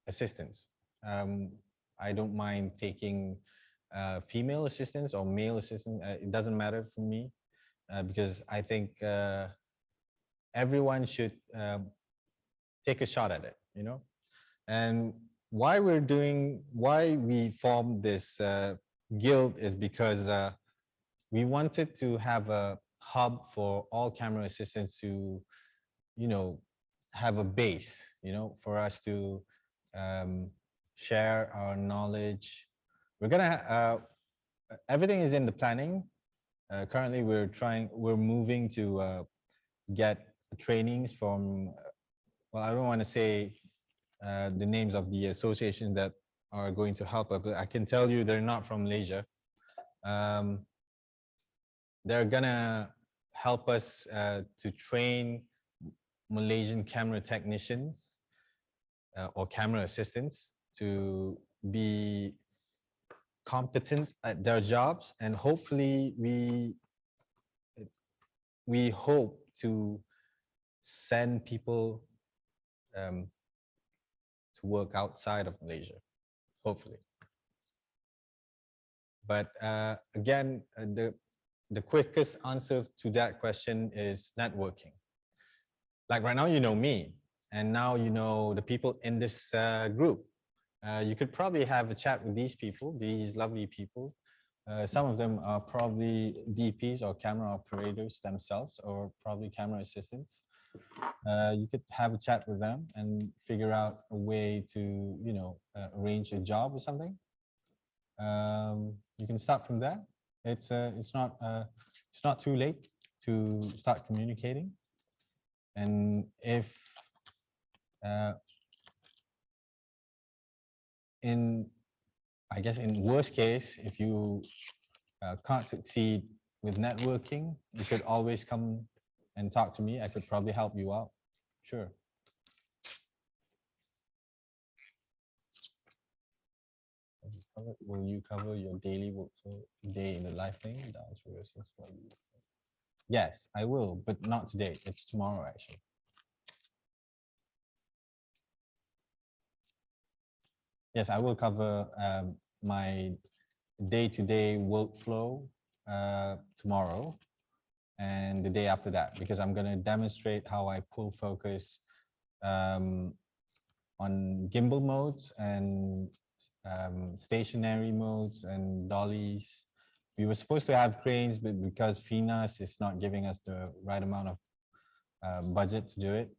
Speaker 1: assistants. I don't mind taking female assistants or male assistants. It doesn't matter for me because I think everyone should take a shot at it, And why we formed this guild is because we wanted to have a hub for all camera assistants to, have a base, for us to share our knowledge. We're gonna, everything is in the planning. Currently, we're moving to get trainings from, well, I don't want to say the names of the associations that are going to help us, but I can tell you they're not from Malaysia. They're gonna help us to train Malaysian camera technicians or camera assistants to be competent at their jobs, and hopefully we hope to send people to work outside of Malaysia, hopefully. But again, the quickest answer to that question is networking. Like right now, you know me, and now you know the people in this group. You could probably have a chat with these people, these lovely people. Some of them are probably DPs or camera operators themselves, or probably camera assistants. You could have a chat with them and figure out a way to, arrange a job or something. You can start from there. It's not too late to start communicating. And if I guess in worst case, if you can't succeed with networking, you could always come and talk to me. I could probably help you out. Sure. Will you cover your daily workflow day in the live thing? The answer is yes, I will, but not today. It's tomorrow, actually. Yes, I will cover my day-to-day workflow tomorrow and the day after that, because I'm going to demonstrate how I pull focus on gimbal modes and stationary modes and dollies. We were supposed to have cranes, but because FINAS is not giving us the right amount of budget to do it,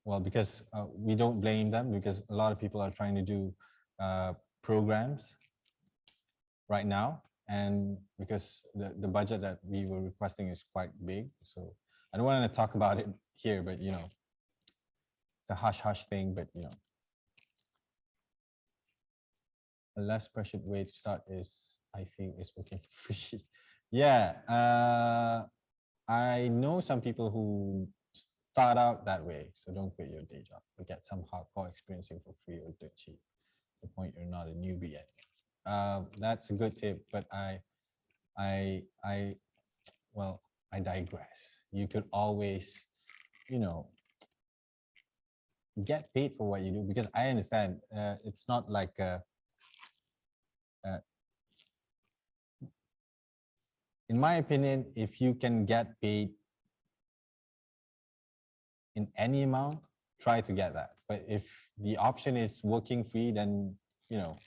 Speaker 1: well, because we don't blame them, because a lot of people are trying to do programs right now, and because the budget that we were requesting is quite big. So I don't want to talk about it here, but you know, it's a hush hush thing, but you know, a less pressured way to start is, I think, is working for free. Yeah, I know some people who start out that way, so don't quit your day job. You get some hardcore experiencing for free or dirt cheap. The point you're not a newbie yet. That's a good tip, but I, well, I digress. You could always, you know, get paid for what you do, because I understand it's not like in my opinion, if you can get paid in any amount, try to get that. But if the option is working free, then, you know,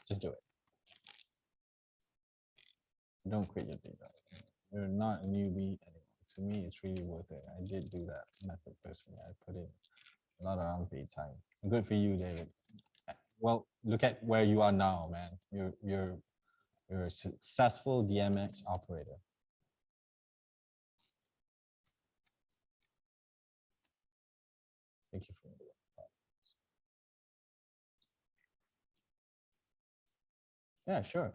Speaker 1: just do it. Don't quit your day job. You're not a newbie anymore. To me, it's really worth it. I did do that method personally. I put in a lot of unpaid time. Good for you, David. Well, look at where you are now, man. You're a successful DMX operator. Thank you for that. Yeah, sure.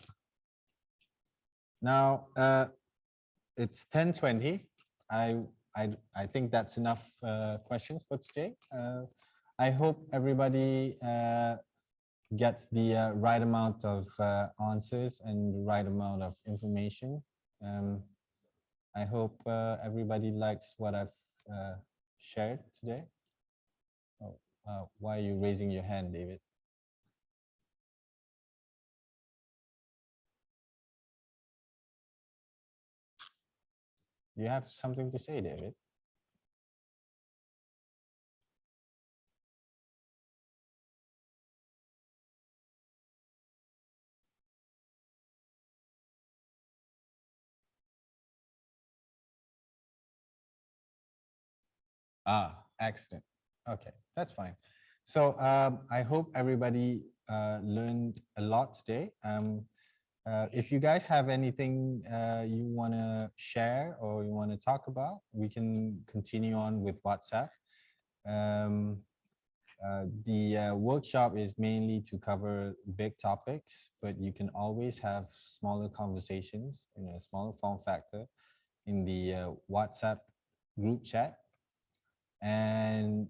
Speaker 1: Now, it's 10:20. I think that's enough questions for today. I hope everybody gets the right amount of answers and the right amount of information. I hope everybody likes what I've shared today. Oh, why are you raising your hand, David? Do you have something to say, David? Ah, excellent. Okay, that's fine. So I hope everybody learned a lot today. If you guys have anything you want to share or you want to talk about, we can continue on with WhatsApp. The workshop is mainly to cover big topics, but you can always have smaller conversations in a smaller form factor in the WhatsApp group chat. And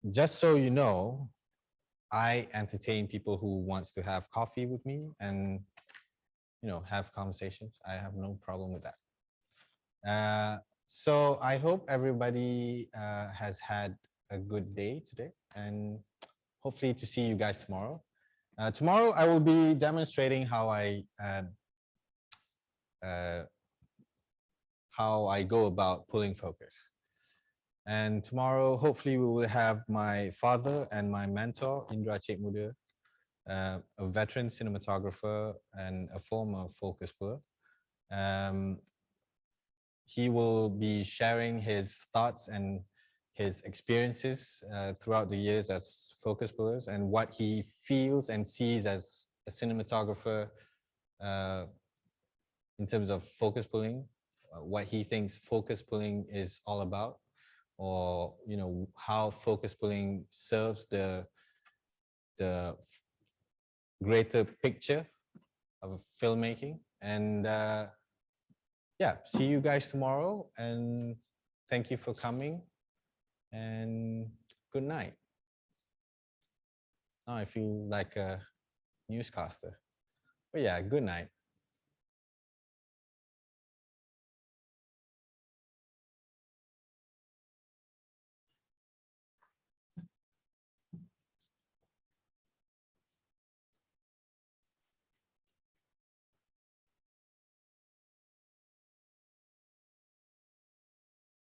Speaker 1: just so you know, I entertain people who wants to have coffee with me and, you know, have conversations. I have no problem with that. So I hope everybody has had a good day today, and hopefully to see you guys tomorrow. Tomorrow I will be demonstrating how I go about pulling focus. And tomorrow, hopefully, we will have my father and my mentor, Indra Cik Muda, a veteran cinematographer and a former focus puller. He will be sharing his thoughts and his experiences throughout the years as focus pullers and what he feels and sees as a cinematographer in terms of focus pulling, what he thinks focus pulling is all about, or you know how focus pulling serves the greater picture of filmmaking. And yeah, see you guys tomorrow, and thank you for coming, and good night. Now I feel like a newscaster, but yeah, good night.